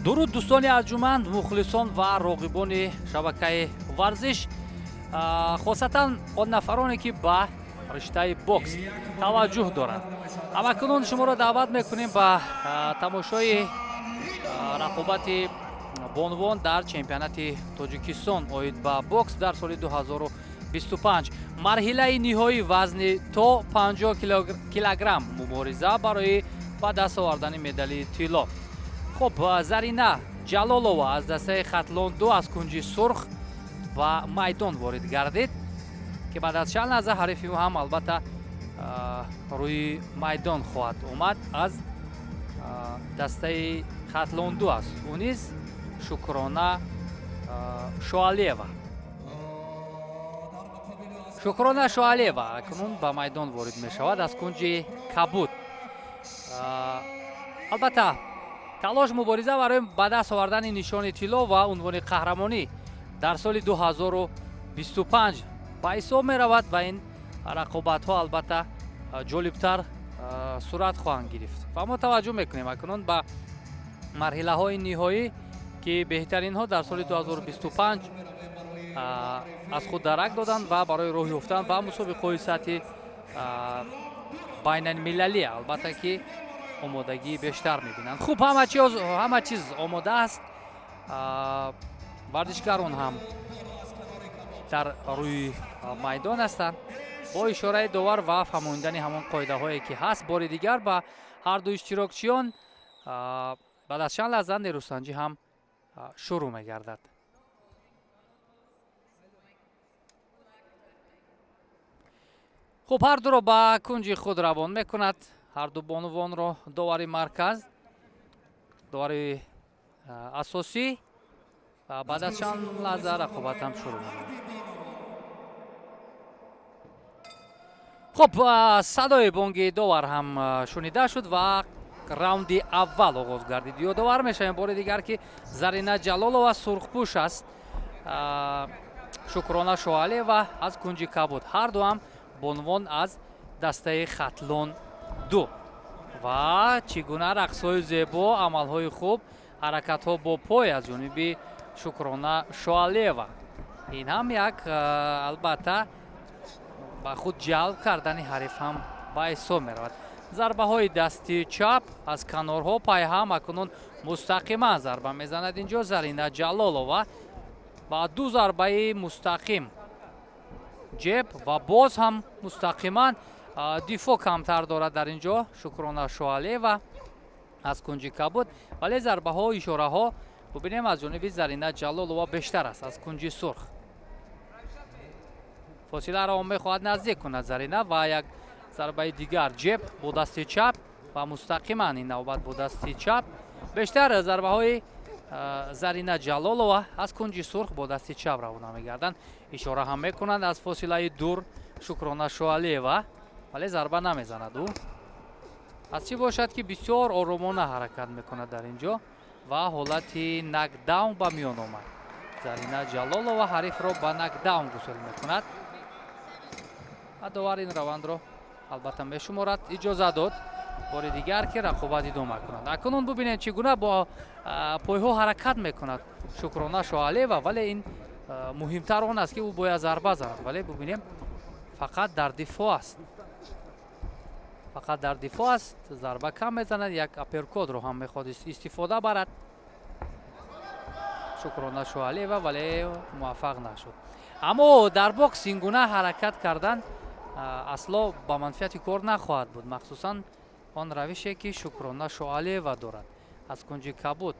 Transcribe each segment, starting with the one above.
дуруд дӯстони арҷуманд, мухлисон ва роғибони шабакаи варзиш, хосатан он нафароне ки ба риштаи бокс таваҷҷӯҳ доранд. Ҳамакунун шуморо даъват мекунем ба тамошои рақобати бонвон дар чемпионати Тоҷикистон оид ба бокс дар соли 2025. Марҳилаи ниҳоӣ вазни то 50 килограмм мубориза барои ба даст овардани медали тилло. خب زرینه جلالова از دسته خطلون 2 از کنج سرخ و میدان وارد گردید که بعد از چند لحظه حریفی هم البته روی میدان خواهد اومد. از دسته خطلون 2 است او نیز شکرانه شوالیوا. شکرانه شوالیوا اکنون به میدان وارد می شود از کنج کبود. البته талош мубориза барои ба даст овардани нишони тилло ва унвони қаҳрамонӣ дар соли 2025 ба ҳисоб меравад ва ин рақобатҳо албатта ҷолибтар сурат хоҳанд гирифт. ва мо таваҷҷӯҳ мекунем акнун ба марҳилаҳои ниҳоӣ ки беҳтаринҳо дар соли 2025 аз худ дарак доданд ва барои роҳ ёфтан ба мусобиқаҳои сатҳи байналмилалӣ албатта ки омодагӣ бештар мебинанд. хуб, ҳама чиз омода аст. варзишгарон ҳам дар рӯи майдон ҳастанд. бо ишораи довар ва фаҳмондани ҳамон қоидаҳое ки ҳаст, бори дигар ба ҳарду иштирокчиён баъд аз чанд лаҳза нерӯсанҷӣ ҳам шурӯъ мегардад. хуб, ҳардуро ба кунҷи худ равон мекунад. ҳарду бонувонро довари марказ, довари асосӣ. баъд аз чанд лаҳза рақобатам шурӯъ мешавад. хуб, садои бонги довар ҳам шунида шуд ва раунди аввал оғоз гардид. ёдовар мешавем бори дигар ки Зарина Ҷалолова сурхпӯш аст, Шукрона Шоалиева аз кунҷи кабуд. ҳарду ҳам бонвон аз дастаи хатлон 2 ва чӣ гуна рақсҳои зебо, амалҳои хуб, ҳаракатҳо бо пой аз ҷониби Шукрона Шоалиева. ин ҳам як албатта ба худ ҷалб кардани ҳариф ҳам ба ҳисоб меравад. зарбаҳои дасти чап аз канорҳо пайҳам акнун мустақиман зарба мезанад инҷо Зарина Ҷалолова ба ду зарбаи мустақим ҷеб ва боз ҳам мустақиман дифо камтар дорад дар инҷо Шукрона Шоалиева аз кунҷи кабуд, вале зарбаҳо ишораҳо бубинем аз ҷониби Зарина Ҷалолова бештар аст аз кунҷи сурх. фосиларо мехоҳад наздик кунад Зарина ва як зарбаи дигар ҷеб бо дасти чап ва мустақиман ин навбат бо дасти чап. бештар зарбаҳои Зарина Ҷалолова аз кунҷи сурх бо дасти чап равона мегарданд. ишора ҳам мекунанд аз фосилаи дур Шукрона Шоалиева, вале зарба намезанад ӯ. аз чӣ бошад ки бисёр оромона ҳаракат мекунад дар инҷо ва ҳолати накдаун ба миён омад. Зарина Ҷалолова ҳарифро ба накдаун гусел мекунад. довар ин равандро албатта мешуморад. иҷоза дод бори дигар ки рақобат идома кунад. акнун бубинем чӣ гуна бо пойҳо ҳаракат мекунад Шукрона Шоалиева, вале ин муҳимтар он аст ки ӯ бояд зарба занад, вале бубинем фақат дар дифоъ аст. зарба кам мезанад, як аперкотро ҳам мехоҳад истифода барад Шукрона Шоалиева, вале муваффақ нашуд. аммо дар бокс ин гуна ҳаракат кардан асло ба манфиати кор нахоҳад буд, махсусан он равише ки Шукрона Шоалиева дорад. аз кунҷи кабуд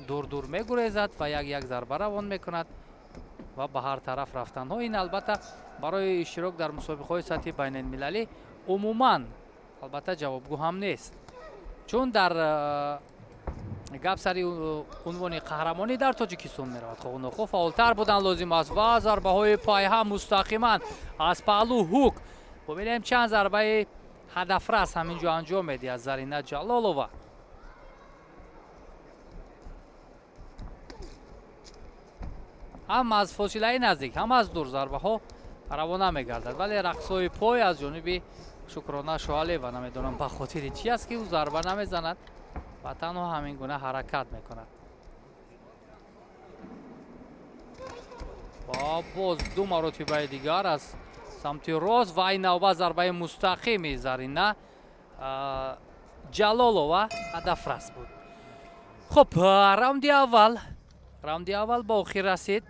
дур мегурезад ва як зарба равон мекунад ва ба ҳар тараф рафтанҳо. ин албатта барои иштирок дар мусобиқаҳои сатҳи байналмилалӣ умуман албатта ҷавобгӯ ҳам нест, чун дар гап сари унвони қаҳрамонӣ дар Тоҷикистон меравад. хоҳунохоҳ фаъолтар будан лозим аст ва зарбаҳои пайҳам мустақиман аз паҳлӯ ҳук. бубинем чанд зарбаи ҳадафрас ҳаминҷо анҷом медиҳад Зарина Ҷалолова. ҳам аз фосилаи наздик, ҳам аз дур зарбаҳо равона мегардад, вале рақсҳои пой аз ҷониби Шукрона Шоалиева намедонам ба хотири чӣ аст ки ӯ зарба намезанад ва танҳо ҳамин гуна ҳаракат мекунад. ва боз ду маротибаи дигар аз самти рост ва ин навбат зарбаи мустақими Зарина Ҷалолова ҳадафрас буд. хуб, раунди аввал ба охир расид.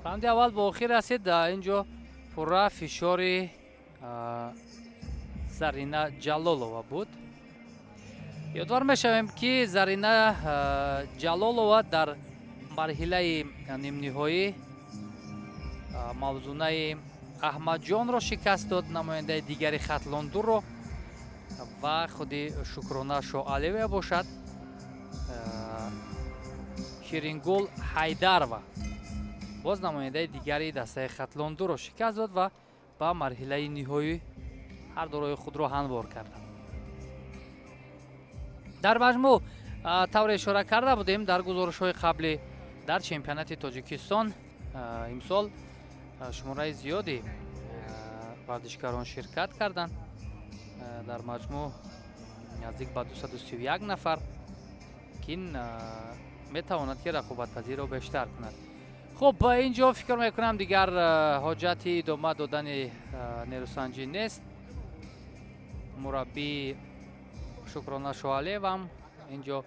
раунди аввал ба охир расид. Инҷо пурра фишори Зарина Ҷалолова буд. ёдвор мешавем ки Зарина Ҷалолова дар марҳилаи нимниҳоӣ мавзунаи Аҳмадҷонро шикаст дод, намояндаи дигари хатлондуро ва худи Шукрона Шоалиева бошад. Ширингул Ҳайдарова боз намояндаи дигари дастаи хатлондуро шикаст дод ва ба марҳилаи ниҳоӣ ҳардурои худро ҳанвор карданд. дар маҷмӯъ тавре ишора карда будем дар гузоришҳои қаблӣ дар чемпионати Тоҷикистон имсол шумораи зиёди варзишгарон ширкат карданд. дар маҷмӯъ наздик ба 231 нафар ки метавонад ки рақобатпазириро бештар кунад. хуб, инҷо фикр мекунам дигар ҳоҷати идома додани нерӯсанҷӣ нест. мураббии Шукрона Шоалиевам инҷо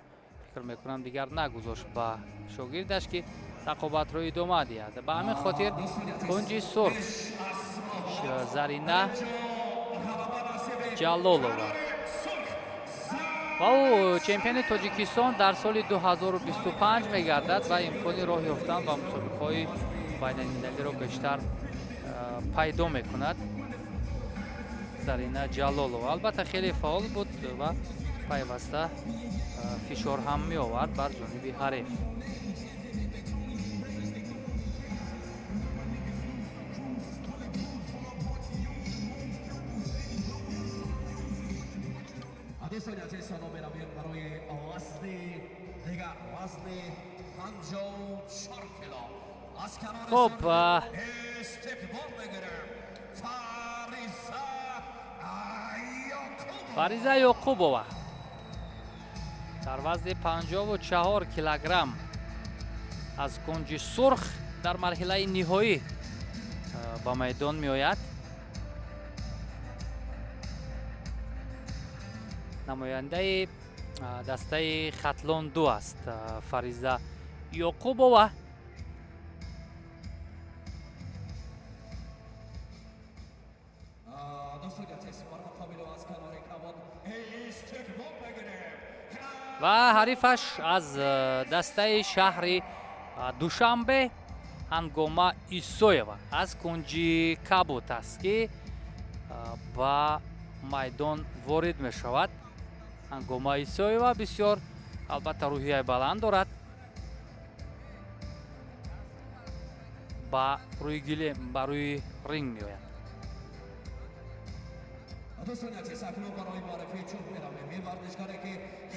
фикр мекунам дигар нагузошт ба шогирдаш ки рақобатро идома диҳад. ба ҳамин хотир кунҷи сурх Зарина Ҷалолова ва ӯ чемпиони Тоҷикистон дар соли 2025 мегардад ва имкони роҳ ёфтан ба мусобиқаҳои байналмилалиро бештар пайдо мекунад. Зарина Ҷалолова албатта хеле фаъол буд ва пайваста фишор ҳам меовард бар ҷониби ҳариф. خب فاریزا یعقوبова дар вазни 54 килограмм аз кунҷи сурх дар марҳилаи ниҳоӣ ба майдон меояд. намояндаи дастаи хатлонду аст Фариза Йоқубова. ва ҳарифаш аз дастаи шаҳри Душанбе Ҳангома Исоева аз кунҷи Кабут аст ки ба майдон ворид мешавад. Ҳангома Исоева бисёр албатта рӯҳияи баланд дорад. ба рӯи гилем ба рӯи ринг меояд.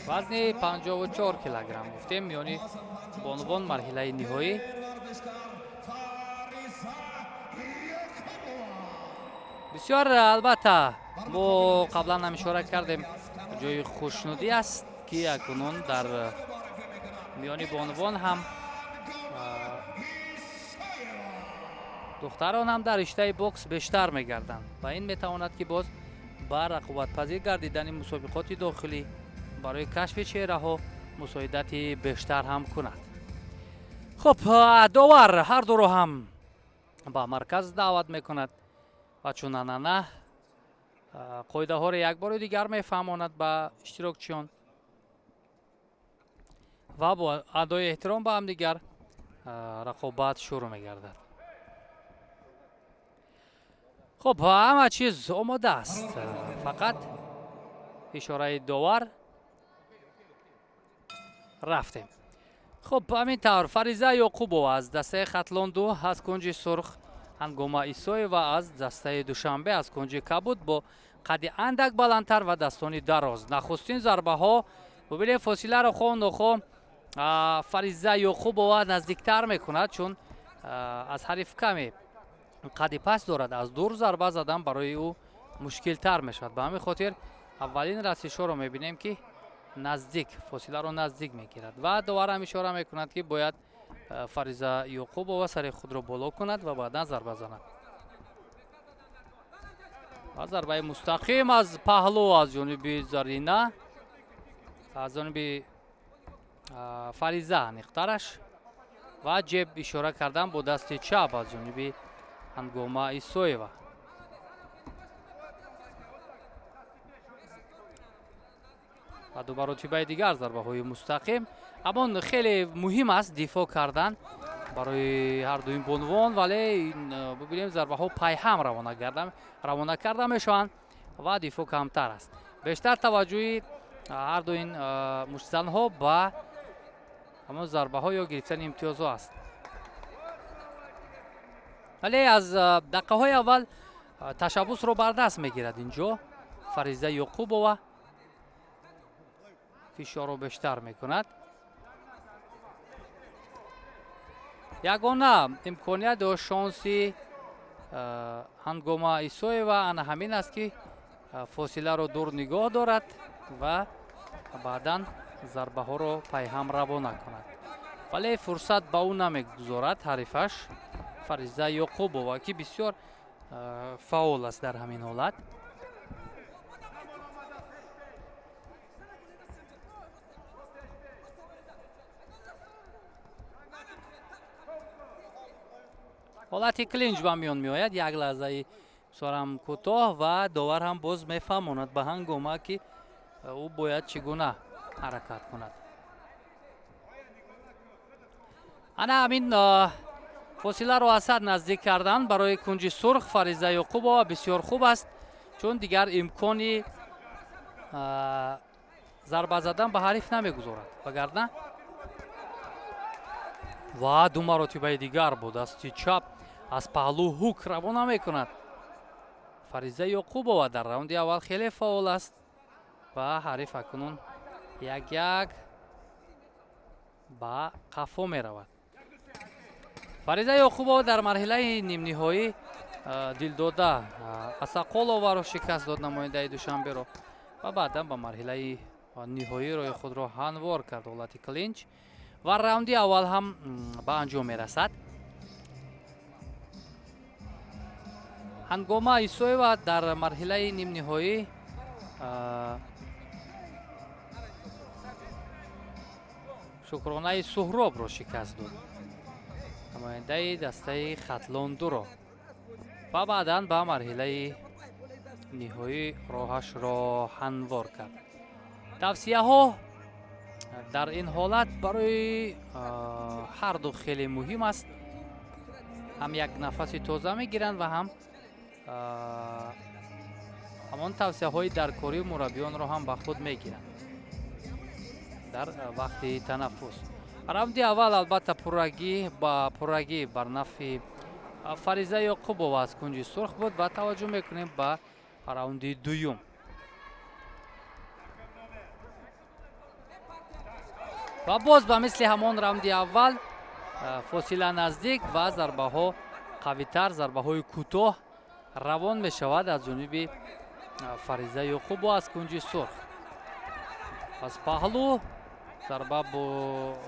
вазни 54 килограмм гуфтем миёни бонувон марҳилаи ниҳоӣ. бисёр албатта мо қаблан ҳам ишора кардем ҷои хушнудӣ аст ки акунун дар миёни бонувон ҳам духтарон ҳам дар риштаи бокс бештар мегарданд ва ин метавонад ки боз ба рақобатпазир гардидани мусобиқоти дохилӣ барои кашфи чеҳраҳо мусоидати бештар ҳам кунад. хуб, довар ҳардуро ҳам ба марказ даъват мекунад ва чун анъана қоидаҳоро якбори дигар мефаҳмонад ба иштирокчиён ва бо адои эҳтиром ба ҳамдигар рақобат шурӯъ мегардад. хуб, ҳама чиз омода аст, фақат ишораи довар рафтем. хуб, ҳамин тавр Фариза Йоқубова аз дастаи хатлонду аз кунҷи сурх, Ҳангома Исоева аз дастаи Душанбе аз кунҷи Кабут бо қадди андак баландтар вадастони дароз. нахустин зарбаҳо бубинем фосиларо хо нохо Фариза Йоқубова наздиктар мекунад, чун аз ҳариф каме қадди паст дорад. аз дур зарба задан барои ӯ мушкилтар мешавад. ба ҳамин хотир аввалин расишоро мебинем ки наздик фосиларо наздик мегирад ва доварам ишора мекунад ки бояд Фариза Юқубова сари худро боло кунад ва баъдан зарба занад. ва зарбаи мустақим аз паҳлу аз ҷониби Зарина, аз ҷониби Фариза нихтараш ва ҷеб ишора кардан бо дасти чап аз ҷониби Ҳангома Исоева. ва ду маротибаи дигар зарбаҳои мустақим. амон хеле муҳим аст дифоъ кардан барои ҳардуин бонувон, вале бибинем зарбаҳо пайҳам равона карда мешаванд ва дифоъ камтар аст. бештар таваҷҷӯҳи ҳардуин муштзанҳо ба ҳамон зарбаҳо ё гирифтани имтиёзҳо аст. вале аз дақиқаҳои аввал ташаббусро бар даст мегирад инҷо Фариза Юқубова фишорро бештар мекунад. ягона имконият ё шонси Ҳангома Исоева ана ҳамин аст ки фосиларо дур нигоҳ дорад ва баъдан зарбаҳоро пайҳам равона кунад. вале фурсат ба ӯ намегузорад ҳарифаш Фариза Юқубова, ки бисёр фаъол аст дар ҳамин ҳолат. ҳолати клинч ба миён меояд. як лаҳзаи бисёрам кӯтоҳ ва довар ҳам боз мефаҳмонад ба Ҳангома, ки ӯ бояд чӣ гуна ҳаракат кунад. ана ҳамин фосиларо аз ҳад наздик кардан барои кунҷи сурх Фариза Юқубова бисёр хуб аст, чун дигар имкони зарба задан ба ҳариф намегузорад. вагарна ва ду маротибаи дигар бо дасти чап аз паҳлӯ ҳук равона мекунад. Фариза Юқубова дар раунди аввал хеле фаъол аст ва ҳариф акнун 1-1 ба қафо меравад. Фариза Юқубова дар марҳилаи нимниҳоӣ дилдода Асақоловаро шикаст дод, намояндаи Душанберо, ва баъдан ба марҳилаи ниҳоӣ роҳи худро ҳамвор кард ҳолати клинч ва раунди аввал ҳам ба анҷом мерасад. Ҳангома Исоева дар марҳилаи нимниҳоӣ Шукронаи Суҳробро шикаст дод, намояндаи дастаи Хатлондуро, ва баъдан ба марҳилаи ниҳоӣ роҳашро ҳамвор кард. тавсияҳо дар ин ҳолат барои ҳарду хеле муҳим аст. ҳам як нафаси тоза мегиранд ва ҳам ҳамон тавсияҳои даркории мураббиёнро ҳам ба худ мегиранд дар вақти танаффус. раунди аввал албатта пуррагӣ бар нафи Фариза Юқубова аз кунҷи сурх буд ва таваҷҷӯҳ мекунем ба раунди дуюм. ва боз ба мисли ҳамон раунди аввал фосила наздик ва зарбаҳо қавитар, зарбаҳои кӯтоҳ равон мешавад аз ҷониби Фариза Юқубова аз кунҷи сурх. аз паҳлӯ зарба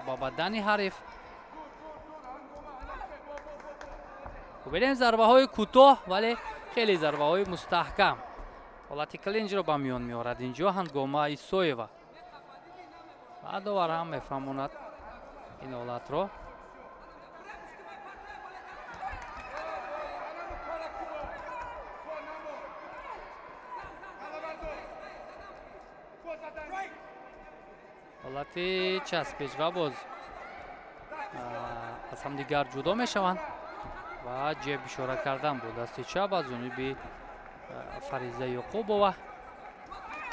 ба бадани ҳариф. бубинем зарбаҳои кӯтоҳ вале хеле зарбаҳои мустаҳкам. ҳолати клинчро ба миён меорад инҷо Ҳангома Исоева. ва довар ҳам мефаҳмонад ин ҳолатро. ҳолати часпиш ва боз аз ҳамдигар ҷудо мешаванд ва ҷеб ишора кардан бо дасти чап аз ҷониби Фариза Юқубова.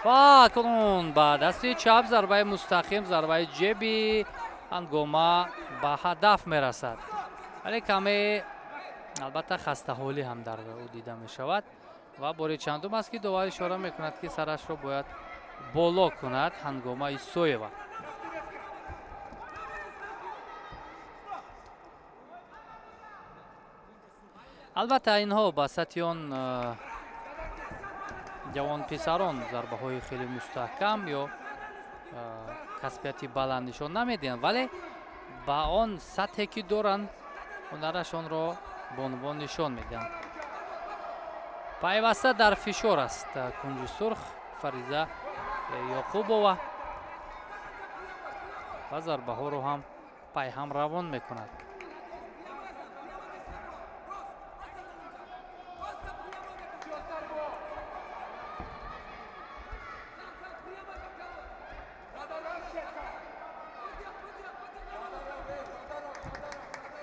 ва акнун ба дасти чап зарбаи мустақим, зарбаи ҷеби Ҳангома ба ҳадаф мерасад. вале каме албатта хастаҳолӣ ҳам дар ӯ дида мешавад ва бори чандум аст ки довар ишора мекунад ки сарашро бояд боло кунад Ҳангома Исоева. албатта инҳо ба сатҳи он ҷавонписарон зарбаҳои хеле мустаҳкам ё касбияти баланд нишон намедиҳанд, вале ба он сатҳе ки доранд ҳунарашонро бонувон нишон медиҳанд. пайваста дар фишор аст кунҷи сурх Фариза Ёқубова ва зарбаҳоро ҳам пайҳам равон мекунад.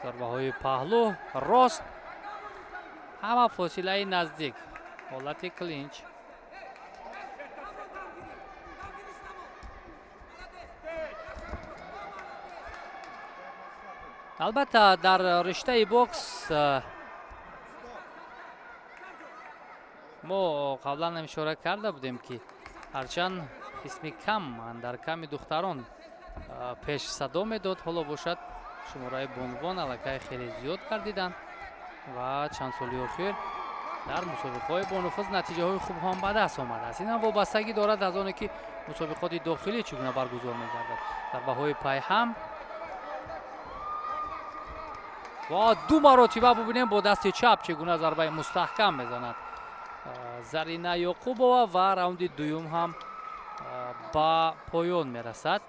зарбаҳои паҳлӯ рост, ҳама фосилаи наздик, ҳолати клинч. албатта дар риштаи бокс мо қаблан ҳам ишора карда будем ки ҳарчанд исми кам дар ками духтарон пеш садо медод, ҳоло бошад шумораи бонувон аллакай хеле зиёд гардиданд ва чанд соли охир дар мусобиқаҳои бонуфуз натиҷаҳои хуб ҳам ба даст омадааст. Ин ҳам вобастагӣ дорад аз оне ки мусобиқоти дохилӣ чӣ гуна баргузор мегардад. зарбаҳои пайҳам ва ду маротиба бубинем бо дасти чап чӣ гуна зарбаи мустаҳкам мезанад Зарина Ёқубова ва раунди дуюм ҳам ба поён мерасад.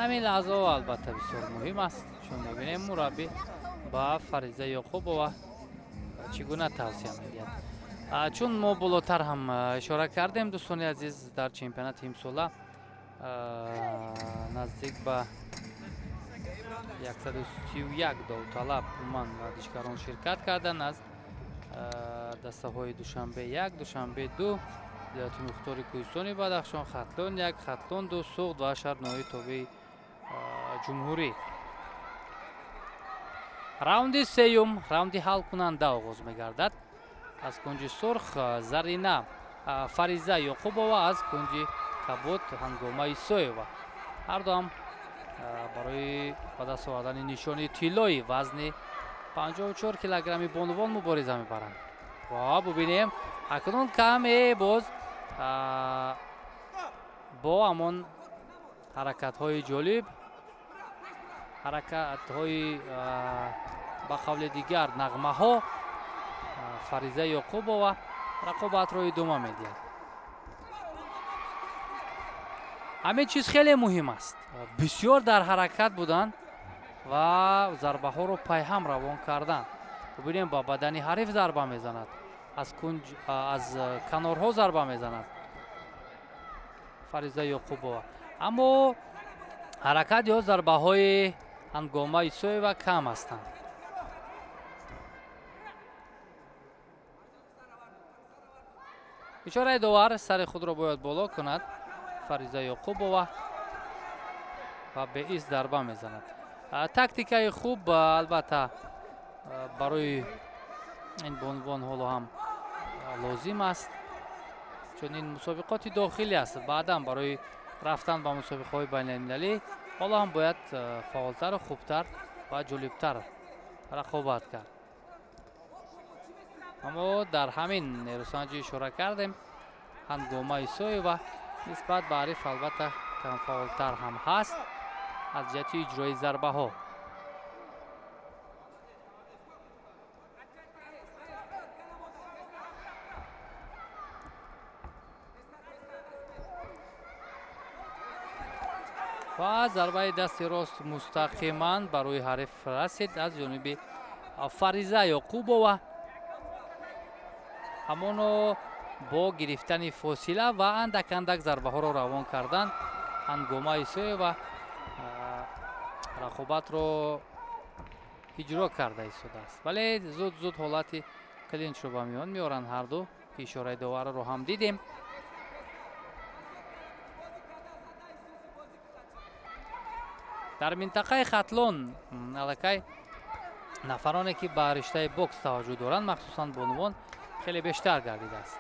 ҳамин лаҳзаҳо албатта бисёр муҳим аст, чун мебинем мураббӣ ба Фариза Ёқубова чӣ гуна тавсия медиҳад. Чун мо болотар ҳам ишора кардем, дӯстони азиз, дар чемпионати имсола наздик ба 131 довталаб умуман варзишгарон ширкат карданд аз дастаҳои Душанбе 1, Душанбе 2, Вилояти Мухтори Кӯҳистони Бадахшон, Хатлон 1, Хатлон 2, Суғд ва Шаҳрноҳии Тобии Ҷумҳурӣ. раунди сеюм, раунди ҳалкунанда оғоз мегардад. аз кунҷи сурх Зарина Фариза Ёқубова, аз кунҷи кабуд Ҳангома Исоева. ҳарду ҳам барои ба даст овардани нишони тиллои вазни 54 килограмми бонувон мубориза мебаранд. ва бубинем акнун каме боз бо ҳамон ҳаракатҳои ҷолиб, ҳаракатҳои ба қавли дигар нағмаҳо, Фариза Ёқубова рақобатро идома медиҳад. ҳамин чиз хеле муҳим аст. бисёр дар ҳаракат буданд ва зарбаҳоро пайҳам равон карданд. бубинем ба бадани ҳариф зарба мезанад, аз канорҳо зарба мезанад Фариза Ёқубова. аммо ҳаракат ё зарбаҳои Ҳангома Исоева кам ҳастанд. ишораи довар сари худро бояд боло кунад Фариза Ёқубова ва беист зарба мезанад. тактикаи хуб албатта барои ин бонувон ҳоло ҳам лозим аст, чун ин мусобиқоти дохилӣ аст. баъдан барои рафтан ба мусобиқаҳои байналмилалӣ ҳоло ҳам бояд фаъолтару хубтар ва ҷолибтар рақобат кард. аммо дар ҳамин нерӯсанҷӣ ишора кардем, Ҳангома Исоева нисбат ба ҳариф албатта камфаъолтар ҳам ҳаст аз ҷиҳати иҷрои зарбаҳо. ва зарбаи дасти рост мустақиман барои ҳариф расид аз ҷониби Фариза Ёқубова. ҳамоно бо гирифтани фосила ва андак зарбаҳоро равон кардан Ҳангома Исоева рақобатро иҷро карда истодааст. вале зуд ҳолати клинчро ба миён меоранд ҳарду, ки ишораи довараро ҳам дидем. дар минтақаи Хатлон аллакай нафароне ки ба риштаи бокс таваҷҷӯҳ доранд, махсусан бонувон, خیلی بیشتر گردیده است.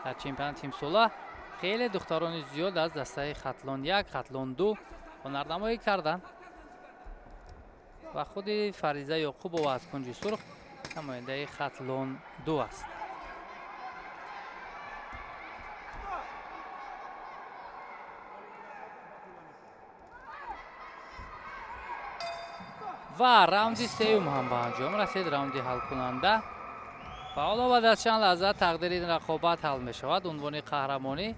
در چمپیونات امسال خیلی دختران زیاد از دسته خطلان یک، خطلان دو هنرنمایی کردند و خود فریزه یعقوبова از کنج سرخ نماینده خطلان دو است. و راوندی سوم هم به انجام رسید، راوندی حل کننده و حالا بعد از چند لحظه تقدیر این رقابت حل می شود. عنوان قهرمانی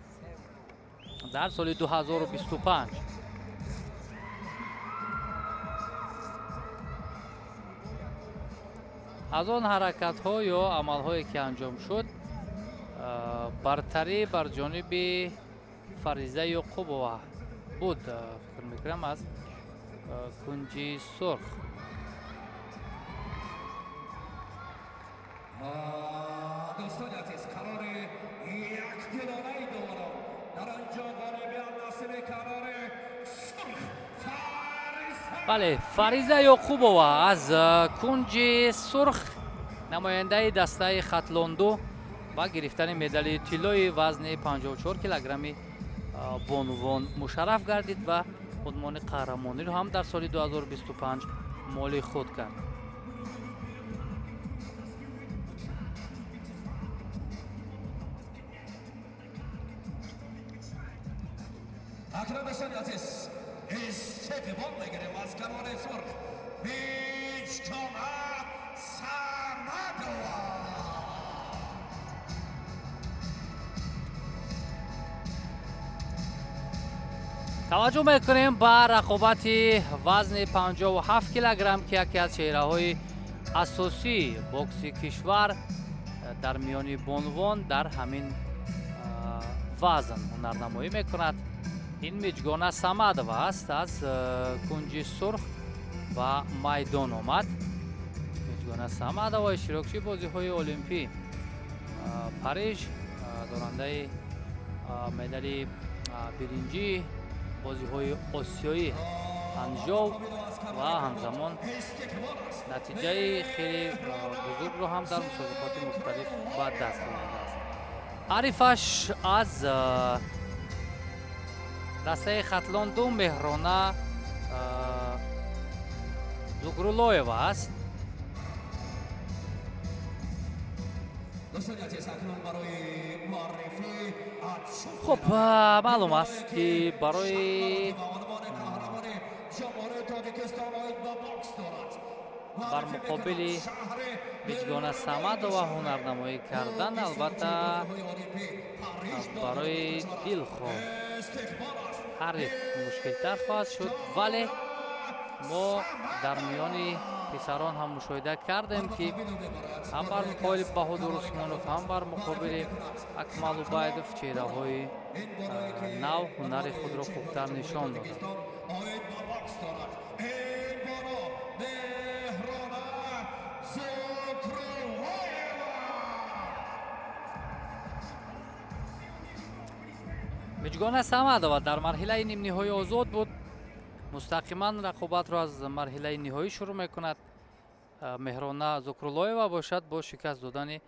در سال 2025 از آن حرکت ها یا عمل هایی که انجام شد برتری بر جانب فریزه یعقوبова بود. فکر میکنم از کنج سرخ. دوستان عزیز قرار یک دلانه دوباره در آنجا غالبیت نصیب قرار سرخ فریزه. بله، فریزه یعقوبова از کنج سرخ نماینده دسته خطلان دو و گرفتن مدال طلایی وزن 54 کیلوگرمی بانوان مشرف گردید و عنوان قهرمانی رو هم در سال 2025 مال خود کرد. اکنون دوستان عزیز استقبال میگیریم از قرار سرخ میجگانه صمدova. توجه میکنیم به رقابت وزن 57 کیلوگرم که یکی از چهره های اساسی بوکس کشور در میان بانوان در همین وزن هنرنمایی میکند. این میجگانه صمدova است. از کنج سرخ و میدان آمد. میجگانه صمدova اشتراکچی بازی های المپی پاریژ، دارنده مدال برنجی بازی های آسیایی هانجو و همزمان نتیجه خیلی بزرگ رو هم در مسابقات مختلف به دست آورده است. حریفش از دسته خطلان دو مهرانه زغرولویeva است. خب معلوم است که برای بر مقابل میجگانه صمدova هنرنمایی کردن البته برای دلخواه حریف مشکل‌تر خواهد شد، ولی ما در میان پسران هم مشاهده کردیم که هم بر مقابل بهادر عثمانوف هم بر مقابل اکمل عبیدوف چهره‌های نو هنر خود را خوبتر نشان دادند. میجگانه صمدova در مرحله نیم نهایی آزاد بود. مستقیما رقابت را از مرحله نهایی شروع میکند. مهرانه زغرولویeva باشد با شکست دادن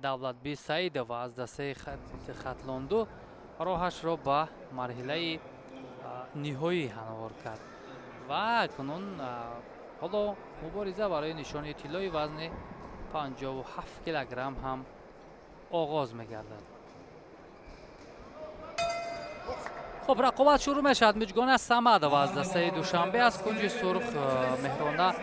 دولتبی سعیدova از دسته خطلان دو راهش را به مرحله نهایی هموار کرد و کنون حالا مبارزه برای نشانی طلای وزن 57 کیلوگرم هم آغاز میگردد. خب رقابت شروع میشد. میجگانه صمدova از دسته دوشنبه از کنج سرخ، مهرانه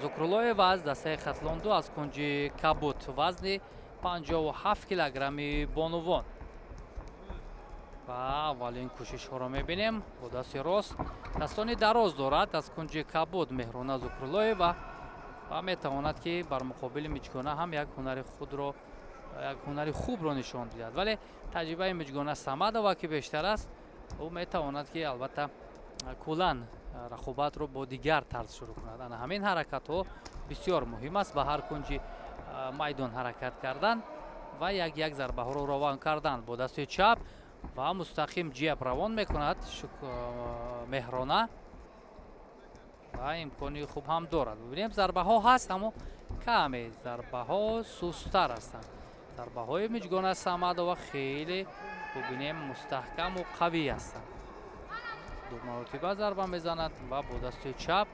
زغرولویeva از دسته خطلان دو از کنج کبوت وزن 57 کیلوگرمی بانوان. و اولین کوشش ها را میبینیم. با دست راست دستانی دراز دارد از کنج کبوت مهرانه زغرولویeva و میتواند که بر مقابل میجگانه هم یک هنر خوب را نشان دهد، ولی تجربه میجگانه صمدova که بیشتر است او میتواند که البته کلان رقابت رو با دیگر طرز شروع کند. همین حرکت ها بسیار مهم است. به هر کنج میدان حرکت کردن و یک ضربه ها رو روان کردن با دست چپ و مستقیم جیب روان میکند مهرانه و امکانی خوب هم دارد. ببینیم ضربه ها هست اما کمی ضربه ها سست‌تر هستند. зарбаҳои Миҷгона Самадова хеле бубинем мустаҳкаму қавӣ ҳастанд. ду маротиба зарба мезанад ва бо дасти чап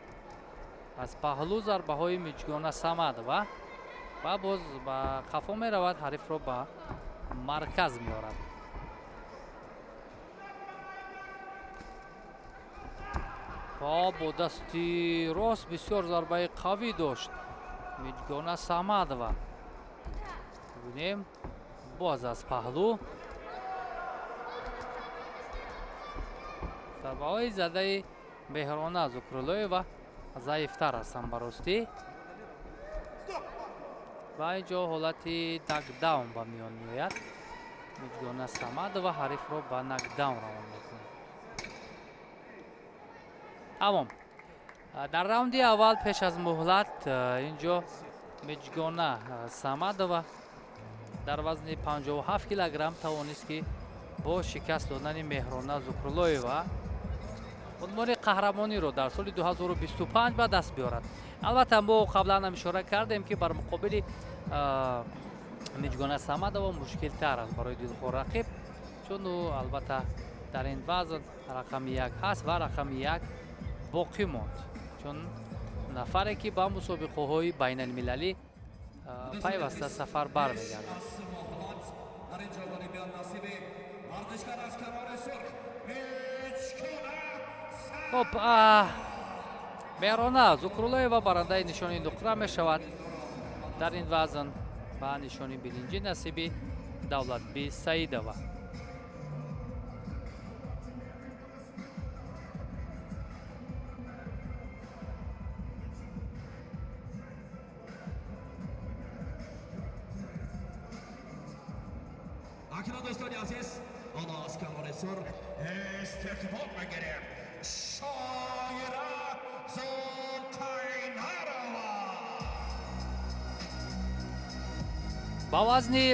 аз паҳлӯ зарбаҳои Миҷгона Самадова ва боз ба қафо меравад, ҳарифро ба марказ меорад. бо дасти рост бисёр зарбаи қавӣ дошт Миҷгона Самадова. бибинем боз аз паҳлӯ зарбаҳои задаи Меҳрона Зукрулоева заифтар ҳастанд ба ростӣ ва инҷо ҳолати накдаун ба миён меояд. Миҷгона Самадова ҳарифро ба накдаун равон мекунад. тамом. дар раунди аввал пеш аз муҳлат инҷо Миҷгона Самадова дар вазни 57 килограмм тавонист ки бо шикаст додани Меҳрона Зукрулоева унвони қаҳрамониро дар соли 2025 ба даст биёрад. албатта мо қаблан ҳам ишора кардем ки бар муқобили Миҷгона Самадова мушкилтар аст барои дилхор рақиб, чун ӯ албатта дар ин вазн рақами 1 ҳаст ва рақами 1 боқӣ монд, чун нафаре ки ба мусобиқаҳои байналмилалӣ пайваста сафар бармегардад. خب Меҳрона Зукрулоева барандаи нишони нуқра мешавад. дар ин вазн ба нишони биринҷӣ насиби Давлатбӣ Саидова. Akına dostları aziz, ona az kamera sor, istiqbol megerim. Şaira Zulkaynarova. ба вазни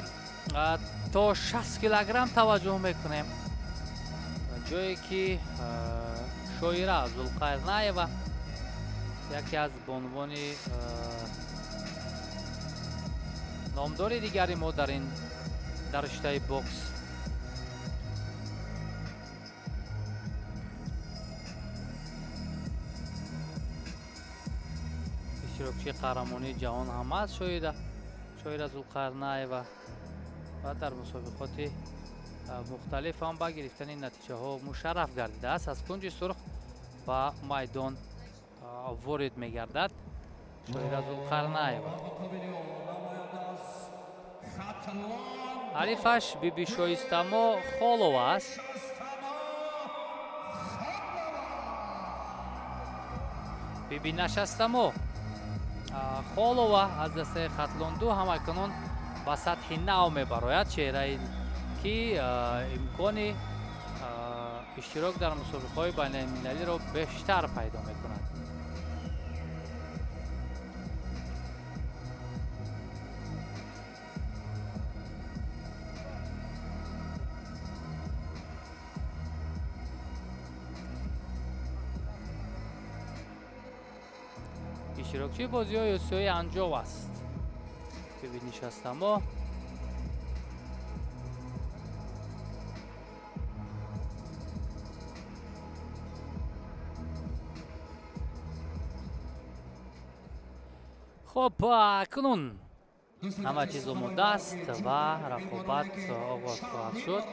то 60 килограмм таваҷҷӯҳ мекунем, ҷое ки Шоира Зулқайнаева яке аз бонувони номдори дигари мо дар ин дар риштаи бокс иштирокчии қаҳрамонии ҷаҳон ҳам аст Шоира Зулқарнаева ва дар мусобиқоти мухталиф ҳам ба гирифтани натиҷаҳо мушарраф гардидааст. аз кунҷи сурх ба майдон ворид мегардад Шоира Зулқарнаева. ҳарифаш Биби Шоистамо Холова аст. Биби Нашастамо Холова аз дастаи Хатлонду ҳамакунун ба сатҳи нав мебарояд, чеҳрае ки имкони иштирок дар мусобиқаҳои байналмилалиро бештар пайдо мекунад. иштирокчии бозиҳои осиёи Анҷов аст. Биби Нишастамо хуб, акнун ҳама чиз омода аст ва рақобат оғоз хоҳад шуд.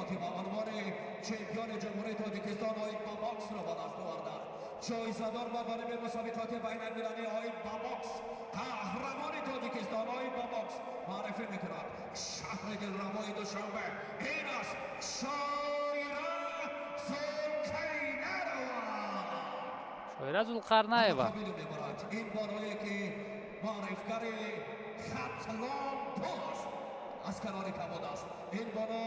جایزه‌دار و برنده مسابقات بین‌المللی های باباکس قهرمان تاجیکستان های باباکس معرفی می‌کند. شهر دلربای دوشنبه این است شایره زولکینروا. شایره زولقرنایوا این بانویی که معرفگر خطلان دوست از کنار کبود است. این بانو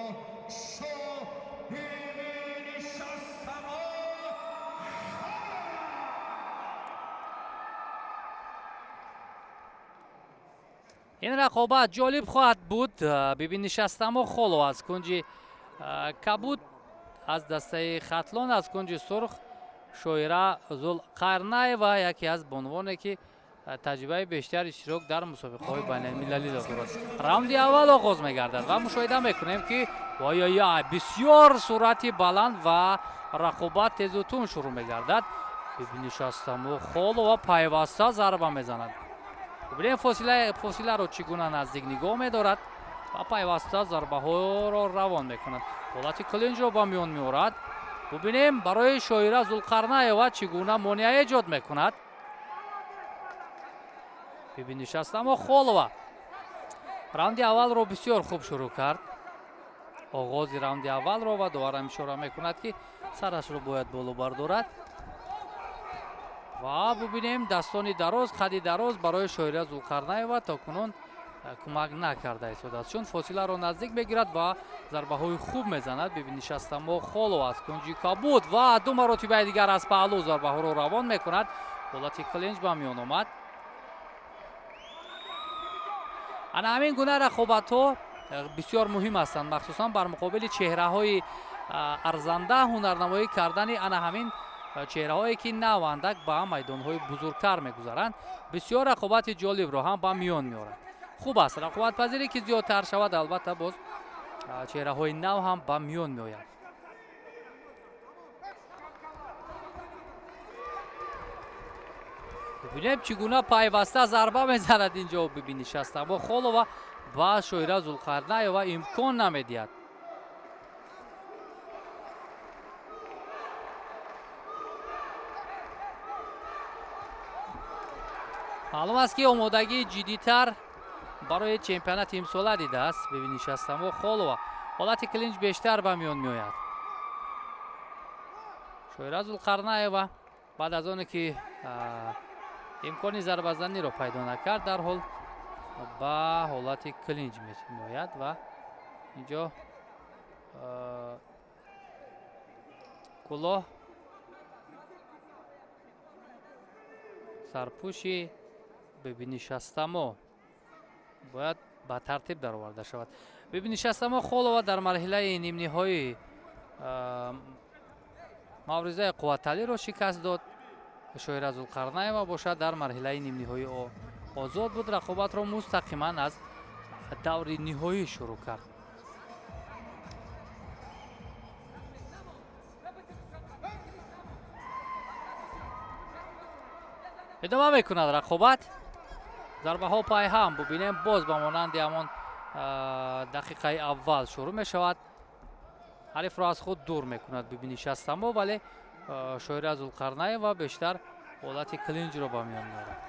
ин рақобат ҷолиб хоҳад буд. Биби Нишастамо Холова аз кунҷи кабуд, аз дастаи Хатлон аз кунҷи сурх Шоира Зулқарнаева, яке аз бонувоне ки таҷрибаи бештар иштирок дар мусобиқаҳои байналмилалӣ дорад. раунди аввал оғоз мегардад ва мушоҳида мекунем ки бисёр суръати баланд ва рақобат тезу тун шурӯъ мегардад. бибинед Шастаму Холова пайваста зарба мезанад. бибинем фосиларо чӣ гуна наздик нигоҳ медорад ва пайваста зарбаҳоро равон мекунад. ҳолати клинҷро ба миён меорад. бибинем барои Шоира Зулқарнаева чӣ гуна монеа эҷод мекунад. бибинед Шастаму Холова раунди аввалро бисёр хуб шурӯъ кард. оғози раунди аввалро ва доварам ишора мекунад ки сарашро бояд боло бардорад. ва бубинем дастони дароз, қади дароз барои Шоира Зулқарнаева то кунун кӯмак накарда истодааст, чун фосиларо наздик мегирад ва зарбаҳои хуб мезанад. бибинед Шастаму Холова аз кунҷи кабуд ва ду маротибаи дигар аз паҳлӯ зарбаҳоро равон мекунад. ҳолати клинч ба миён омад. ана ҳамин гуна рақобатҳо бисёр муҳим ҳастанд, махсусан бар муқобили чеҳраҳои арзанда ҳунарнамоӣ кардани ана ҳамин чеҳраҳое ки навандак ба майдонҳои бузургтар мегузаранд. бисёр рақобати ҷолибро ҳам ба миён меорад. хуб аст рақобатпазирӣ ки зиёдтар шавад, албатта боз чеҳраҳои нав ҳам ба миён меояд. бибинем чӣ гуна пайваста зарба мезанад инҷо. бибинед Шастаму Холова ба Шоира Зулқарнаева имкон намедиҳад. маълум аст ки омодагии ҷиддитар барои чемпионати имсола дидааст. бибинед Шастаму Холова ҳолати клинч бештар ба миён меояд. Шоира Зулқарнаева баъд аз оне ки имкони зарбазаниро пайдо накард, дарҳол ба ҳолати клинч меояд ва инҷо кӯлоҳ сарпӯши бибинед Шастаму бояд ба тартиб дароварда шавад. бибинед Шастаму Холова дар марҳилаи нимниҳоӣ мавризаи қувваталиро шикаст дод. Шоира Зулқарнаева бошад дар марҳилаи нимниҳоӣ озод буд. рақобатро мустақиман аз даври ниҳоӣ шурӯъ кард. идома мекунад рақобат. зарбаҳо пайҳам бубинем боз ба монанди ҳамон дақиқаи аввал шурӯъ мешавад. ҳарифро аз худ дур мекунад бибинед Шастаму, вале Шоира Зулқарнаева бештар ҳолати клинҷро ба миён меорад.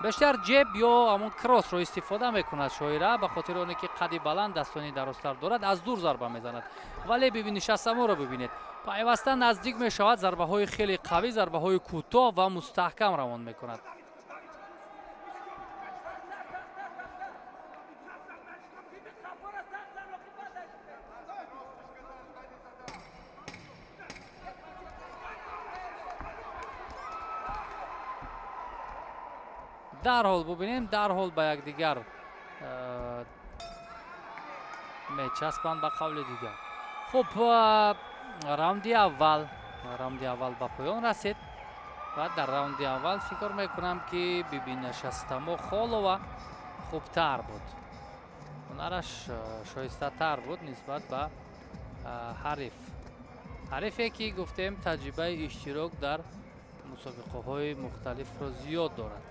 бештар ҷеб ё ҳамон кроссро истифода мекунад Шоира, ба хотири оне ки қади баланд, дастони дарозтар дорад, аз дур зарба мезанад. вале бибинед Шастамуро бибинед, пайваста наздик мешавад, зарбаҳои хеле қавӣ, зарбаҳои кӯтоҳ ва мустаҳкам равон мекунад. дарҳол бубинем, дарҳол ба якдигар мечаспанд ба қавли дигар. хуб, раунди аввал ба поён расид ва дар раунди аввал фикр мекунам ки бибинед Шастаму Холова хубтар буд. ҳунараш шоистатар буд нисбат ба ҳарифе ки гуфтем таҷрибаи иштирок дар мусобиқаҳои мухталифро зиёд дорад.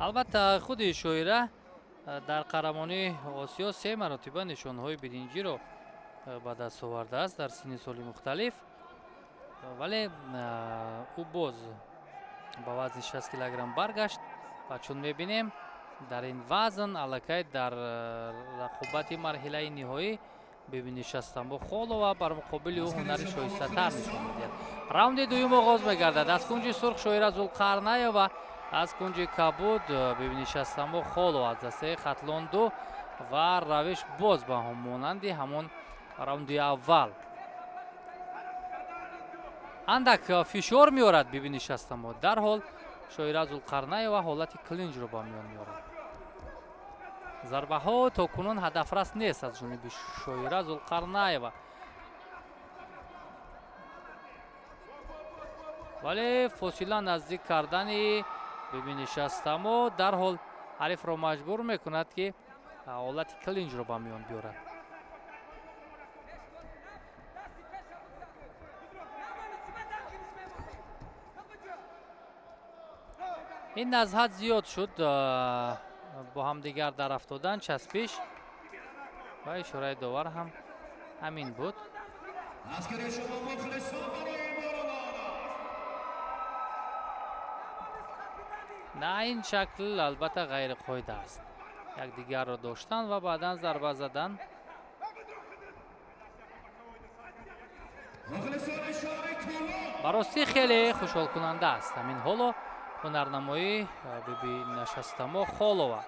албатта худи Шоира дар қаҳрамонии Осиё 3 маротиба нишонҳои биринҷиро ба даст овардааст дар синни соли мухталиф, вале ӯ боз ба вазни 60 килограмм баргашт ва чун мебинем дар ин вазн аллакай дар рақобати марҳилаи ниҳоӣ бибинед Шастаму Холова бар муқобили ӯ ҳунари шоистатар нишон медиҳад. раунди дуюм оғоз мегардад. Аз кунҷи сурх Шоира Зулқарнаева, аз кунҷи кабуд бибинӣ Шастамо Холова аз дастаи Хатлонду ва равиш боз ба монанди ҳамон раунди аввал. андак фишор меорад бибинӣ Шастамо. дарҳол Шоира Зулқарнаева ҳолати клинҷро ба миён меорад. зарбаҳо то кунун ҳадафрас нест аз ҷониби Шоира Зулқарнаева, вале фосила наздик кардани бибинӣ Шастамо дарҳол ҳарифро маҷбур мекунад ки ҳолати клинҷро ба миён биёрад. ин назҳат зиёд шуд, бо ҳамдигар дарафтодан, часпиш ва ишораи довар ҳам ҳамин буд. на ин шакл албатта ғайриқоида аст. якдигарро доштан ва баъдан зарба задан. ба ростӣ хеле хушҳолкунанда аст ҳамин ҳоло ҳунарнамоӣ бибинӣ Шастамо Холова.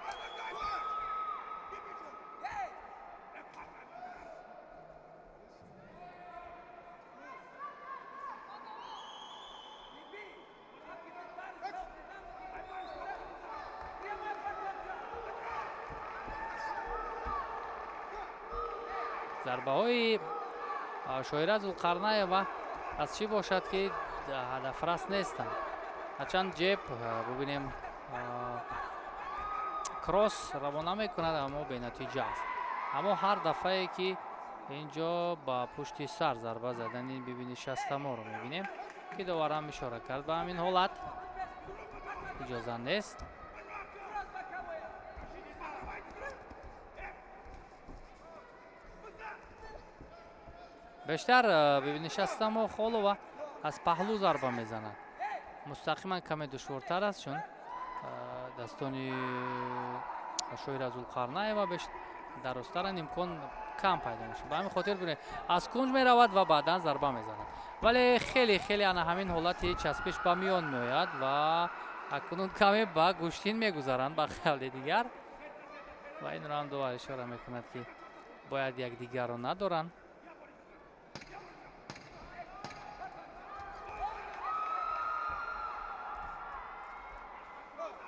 зарбаҳои Шоира Зулқарнаева аз чӣ бошад ки ҳадафрас нестанд. ҳарчанд ҷеб бубинем кросс равона мекунад, аммо бенатиҷа аст. аммо ҳар дафъае ки инҷо ба пушти сар зарба задани бибинӣ Шастаморо мебинем ки доварам ишора кард ба ҳамин ҳолат иҷоза нест. бештар бибинӣ Шастамо Холова аз паҳлӯ зарба мезанад. мустақиман каме душвортар аст, чун дастони Шоира Зулқарнаева дарозтаранд, имкон кам пайдо мешавад. ба ҳамин хотир бинед аз кунҷ меравад ва баъдан зарба мезанад, вале хеле ана ҳамин ҳолати часпиш ба миён меояд ва акнун каме ба гӯштин мегузаранд ба хавли дигар ва инро ҳам довар ишора мекунад ки бояд якдигарро надоранд.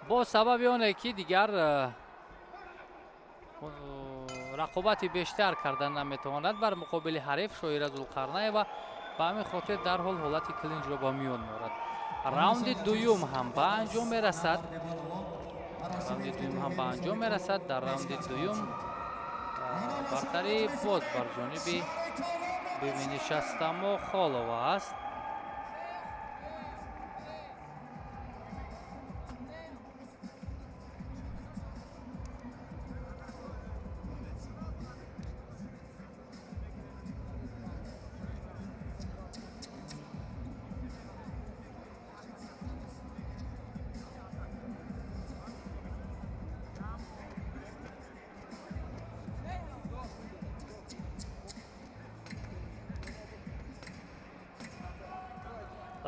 бо сабаби оне ки дигар рақобати бештар кардан наметавонад бар муқобили ҳариф Шоира Зулқарнаева, ба ҳамин хотир дарҳол ҳолати клинҷро ба миён меорад. раунди дуюм ҳам ба анҷом мерасад. дар раунди дуюм бартарӣ боз бар ҷониби бибинӣ Шастамо Холова аст.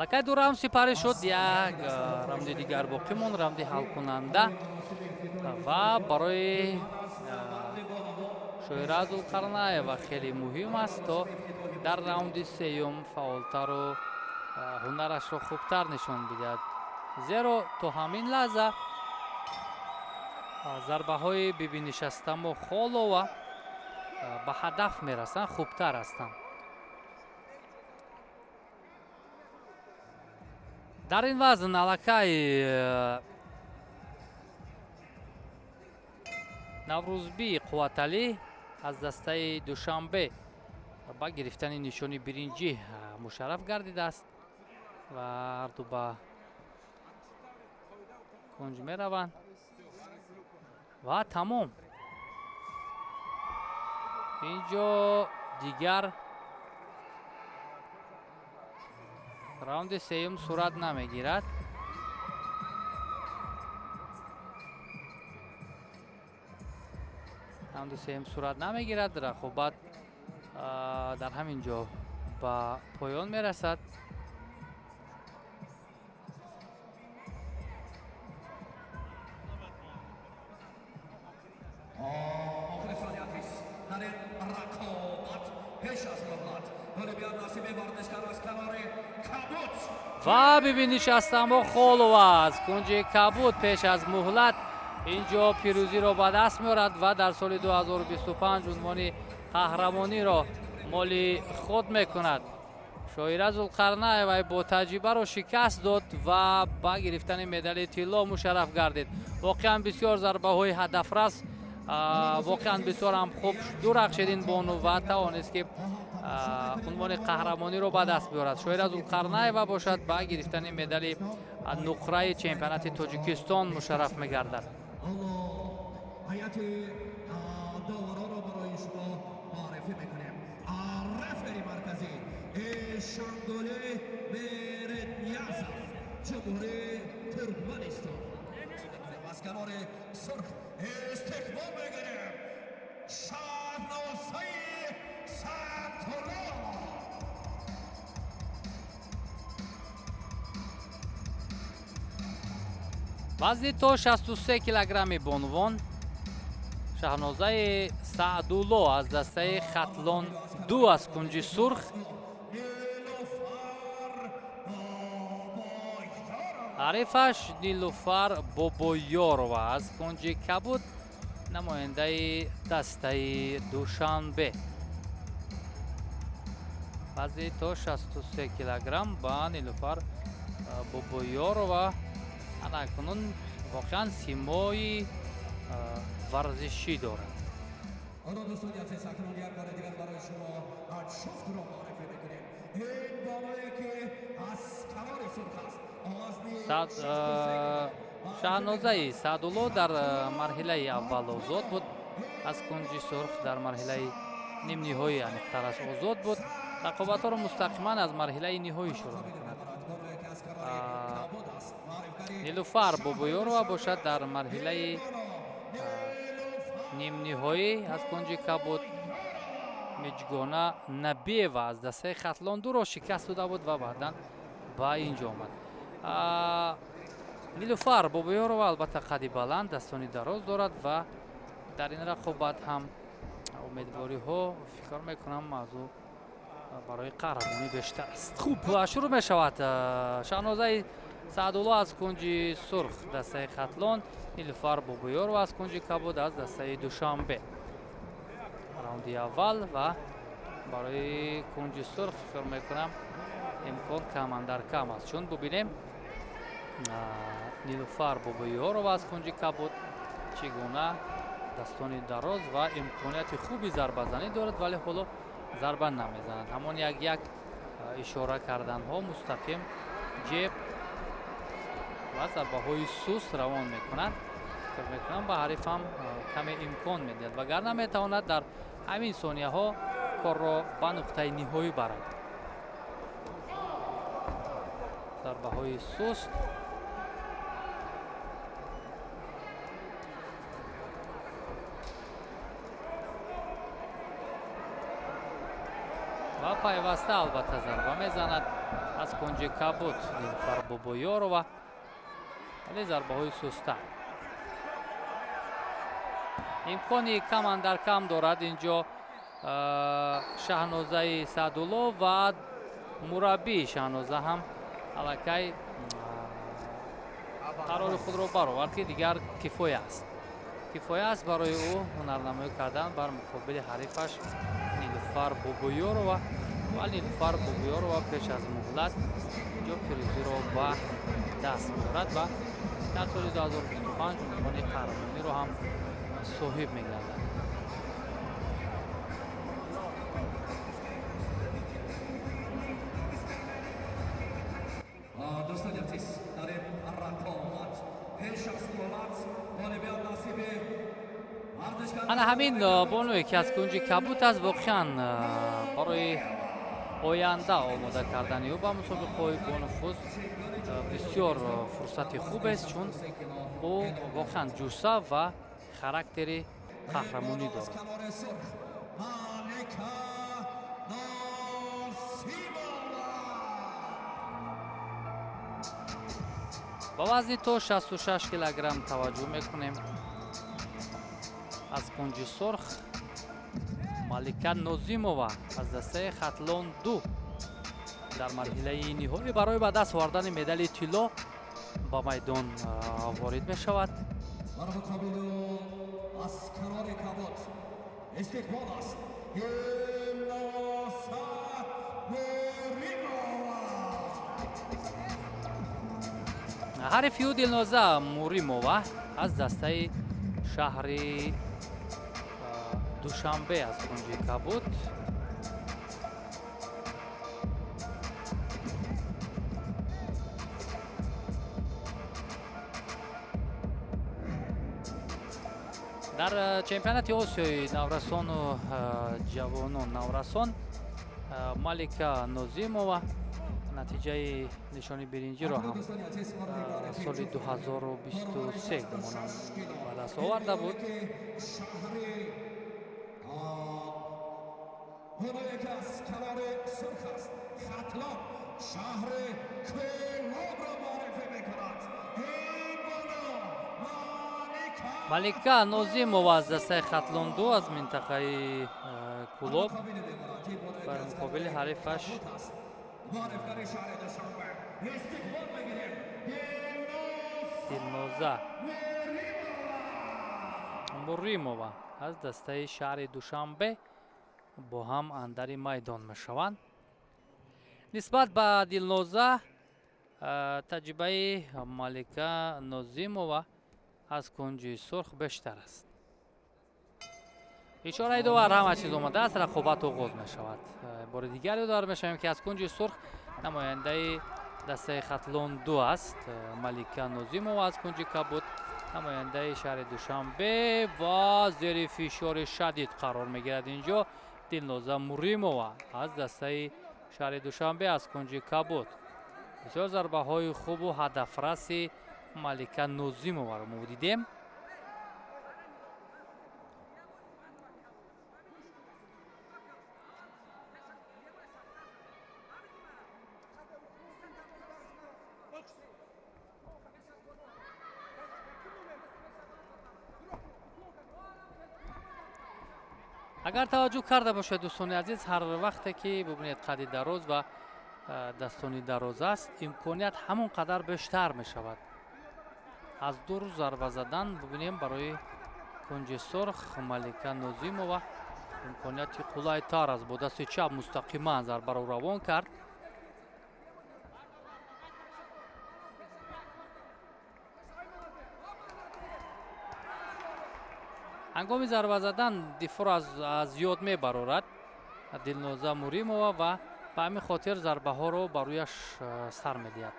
лакай ду раунд сипарӣ шуд. як раунди дигар боқӣ монд, раунди ҳалкунанда ва барои Шоира Зулқарнаева хеле муҳим аст то дар раунди сеюм фаъолтару ҳунарашро хубтар нишон бидиҳад, зеро то ҳамин лаҳза зарбаҳои бибинӣ Шастамо Холова ба ҳадаф мерасанд, хубтар ҳастанд. дар ин вазн аллакай Наврӯзбӣ Қувваталӣ аз дастаи Душанбе ба гирифтани нишони биринҷӣ мушарраф гардидааст ва ҳарду ба кунҷ мераванд ва тамом. инҷо дигар раунди сеюм сурат намегирад. раунди сеюм сурат намегирад. рақобат дар ҳамин ҷо ба поён мерасад. غالبیت نصیب ورزشکار از کنار کابوت. و ببینید شستمو خولو است کنج کبود پیش از مهلت اینجا پیروزی را به دست میارد و در سال 2025 عنوان قهرمانی را مال خود میکند. شاعره ذوالقرنین و با تجربه را شکست داد و با گرفتن مدال طلا مشرف گردید. واقعا بسیار ضربه های هدفرس، واقعا بسیار هم خوب درخشید این بانو و توانست که عنوان قهرمانی رو به دست بیارد. شاعره ذوالقرنین و باشد با گرفتن مدال نقره چمپیونات تاجیکستان مشرف میگردد. هیئت داورا را برای شما معرفی میکنیم. رفری مرکزی شامدوله برنیازف جمهوری ترکمنستان. از کنار سرخ استقبال میگیریم شهنازه سعدالله. وزن تا 63 کیلوگرم بانوان شهنازه سعدالله از دسته خطلان 2 از کنج سرخ، حریفش نیلوفر بابایارو از کنج کبود نماینده دسته دوشنبه. وزن تا 63 کیلوگرم با نیلوفر بابایارو اکنون واقعا سیمای ورزشی دارد. آنها دوستان عزیز اکنون یک بار دیگر برای شما جفت را معرفی میکنیم. این بالایی که از کنار سرخ است. شهنازه سعدالله در مرحله اول آزاد بود، از کنج سرخ در مرحله نیم نهایی انیقترش آزاد بود. رقابت‌ها را مستقیما از مرحله نهایی شروع میکند. نیلوفر بابایارو باشد در مرحله نیم نهایی از کنج کبود. مجگانه نبیو از دسته خطلان 2 را شکست داده بود و بعدا با اینجا آمد. نیلوفر بابایارو البته قدی بلند، دستانی دراز دارد و در این رقابت هم امیدواری ها فکر میکنم موضوع برای قهرمانی بیشتر است. خوب شروع می شود. شهنازه سعدالله از کنج سرخ دسته خطلان، نیلوفر بابایارو از کنج کبود از دسته دوشنبه. راوندی اول و برای کنج سرخ فکر میکنم امکان کم در کم است، چون ببینیم نیلوفر بابایارو از کنج کبود چگونه دستانی دراز و امکانیت خوبی ضربه زنی دارد، ولی حالا ضربه نمیزند. همون یک اشاره کردن ها مستقیم جیب و ضربه های سوست روان میکنند. فکر میکنم به حریف هم کمی امکان میدهد وگرنه میتواند در همین ثانیه ها کار را به نقطه نهایی برد. ضربه های سوست و پیوسته البته ضربه میزند از کنج کبود نیلوفر بابایارو، ولی ضربه های سسته. امکانی کم در کم دارد اینجا شهنازه سعدالله و مربی شهنازه هم الکی قرار خود را برآورد که دیگر کفایه است برای او هنرنمایی کردن بر مقابل حریفش نیلوفر بابایارو و نیلوفر بابایارو پیش از مهلت اینجا پیروزی را به دست می‌آورد و در سال 2025 عنوان قهرمانی را هم صاحب می‌گردد. دوستان عزیز در این رقابت پیش از مهلت غالبیت نصیب انا همین بانوی که از کنج کبود است واقعا برای آینده آماده کردن او به مسابقه های بانوفوز بسیار فرصت خوب است، چون او واقعا جوسه و خاراکتر قهرمانی دارد. با وزن تا 66 کیلوگرم توجه میکنیم. از کنج سرخ малика нозимова аз дастаи хатлон 2 дар марҳилаи ниҳоӣ барои ба даст овардани медали тилло ба майдон ворид мешавад. дар муқобилу аз канори кабуд истиқбол аст Дилноза Муримова. ҳарифи ӯ Дилноза Муримова аз дастаи шаҳри душанбе аз кунҷи кабуд. дар чемпионати осиёи наврасону ҷавонон наврасон малика нозимова натиҷаи нишони биринҷиро ҳам соли 2023 гумонам ба даст оварда буд. малика нозимова аз дастаи хатлон 2 аз минтақаи кулоб бар муқобили ҳарифаш Дилноза Муримова аз дастаи шаҳри Душанбе бо ҳам андари майдон мешаванд. нисбат ба Дилноза таҷрибаи малика нозимова аз кунҷи сурх бештар аст. ишораи довар ҳама чиз омадааст, рақобат оғоз мешавад. бори дигар ёдовар мешавем ки аз кунҷи сурх намояндаи дастаи хатлон 2 аст малика нозимова, аз кунҷи кабуд намояндаи шаҳри Душанбе ва зери фишори шадид қарор мегирад инҷо Дилноза Муримова аз дастаи шаҳри Душанбе аз кунҷи кабуд. бисёр зарбаҳои хубу ҳадафраси малика нозимоваро мо дидем. агар таваҷҷӯҳ карда бошед дӯстони азиз, ҳар вақте ки бубинед қадди дароз ва дастони дароз аст, имконият ҳамон қадар бештар мешавад. аз дур зарба задан бубинем барои кунҷи сурх малика нозимова имконияти қулайтар аст. бо дасти чап мустақиман зарбаро равон кард. ҳангоми зарба задан дифоъро аз ёд мебарорад Дилноза Муримова ва ба ҳамин хотир зарбаҳоро ба рӯяш сар медиҳад.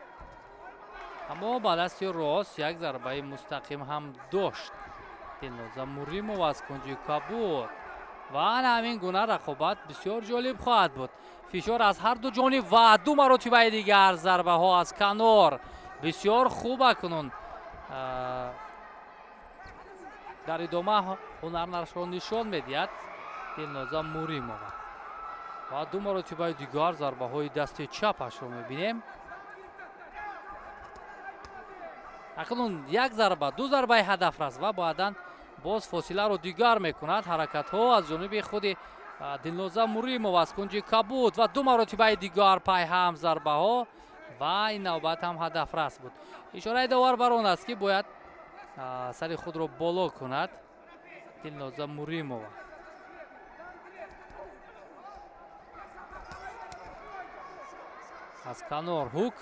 аммо ба дасти рост як зарбаи мустақим ҳам дошт Дилноза Муримова аз кунҷи кабуд ва ана ҳамин гуна рақобат бисёр ҷолиб хоҳад буд. фишор аз ҳарду ҷониб ва ду маротибаи дигар зарбаҳо аз канор бисёр хуб акнун дар идома ҳунарнашро нишон медиҳад Дилноза Муримова ва ду маротибаи дигар зарбаҳои дасти чапашро мебинем. акнун як зарба ду зарбаи ҳадафрас ва баъдан боз фосиларо дигар мекунад. ҳаракатҳо аз ҷониби худи Дилноза Муримова аз кунҷи кабуд ва ду маротибаи дигар пайҳам зарбаҳо ва ин навбат ҳам ҳадафрас буд. ишораи довар бар он аст ки бояд сари худро боло кунад Дилноза Муримова. аз канор ҳук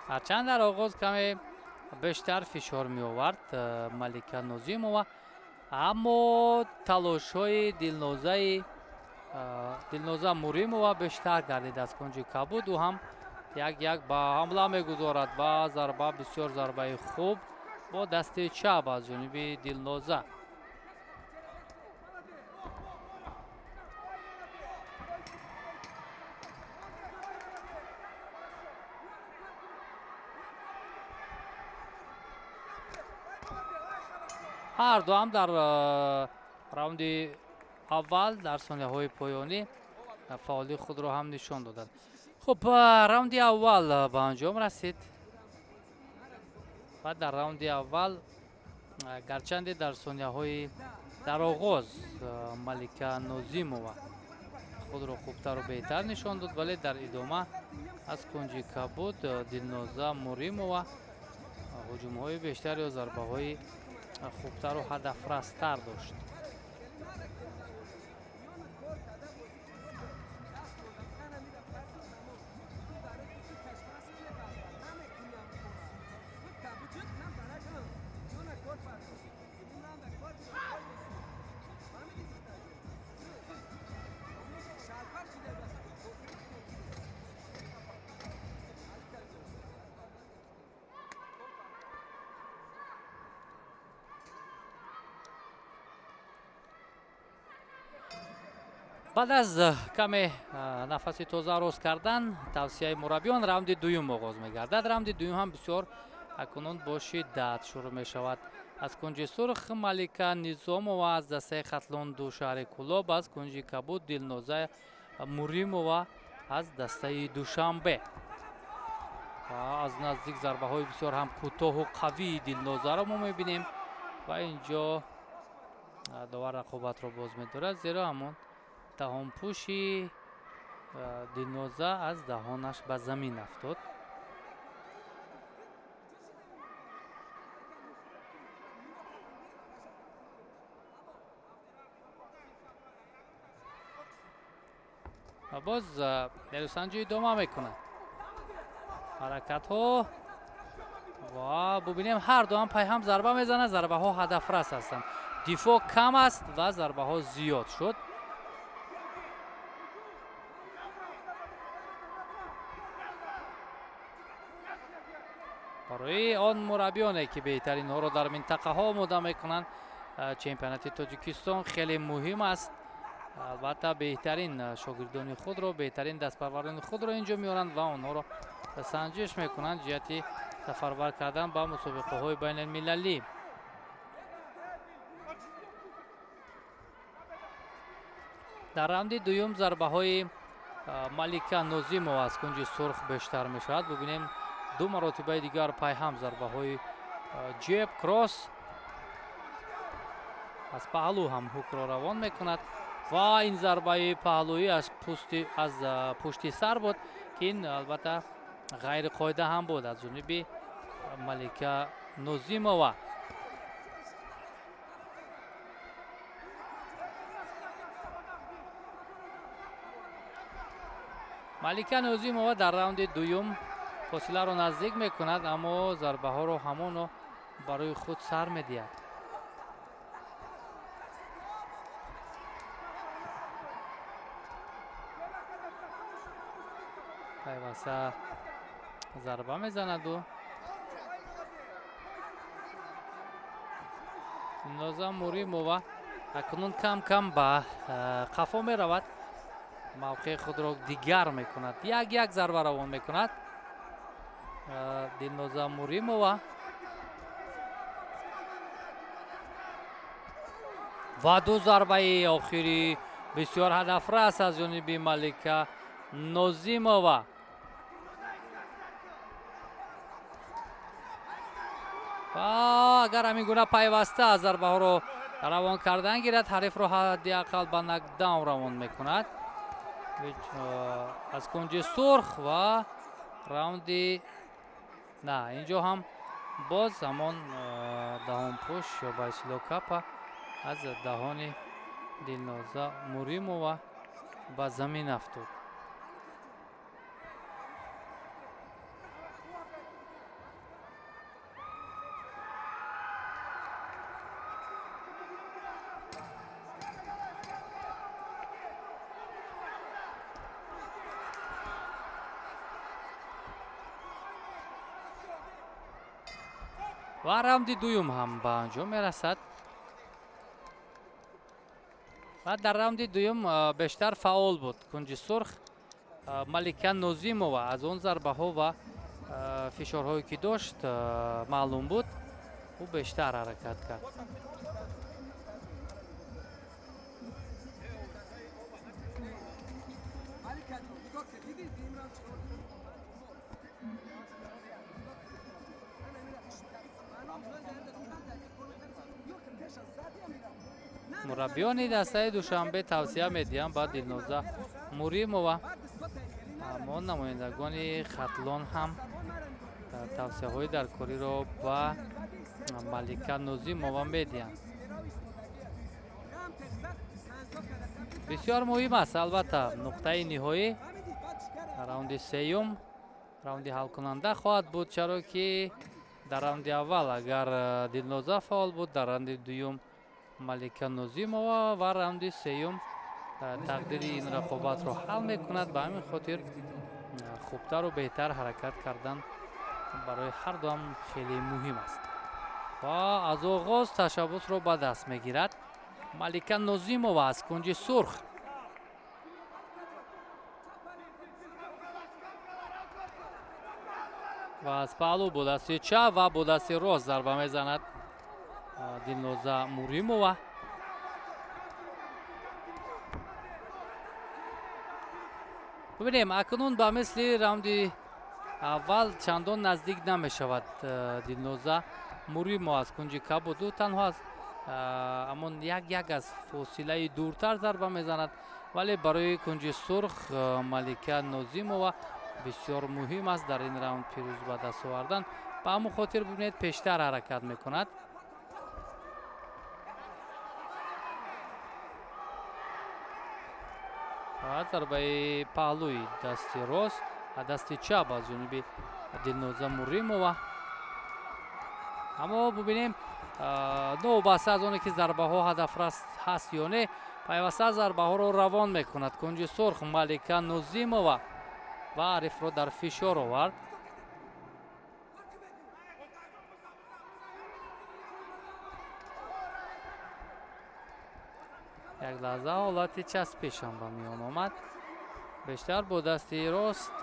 ҳарчанд дар оғоз каме бештар фишор меовард малика нозимова, аммо талошҳои Дилноза Муримова бештар гардид аз кунҷи кабуд. ӯ ҳам як ба ҳамла мегузорад ва зарба бисёр зарбаи хуб бо дасти чап аз ҷониби Дилноза. ҳар ду ҳам дар раунди аввал дар сонияҳои поёнӣ фаъолӣ худро ҳам нишон доданд. хуб, раунди аввал ба анҷом расид ва дар раунди аввал гарчанде дар сонияҳои дар оғоз Малика Нозимова худро хубтару беҳтар нишон дод, вале дар идома аз кунҷи кабуд Дилноза Муримова ҳуҷумҳои бештар ё зарбаҳои хубтару ҳадафрастар дошт. баъд аз каме нафаси тоза рост кардан, тавсияи мураббиён, раунди дуюм оғоз мегардад. раунди дуюм ҳам бисёр акунун бо шиддат шурӯъ мешавад. аз кунҷи сурх Малика Низомова аз дастаи Хатлон Душаҳри Кулоб, аз кунҷи кабуд Дилноза Муримова аз дастаи Душанбе. аз наздик зарбаҳои бисёр ҳам кӯтоҳу қавии Дилнозаро мо мебинем ва инҷо довар рақобатро боз медорад, зеро ҳамон даҳонпӯши Дилноза аз даҳонаш ба замин афтод. ва боз нерӯсанҷӣ идома мекунад ҳаракатҳо ва бубинем ҳарду ҳам пайҳам зарба мезанад. зарбаҳо ҳадафрас ҳастанд. дифоъ кам аст ва зарбаҳо зиёд шуд. барои он мураббиёне ки беҳтаринҳоро дар минтақаҳо омода мекунанд, чемпионати Тоҷикистон хеле муҳим аст. албатта беҳтарин шогирдони худро, беҳтарин дастпарварони худро инҷо меоранд ва онҳоро санҷиш мекунанд ҷиҳати сафарбар кардан ба мусобиқаҳои байналмилалӣ. дар раунди дуюм зарбаҳои Малика Нозимова аз кунҷи сурх бештар мешавад. бубинем ду маротибаи дигар пайҳам зарбаҳои ҷеб, кросс аз паҳлӯ ҳам ҳукро равон мекунад ва ин зарбаи паҳлӯӣ аз пушти сар буд ки ин албатта ғайриқоида ҳам буд аз ҷониби Малика Нозимова. Малика Нозимова дар раунди дуюм фосиларо наздик мекунад, аммо зарбаҳоро ҳамоно барои худ сар медиҳад. пайваста зарба мезанаду Дилноза Муримова акнун кам кам ба қафо меравад. мавқеи худро дигар мекунад. як зарба равон мекунад Дилноза Муримова ва ду зарбаи охирӣ бисёр ҳадафрас аз ҷониби Малика Нозимова. ва агар ҳамин гуна пайваста зарбаҳоро равон кардан гирад, ҳарифро ҳадди ақал ба нокдаун равон мекунад. аз кунҷи сурх ва раунди инҷо ҳам боз ҳамон даҳонпӯш ё байсилокапа аз даҳони Дилноза Муримова ба замин афтод. ва раунди дуюм ҳам ба анҷом мерасад. ва дар раунди дуюм бештар фаъол буд кунҷи сурх Малика Нозимова. аз он зарбаҳо ва фишорҳое ки дошт маълум буд, ӯ бештар ҳаракат кард. мураббиёни дастаи душанбе тавсия медиҳанд ба Дилноза Муримова, аммо намояндагони Хатлон ҳам тавсияҳои даркориро ба Малика Нозимова медиҳанд. бисёр муҳим аст албатта нуқтаи ниҳоӣ раунди сеюм раунди ҳалкунанда хоҳад буд, чаро ки дар раунди аввал агар Дилноза фаъол буд, дар раунди дуюм Малика Нозимова ва раунди сеюм тақдири ин рақобатро ҳал мекунад. Ба ҳамин хотир хубтару беҳтар ҳаракат кардан барои ҳардуам хеле муҳим аст. ва аз оғоз ташаббусро ба даст мегирад Малика Нозимова аз кунҷи сурх. ва аз паҳлӯ бо дасти чап ва бо дасти рост зарба мезанад Дилноза Муримова. бибинем акнун ба мисли раунди аввал чандон наздик намешавад Дилноза Муримова аз кунҷи кабуду танҳо аз амон як аз фосилаи дуртар зарба мезанад, вале барои кунҷи сурх Малика Нозимова бисёр муҳим аст дар ин раунд пирӯз ба даст овардан. ба ҳамон хотир бибинед пештар ҳаракат мекунад. зарбаи паҳлӯи дасти рост ва дасти чап аз ҷониби Дилноза Муримова. аммо бубинем новобаста аз оне ки зарбаҳо ҳадафрас ҳаст ё не, пайваста зарбаҳоро равон мекунад кунҷи сурх Малика Нозимова ва ҳарифро дар фишор овард. як лаҳза ҳолати часпишам ба миён омад. бештар бо дасти рост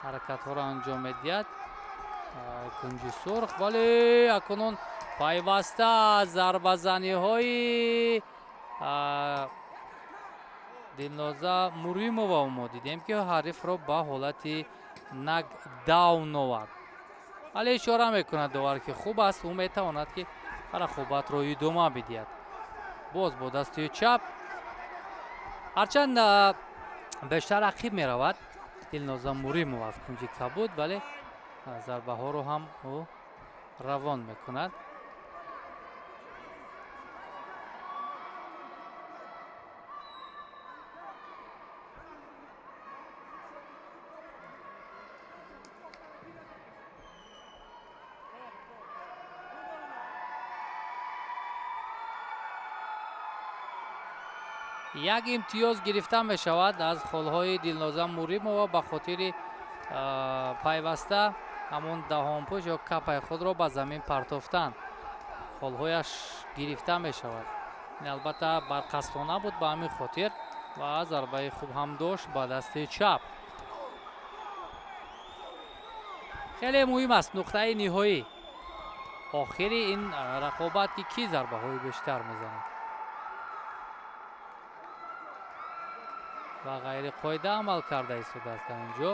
ҳаракатҳоро анҷом медиҳад кунҷи сурх, вале акнун пайваста зарбазаниҳои Дилноза Муримова мо дидем ки ҳарифро ба ҳолати нокдаун овард. вале ишора мекунад довар ки хуб аст, ӯ метавонад ки рақобатро идома бидиҳад. боз бо дасти чап, ҳарчанд бештар ақиб меравад Дилноза Муримова аз кунҷи кабуд, вале зарбаҳоро ҳам ӯ равон мекунад. як имтиёз гирифта мешавад аз холҳои Дилноза Муримова ба хотири пайваста ҳамон даҳонпӯш ё капаи худро ба замин партофтан. холҳояш гирифта мешавад. ин албатта барқасдона буд ба ҳамин хотир ва зарбаи хуб ҳам дошт ба дасти чап. хеле муҳим аст нуқтаи ниҳоӣ охири ин рақобат ки кӣ зарбаҳои бештар мезанад. ва ғайриқоида амал карда истодааст дар ин ҷо.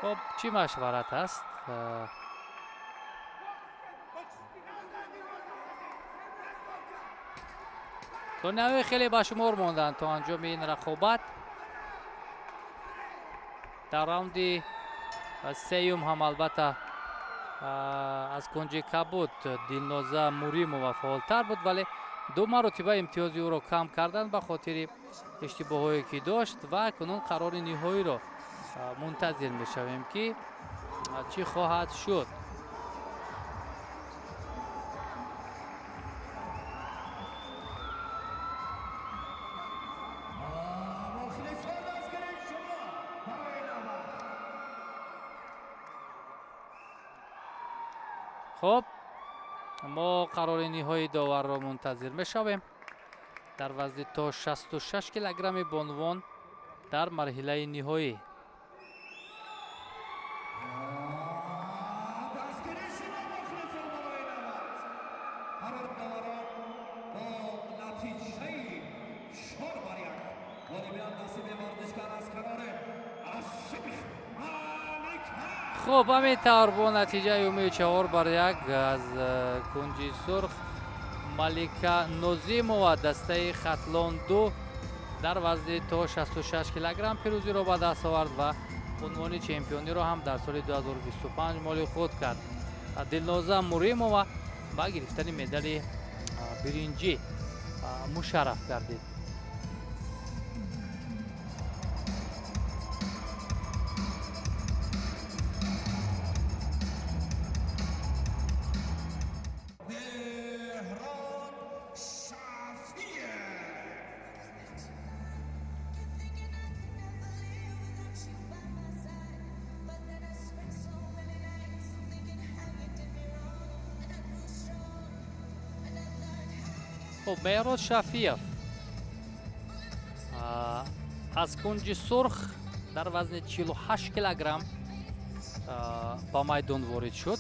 хоб чӣ машварат аст? тониҳои хеле ба шумор монданд то анҷоми ин рақобат. дар раунди сеюм ҳам албатта аз кунҷи кабуд Дилноза Муримова фаъолтар буд, вале ду маротиба имтиёзи ӯро кам кардан ба хотири иштибоҳое ки дошт ва акнун қарори ниҳоиро мунтазир мешавем ки чӣ хоҳад шуд. хоб мо қарори ниҳои доварро мунтазир мешавем дар вазни то 66 килограмми бонвон дар марҳилаи ниҳоӣ. خب همینطور با نتیجه اومی 4-1 از کنجی سرخ ملیکا نوزیمова دسته خطلون 2 در وزن تا 66 کیلوگرم پیروزی را به دست آورد و عنوان چمپیونی را هم در سال 2025 مال خود کرد. دلنازا موریمова با گرفتن مدال برنجی مشرف گردید. خب مهراد شفیف از کنج سرخ در وزن 48 کیلوگرم با میدان وارد شد.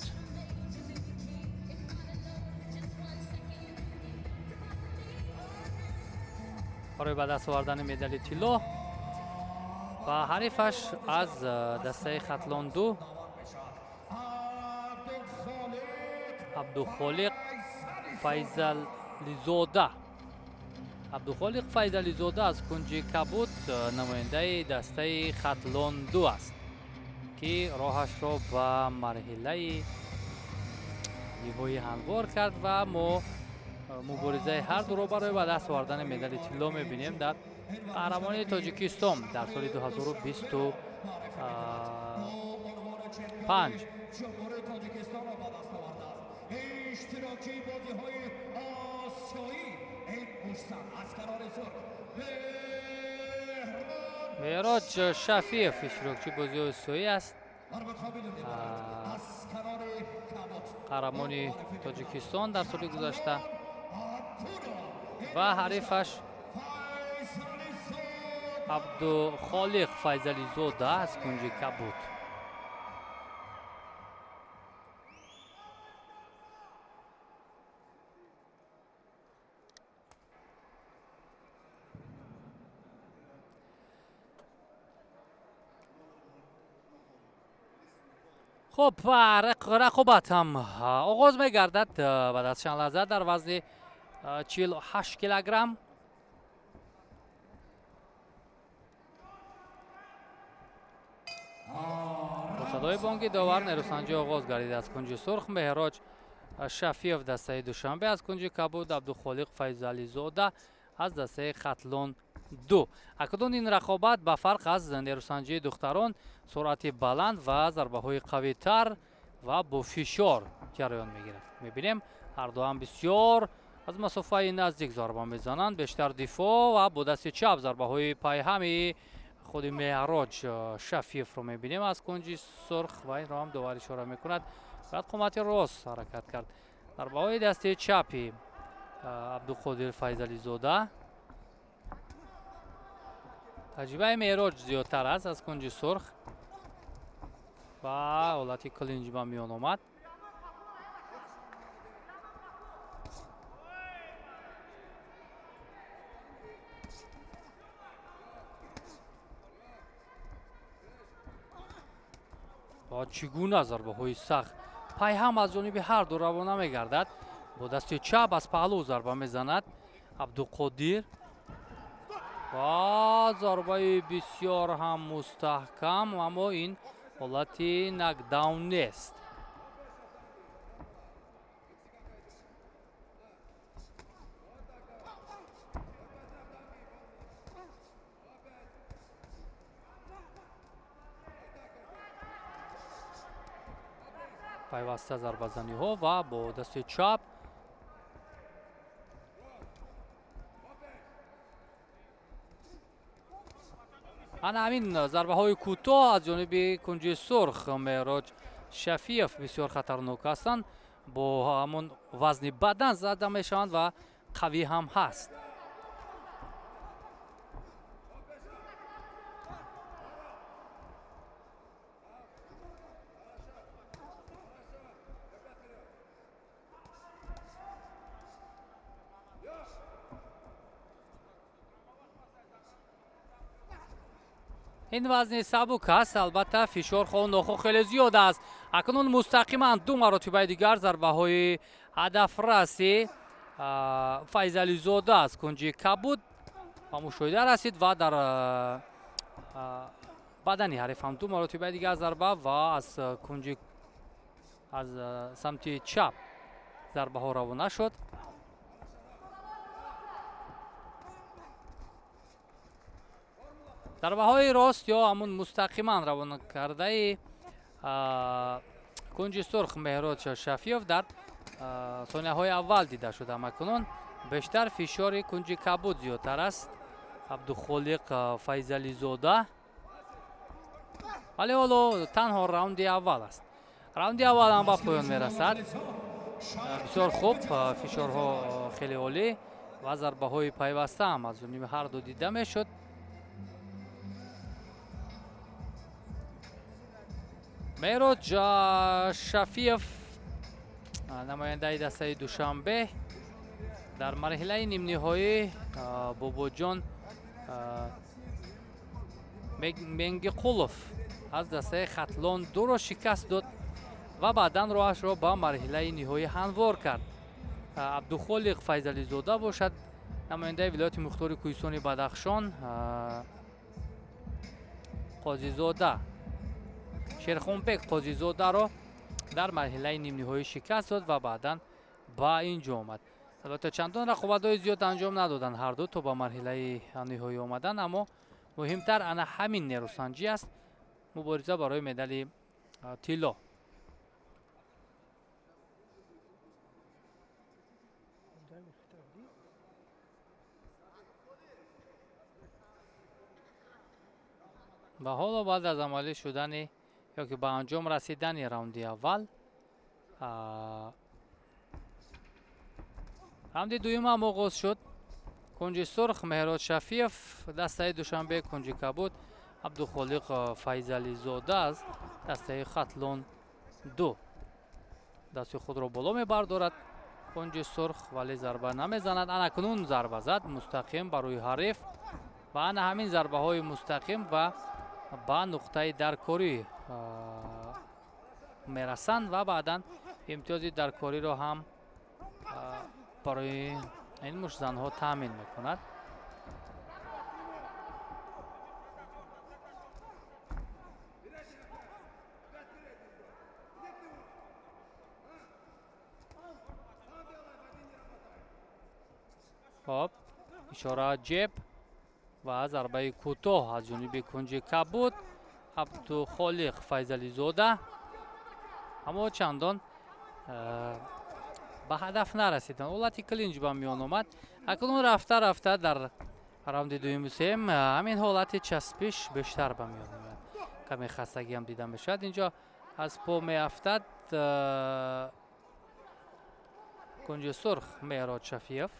برای به دست آوردن مدال طلا و حریفش از دسته خطلون 2 عبدالخالق فیضلی‌زاده. عبدالخالق فیضلی‌زاده از کنج کبود نماینده دسته خطلون 2 است که راهش را به مرحله نیمه هموار کرد و ما مبارزه هر دو را برای به دست آوردن مدال طلا می‌بینیم در قهرمانی تاجیکستان در سال 2025. اشتراکی بازی‌های آسیایی مهراد شفیف اشتراکی بازی آسیایی است. قهرمانی تاجیکستان در سال گذشته و حریفش عبدالخالق فیضلی‌زاده از کنج کبود. خب رقابت هم آغاز می‌گردد بعد از چند لحظه در وزن 48 کیلوگرم. با صدای بانگ داور نیروسنجی آغاز گردید. از کنج سرخ مهراد شفیف دسته دوشنبه، از کنج کبود عبدالخالق فیضلی‌زاده از دسته خطلون 2. اکنون این رقابت به فرق از نیروسنجی دختران سرعت بلند و ضربه های قوی تر و با فشار جریان میگیرد. میبینیم هر دو هم بسیار از مسافه نزدیک ضربه میزنند، بیشتر دفاع و با دست چپ ضربه های پای همی خود مهراد شفیف رو میبینیم از کنج سرخ و این را هم داور اشاره میکند. بعد قامت راست حرکت کرد. ضربه های دست چپی عبدالخالق فیضلی‌زاده. تجربه مهراد زیادتر است از کنج سرخ و حالت کلینج به میان آمد. با چگونه ضربه های سخت پای هم از جانب هر دو روانه میگردد. با دست چپ از پهلو ضربه میزند عبدالقادر و ضربه بسیار هم مستحکم، اما این حالت نکداون نیست. پیوسته ضربه زنی ها و با دست چپ همین ضربه های کوتاه از جانب کنج سرخ مهراد شفیف بسیار خطرناک هستند. با همون وزن بدن زده میشوند و قوی هم هست. ин вазни сабук аст. албатта фишор хонохо хеле зиёд аст. акнун мустақиман ду маротибаи дигар зарбаҳои ҳадафраси файзализода аз кунҷи кабуд ба мушоҳида расид ва дар бадани ҳарифам ду маротибаи дигар зарба ва аз кунҷи аз самти чап зарбаҳо равона шуд. зарбаҳои рост ё ҳамун мустақиман равона кардаи кунҷи сурх меҳрод шафиёв дар сонияҳои аввал дида шуда. макунун бештар фишори кунҷи кабуд зиёдтар аст. абдухолиқ файзализода, вале ҳоло танҳо раунди аввал аст. раунди аввал ҳам ба поён мерасад. бисёр хуб, фишорҳо хеле олӣ ва зарбаҳои пайваста ҳам аз ҷониби ҳарду дида мешуд. меҳрод шафиев, намояндаи дастаи душанбе, дар марҳилаи нимниҳоӣ бобоҷон менгиқулов аз дастаи хатлон дуро шикаст дод ва баъдан роҳашро ба марҳилаи ниҳоӣ ҳамвор кард. абдухолиқ файзализода бошад, намояндаи вилояти мухтори кӯҳистони бадахшон, қозизода шерхонбек қозизодаро дар марҳилаи нимниҳоӣ шикаст дод ва баъдан ба ин ҷо омад. албатта чандон рақобатҳои зиёд анҷом надоданд ҳарду то ба марҳилаи ниҳоӣ омадан, аммо муҳимтар ана ҳамин нерӯсанҷӣ аст, мубориза барои медали тилло. ва ҳоло баъд аз амалӣ шудани ёки ба анҷом расидани раунди аввал, раунди дуюмам оғоз шуд. кунҷи сурх меҳрод шафиев, дастаи душанбе кунҷи кабуд абдухолиқ файзализода аз дастаи хатлон ду. дасти худро боло мебардорад кунҷи сурх, вале зарба намезанад. анакунун зарба зад мустақим ба рӯи ҳариф ва ана ҳамин зарбаҳои мустақим ва ба нуқтаи даркорӣ мерасанд ва баъдан имтиёзи даркориро ҳам барои ин мушзанҳо таъмин мекунад. хоб ишора ҷеб ва зарбаи кӯтоҳ аз ҷониби кунҷи кабуд абдухолиқ файзализода, аммо чандон ба ҳадаф нарасидан. ҳолати клинч ба миён омад. акнун рафта рафта дар раунди дуюму сеюм ҳамин ҳолати часпиш бештар ба миён меояд. каме хастагӣ ҳам дида мешавад. инҷо аз по меафтад кунҷи сурх меҳрод шафиев.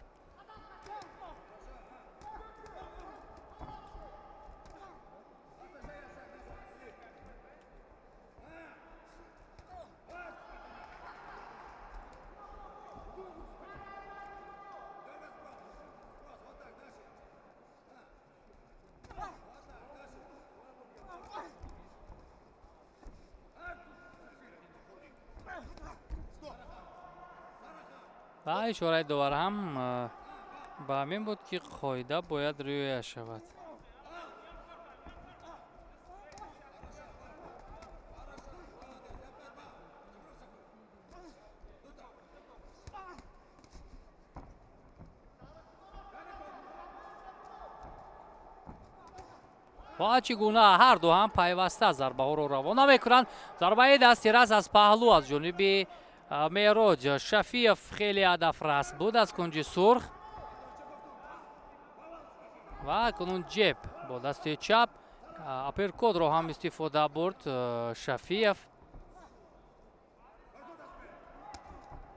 ва ишораи довар ҳам ба ҳамин буд ки қоида бояд риоя шавад. ва чӣ гуна ҳарду ҳам пайваста зарбаҳоро равона мекунанд. зарбаи дасти раст аз паҳлӯ аз ҷониби меҳрод шафиев хеле ҳадафрас буд аз кунҷи сурх ва акнун ҷеб бо дасти чап аперкодро ҳам истифода бурд шафиев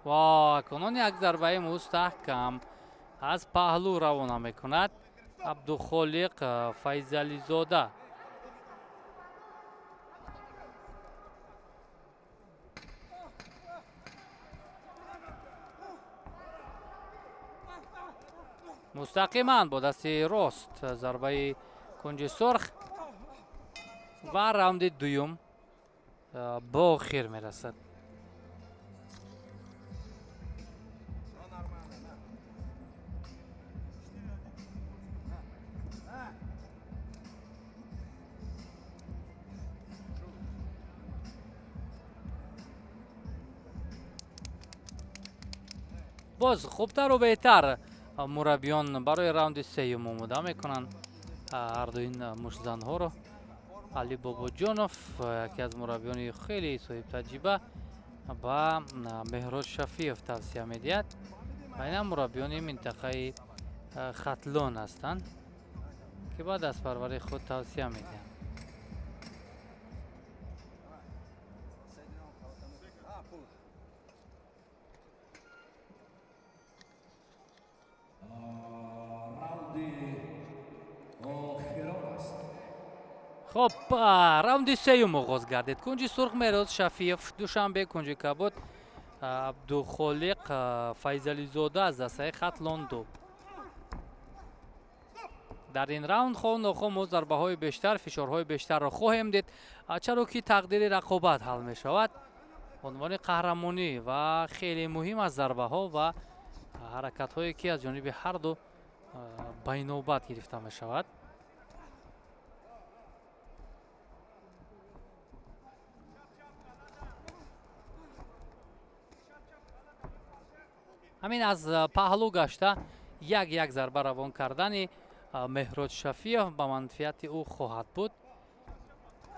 ва акнун як зарбаи мустаҳкам аз паҳлӯ равона мекунад абдухолиқ файзализода. мустақиман бо дасти рост зарбаи кунҷи сурх و راوند دوم به آخر میرسد. باز خوبتر و بهتر مربیان برای راوند سوم آماده میکنند هر دو این مشتزنها رو. علی باباجانوف یکی از مربیان خیلی صاحب تجربه و مهراد شفیف توصیه میدهد و این مربیان منطقه ختلون هستند که بعد از پروری خود توصیه میدهند. خب راوند سوم آغاز گردید. کنج سرخ مهراد شفیف، دوشنبه کنج کبود عبدالخالق فیضلی زاده از دسته ختلون دو. در این راوند خواهد ما ضربه های بیشتر، فشارهای بیشتر را خواهیم دید، چرا که تقدیر رقابت حل می شود. عنوان قهرمانی و خیلی مهم از ضربه ها و حرکت هایی که از جانب هر دو بینوبت گرفته می شود. همین از پهلو گشته یک ضربه روان کردن مهراد شفیف به منفعت او خواهد بود،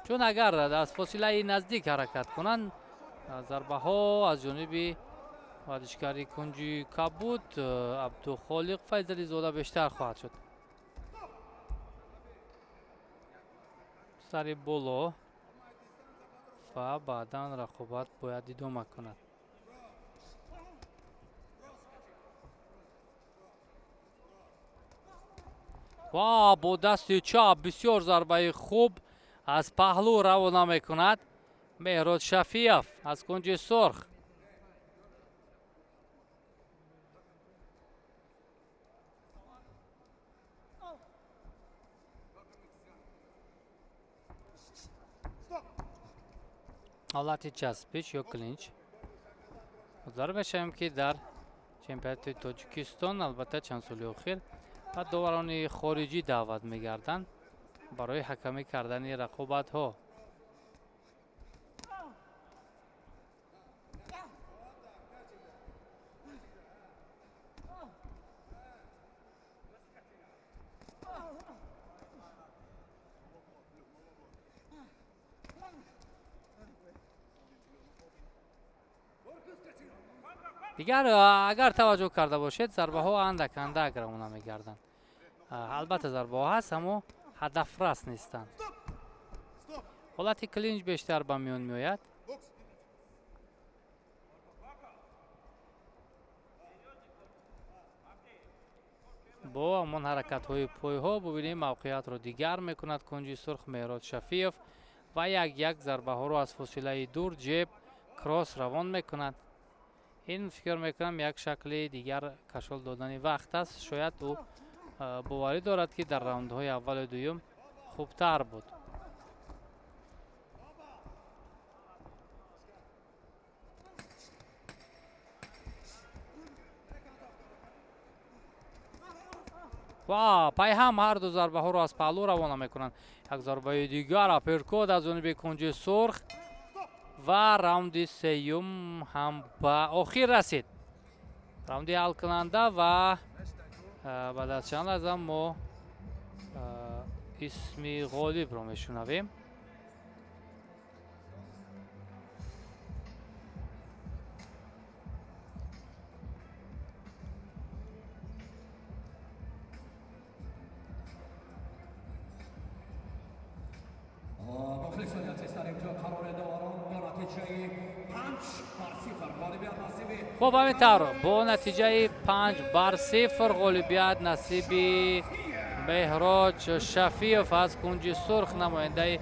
چون اگر از فاصله نزدیک حرکت کنند ضربه ها از جانب ورزشکاری کنجی کبود عبدالخالق فیضلی زاده بیشتر خواهد شد. سر بالا و بعدا رقابت باید ادامه کند. و با دست چپ بسیار ضربه خوب از پهلو روانه می کند مهراد شفیف از کنج سرخ. حالت چسبش یا کلینچ مدار میشیم که در چمپیونات تاجیکستان البته چند سال اخیر داوران خارجی دعوت می‌گردند برای حکمی کردن رقابت ها. دیگر اگر توجه کرده باشید ضربه ها اندک روانه می‌گردند. البته ضربه ها هست اما هدف رس نیستند. حالت کلینچ بیشتر به میان میآید. با همان حرکت های پای ها ببینیم موقعیت را دیگر میکند کنجی سرخ مهراد شفیف و یک ضربه ها را از فاصله دور جیب کراس روان میکند. این فکر میکنم یک شکل دیگر کشال دادن وقت است. شاید او باوری دارد که در راوندهای اول و دوم خوبتر بود. و پای هم هر دو ضربه ها را از پهلو روانه میکنند. یک ضربه دیگر اپرکوت از جانب کنج سرخ و راوند سوم هم به آخر رسید. راوند حل کننده و بعد از چند لحظه ما اسم غالب رو میشنویم. خب همینطور با نتیجه 5-0 غالبیت نصیب مهراد شفیف از کنج سرخ نماینده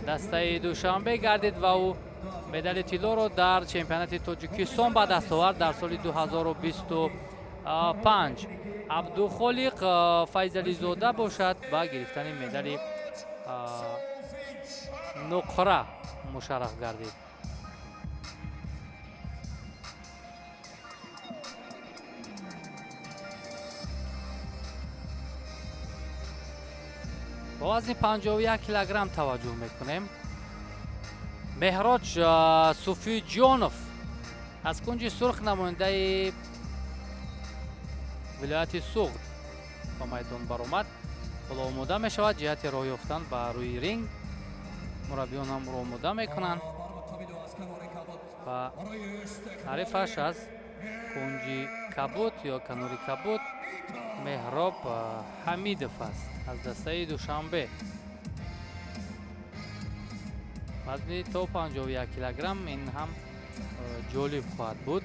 دسته دوشنبه گردید و او مدال طلا را در چمپیونات تاجیکستان به دست آورد در سال 2025. عبدالخالق فیضلی زاده باشد با گرفتن مدال نقره مشرف گردید. با وزن 51 کیلوگرم توجه میکنیم. مهراج صوفی جانوف از کنج سرخ نماینده ولایت سوغد با میدان برآمد. حالا آماده می شود جهت راه یافتن به روی رینگ. مربیان هم رو آماده میکنند و حریفش از کنج کبوت یا کنوری کبوت مهراب حمیدов است از دسته دوشنبه. وزن تا 51 کیلوگرم. این هم جالب خواهد بود.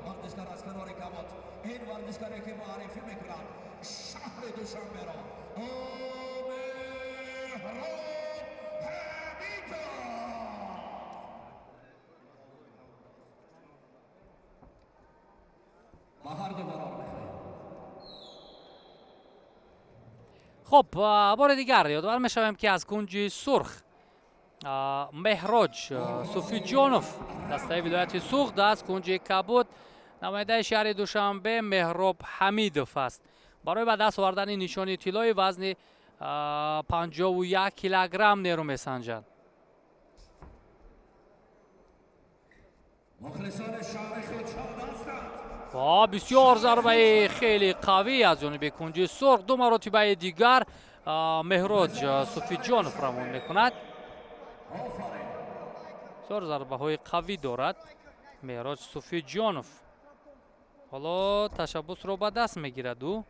ورزشکار از کنار کبوت این ورزشکاری که معرفی میکنند شهر دوشنبه را خب بار دیگر یادآور میشویم که از کنج سرخ مهراج صوفی جانوف دسته ولایت سوغد از کنج کبوت نماینده شهر دوشنبه مهراب حمیدов است. برای به دست آوردن نشانی طلای وزن 51 کیلوگرم نیرو میسنجند. بسیار ضربه خیلی قوی از جانب کنج سرخ. دو مرتبه دیگر مهراج صوفی جانوف روان میکند. بسیار ضربه های قوی دارد مهراج صوفی جانوف. حالا تشبث رو به دست میگیرد او.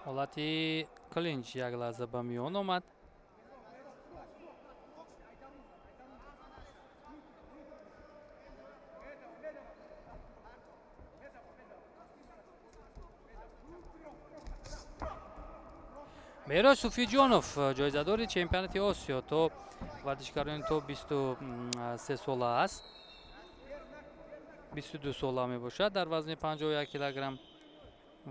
حالتی کلینچ یک لحظه به میان آمد. مهراج صوفی جانوف جایزه‌دار چمپیونات آسیا تو ورزشکاران تو 23 ساله است. 22 ساله می باشد در وزن 51 کیلوگرم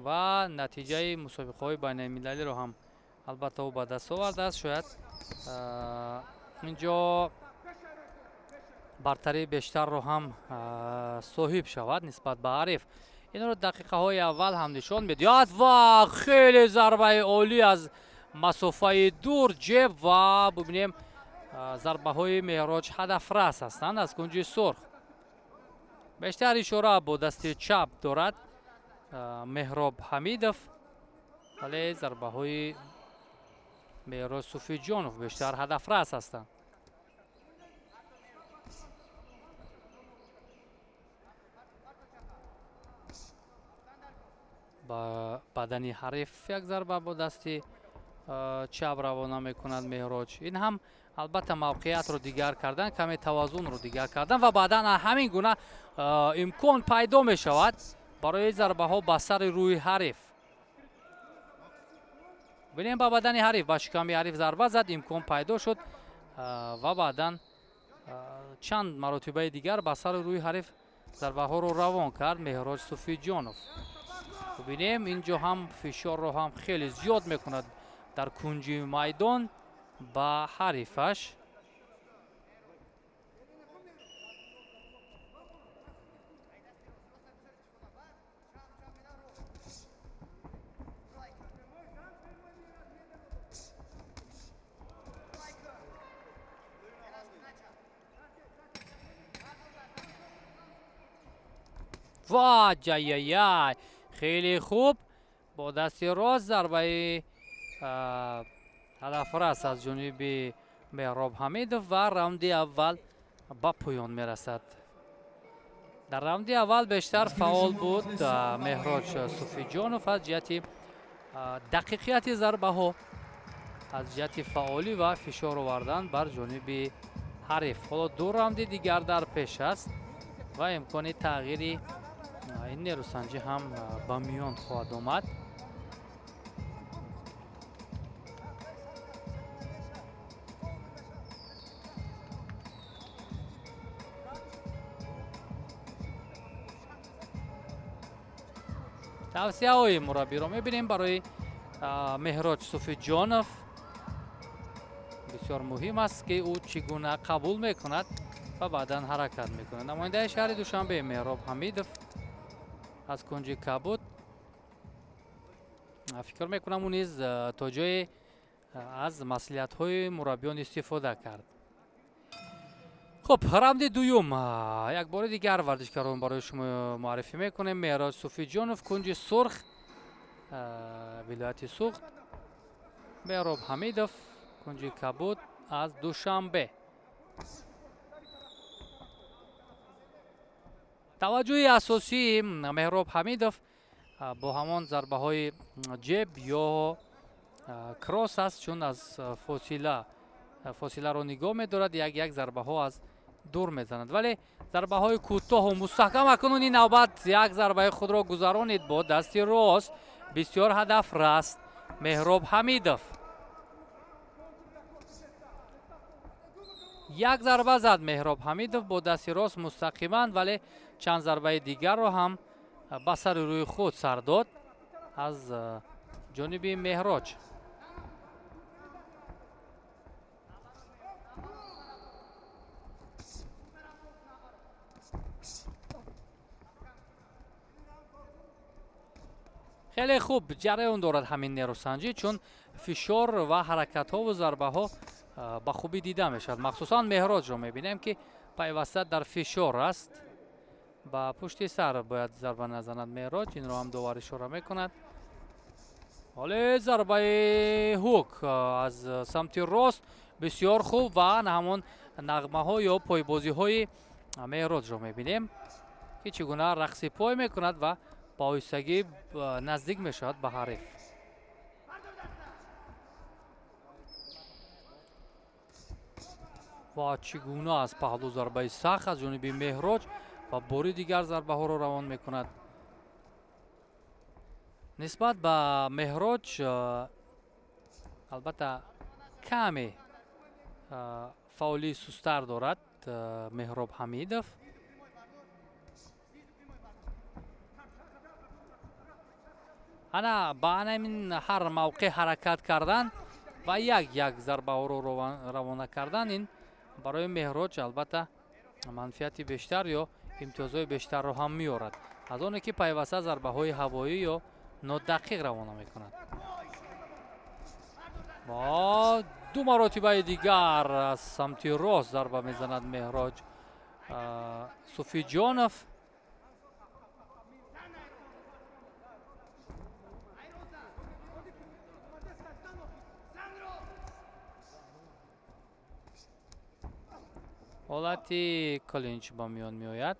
و نتیجه مسابقه‌های بین‌المللی رو هم البته او به دست آورده است. شاید اینجا برتری بیشتر رو هم صاحب شود نسبت به حریف. این رو دقیقه های اول هم نشان میدهد و خیلی ضربه عالی از مسافه دور جیب و ببینیم ضربه های مهراج هدف رس هستند از کنج سرخ. بیشتر اشاره با دست چپ دارد مهراب حمیدов ولی ضربه های مهراج صوفی جانوف بیشتر هدف رس هستند. با بدنی حریف یک ضربه با دستی چپ روانه میکند مهراج. این هم البته موقعیت رو دیگر کردن، کمی توازن رو دیگر کردن و بعدا همین گونه امکان پیدا می شود برای ضربه ها به سر روی حریف. ببینیم با بدن حریف با شکم حریف ضربه زد، امکان پیدا شد و بعدا چند مرتبه دیگر به سر روی حریف ضربه ها رو روان کرد مهراج صوفی جانوف. ببینیم اینجا هم فشار رو هم خیلی زیاد میکند در کنج میدان با حریفش. وای جای خیلی خوب با دست راست ضربه هدف رس از جانب مهراب حمیدов و راوند اول به پایان میرسد. дар раунди аввал бештар фаъол буд меҳроҷ суфиҷонов аз ҷиҳати дақиқияти зарбаҳо, аз ҷиҳати фаъолӣ ва фишор овардан бар ҷониби ҳариф. ҳоло ду раунди дигар дар пеш аст ва имкони тағйири ин нерӯсанҷӣ ҳам ба миён хоҳад омад. тавсияҳои мураббиро мебинем барои меҳроҷ суфиҷонов. бисёр муҳим аст ки ӯ чӣ гуна қабул мекунад ва баъдан ҳаракат мекунад. намояндаи шаҳри душанбе меҳроб ҳамидов аз кунҷи кабуд. фикр мекунам ӯ низ то ҷое аз маслиҳатҳои мураббиён истифода кард. хуб, раунди дуюм. як бори дигар варзишгарони барои шумо муаррифӣ мекунем. меҳроҷ суфиҷонов кунҷи сурх, вилояти суғд. меҳроб ҳамидов кунҷи кабуд аз душанбе. таваҷҷӯҳи асосии меҳроб ҳамидов бо ҳамон зарбаҳои ҷеб ё кросс аст, чун аз фосиларо нигоҳ медорад, як зарбаҳо аз дур мезанад, вале зарбаҳои кӯтоҳу мустаҳкам. акнун ин навбат як зарбаи худро гузаронид бо дасти рост. бисёр ҳадафраст меҳроб ҳамидов. як зарба зад меҳроб ҳамидов бо дасти рост мустақиман, вале чанд зарбаи дигарро ҳам ба сари рӯи худ сар дод аз ҷониби меҳроҷ. хеле хуб ҷараён дорад ҳамин нерӯсанҷӣ, чун фишор ва ҳаракатҳову зарбаҳо ба хубӣ дида мешавад. махсусан меҳроҷро мебинем ки пайваста дар фишор аст. ба пушти сар бояд зарба назанад меҳроҷ. инро ҳам довар ишора мекунад. оле зарбаи ҳук аз самти рост бисёр хуб ва ҳамон нағмаҳо ё пойбозиҳои меҳроҷро мебинем ки чӣ гуна рақси пой мекунад ва ба оҳистагӣ наздик мешавад ба ҳариф. ва чӣ гуна аз паҳлӯ зарбаи сахт аз ҷониби меҳроҷ ва бори дигар зарбаҳоро равон мекунад. нисбат ба меҳроҷ албатта каме фаъолии сустар дорад меҳроб ҳамидов. ана ба анамин ҳар мавқеъ ҳаракат кардан ва як зарбаҳоро равона кардан, ин барои меҳроҷ албатта манфиати бештар ё имтиёзҳои бештарро ҳам меорад, аз оне ки пайваста зарбаҳои ҳавоӣ ё нодақиқ равона мекунад. ду маротибаи дигар аз самти рост зарба мезанад меҳроҷ суфиҷонов. ҳолати клинч ба миён меояд.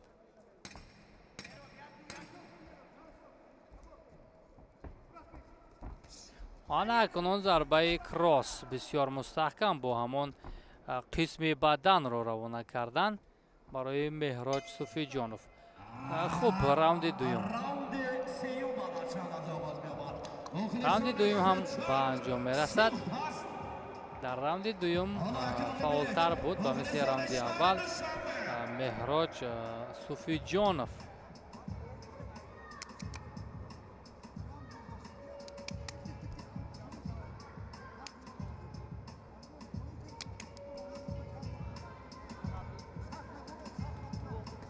ана акнун зарбаи кросс бисёр мустаҳкам бо ҳамон қисми баданро равона кардан барои меҳроҷ суфиҷонов. хуб, раунди дуюм. раунди дуюм ҳам ба анҷом мерасад. дар раунди дуюм фаъолтар буд ба мисли раунди аввал меҳроҷ суфиҷонов.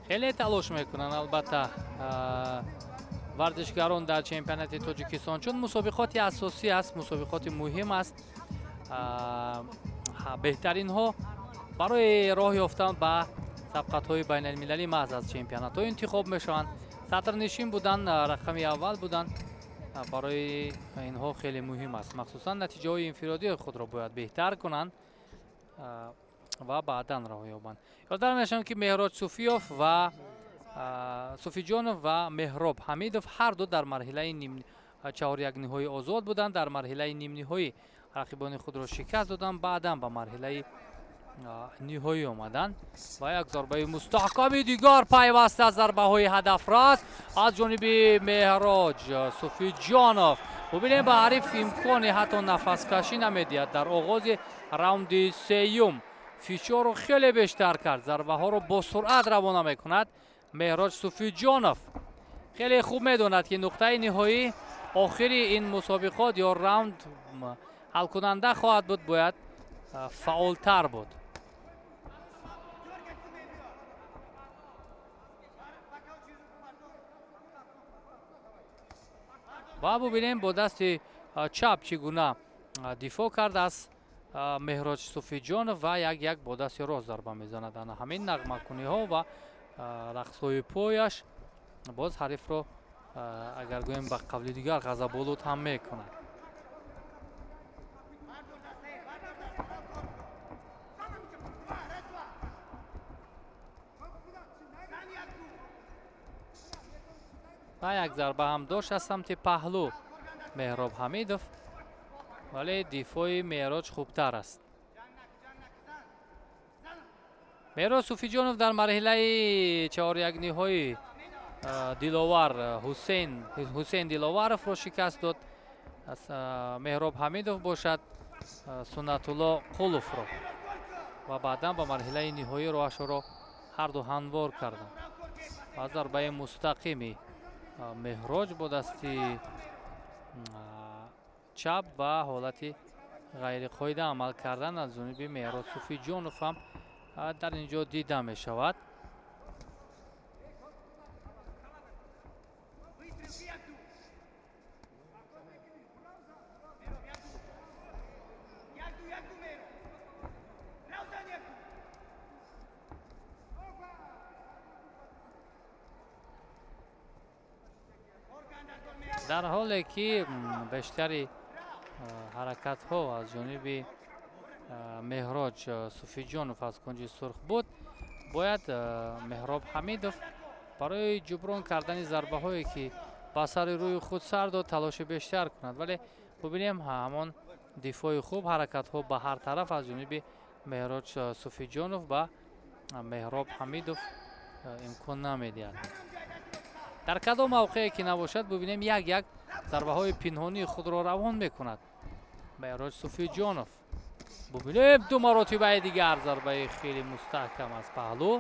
хеле талош мекунанд албатта варзишгарон дар чемпионати тоҷикистон, чун мусобиқоти асосӣ аст, мусобиқоти муҳим аст. беҳтаринҳо барои роҳ ёфтан ба сабқатҳои байналмилалӣ маҳз аз чемпионатҳо интихоб мешаванд. сатрнишин будан, рақами аввал будан барои инҳо хеле муҳим аст. махсусан натиҷаҳои инфиродии худро бояд беҳтар кунанд ва баъдан роҳ ёбанд. ёдам мешавам ки меҳроҷ суфиёв ва суфиҷонов ва меҳроб ҳамидов ҳар ду дар марҳилаи чаҳор якниҳои озод буданд. Дар марҳилаи нимниҳоӣ рақибони худро шикаст доданд, баъдан ба марҳилаи ниҳоӣ омаданд ва як зарбаи мустаҳками дигар пайваст аз зарбаҳои ҳадафрас аз ҷониби меҳроҷ суфиҷонов. бубинем ба ҳариф имкони ҳатто нафаскашӣ намедиҳад. дар оғози раунди сеюм фишорро хеле бештар кард, зарбаҳоро бо суръат равона мекунад меҳроҷ суфиҷонов. хеле хуб медонад ки нуқтаи ниҳоӣ охири ин мусобиқот ё раунд ҳалкунанда хоҳад буд, бояд фаъолтар буд. ва бубинем бо дасти чап чӣ гуна дифоъ кард аз меҳроҷ суфиҷонов ва як бо дасти рост зарба мезанад. ана ҳамин нағмакуниҳо ва рақсҳои пояш боз ҳарифро агар гӯем ба қавли дигар ғазаболуд ҳам мекунад. ва як зарба ҳам дошт аз самти паҳлӯ меҳроб ҳамидов, вале дифои меҳроҷ хубтар аст. меҳроҷ суфиҷонов дар марҳилаи чаҳорякниҳои диловар ҳусейн диловаровро шикаст дод. меҳроб ҳамидов бошад суннатулло қуловро ва баъдан ба марҳилаи ниҳоӣ роҳашро ҳарду ҳамвор карданд. ва зарбаи мустақими меҳроҷ бо дасти чап ва ҳолати ғайриқоида амал кардан аз ҷониби меҳроҷ суфиҷонов ҳам дар ин ҷо дида мешавад. дар ҳоле ки бештари ҳаракатҳо аз ҷониби меҳроҷ суфиҷонов аз кунҷи сурх буд, бояд меҳроб ҳамидов барои ҷуброн кардани зарбаҳое ки ба сари рӯи худ сар дод талоши бештар кунад, вале бубинем ҳамон дифои хуб, ҳаракатҳо ба ҳар тараф аз ҷониби меҳроҷ суфиҷонов ба меҳроб ҳамидов имкон намедиҳад. дар кадом мавқеъе ки набошад бубинем як зарбаҳои пинҳонии худро равон мекунад меҳроҷ суфиҷонов. бубинем ду маротибаи дигар зарбаи хеле мустаҳкам аз паҳлӯ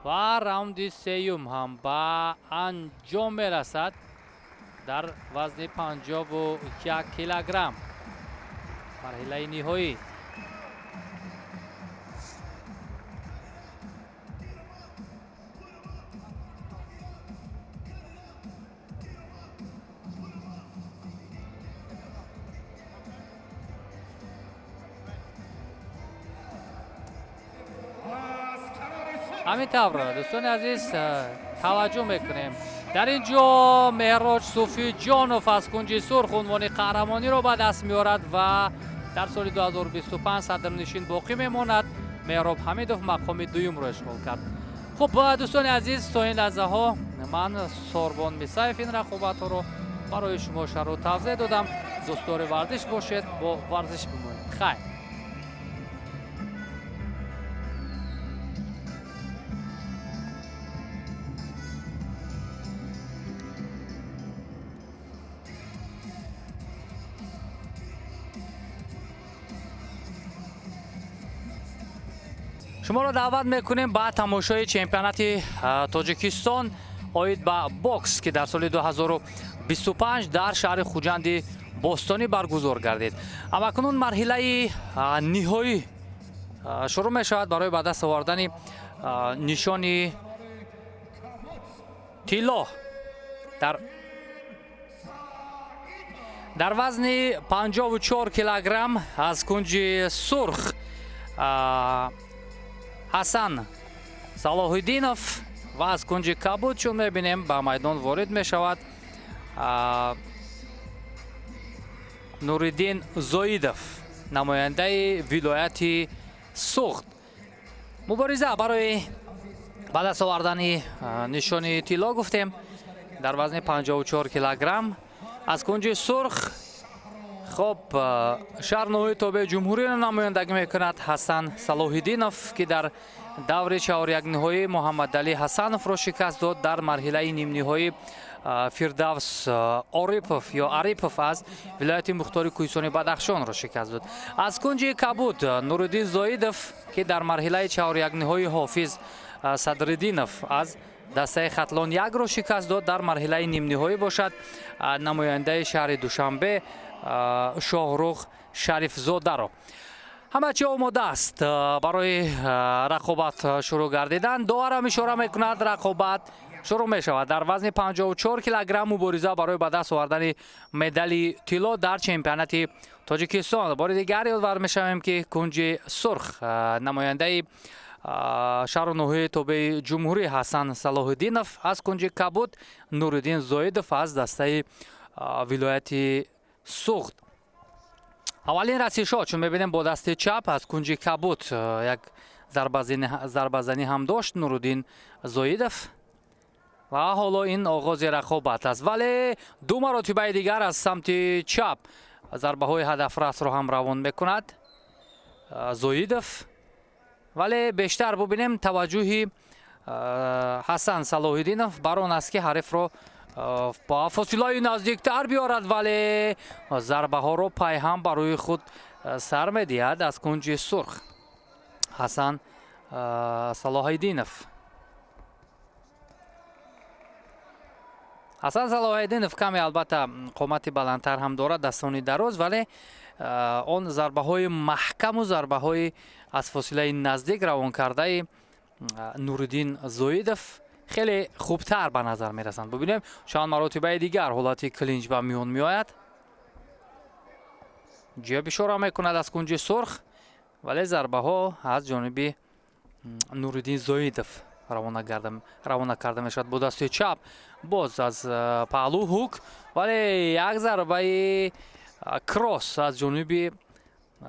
ва раунди сеюм ҳам ба анҷом мерасад дар вазни 51 килограмм марҳилаи ниҳоӣ. ҳамин тавр дӯстони азиз таваҷҷӯҳ мекунем, дар ин ҷо меҳроҷ суфиҷонов аз кунҷи сурх унвони қаҳрамониро ба даст меорад ва дар соли 2025 садрнишин боқӣ мемонад. меҳроб ҳамидов мақоми дуюмро ишғол кард. хуб дӯстони азиз, то ин лаҳзаҳо ман Сорбон Мисаев ин рақобатҳоро барои шумо шарҳу тавзеҳ додам. дӯстдори варзиш бошед, бо варзиш бимонед. хайр. шуморо даъват мекунем ба тамошои чемпионати тоҷикистон оид ба бокс ки дар соли 2025 дар шаҳри хуҷанди бостонӣ баргузор гардид. амакунун марҳилаи ниҳоӣ шурӯъ мешавад барои ба даст овардани нишони тилло дар вазни 54 килограмм аз кунҷи сурх ҳасан салоҳиддинов ва аз кунҷи кабуд чун мебинем ба майдон ворид мешавад нуриддин зоидов намояндаи вилояти суғд. мубориза барои ба даст овардани нишони тилло гуфтем дар вазни 54 килограмм аз кунҷи сурх. خب شهر نوی توبه جمهوری نمایندگی میکند حسن صلاح‌الدینов که در دور چهار یک نهایی محمد علی حسنов را شکست داد. در مرحله نیم نهایی فردوس عارفov یا عارفov از ولایت مختار کوهستانی بدخشان را شکست داد. از کنج کبود نورالدین زایدов که در مرحله چهار یک نهایی حافظ صدرالدینов از دسته خطلان یک را شکست داد. در مرحله نیم نهایی باشد نماینده شهر دوشنبه شاهرخ شریفزاده را. همه چی آماده است برای رقابت شروع گردیدن. داور هم اشاره میکند رقابت شروع می شود. در وزن 54 کیلوگرم مبارزه برای به دست آوردن مدال طلا در چمپیونات تاجیکستان. بار دیگر یادآور میشویم که کنج سرخ نماینده شهر نوحه توبه جمهوری حسن صلاح‌الدینов از کنج کبود نورالدین زایدов از دسته ولایت سوخت. اولین رسیشات چون میبینیم با دست چپ از کنج کبود یک ضربه‌زنی هم داشت نورالدین زایدов و حالا این آغاز رقابت است. ولی دو مراتبه دیگر از سمت چپ ضربه های هدف رس رو هم روان میکند زایدов. ولی بیشتر ببینیم توجه حسن صلاح‌الدینов بر آن است که حریف رو با فاصله نزدیکتر بیارد. ولی ضربه ها رو پای هم برای خود سر میدهد از کنج سرخ حسن صلاح‌الدینов. حسن صلاح‌الدینов کمی البته قامت بلندتر هم دارد، دستانی دراز، ولی آن ضربه های محکم و ضربه های از فاصله نزدیک روان کرده نورالدین زایدов خیلی خوبتر به نظر می رسند. ببینیم چند مراتبه دیگر حالت کلینچ به میان می آید. جیب اشاره می کند از کنج سرخ، ولی ضربه ها از جانب نورالدین زایدов روانه کرده می شود با دست چپ. باز از پهلو هوک، ولی یک ضربه کراس از جانب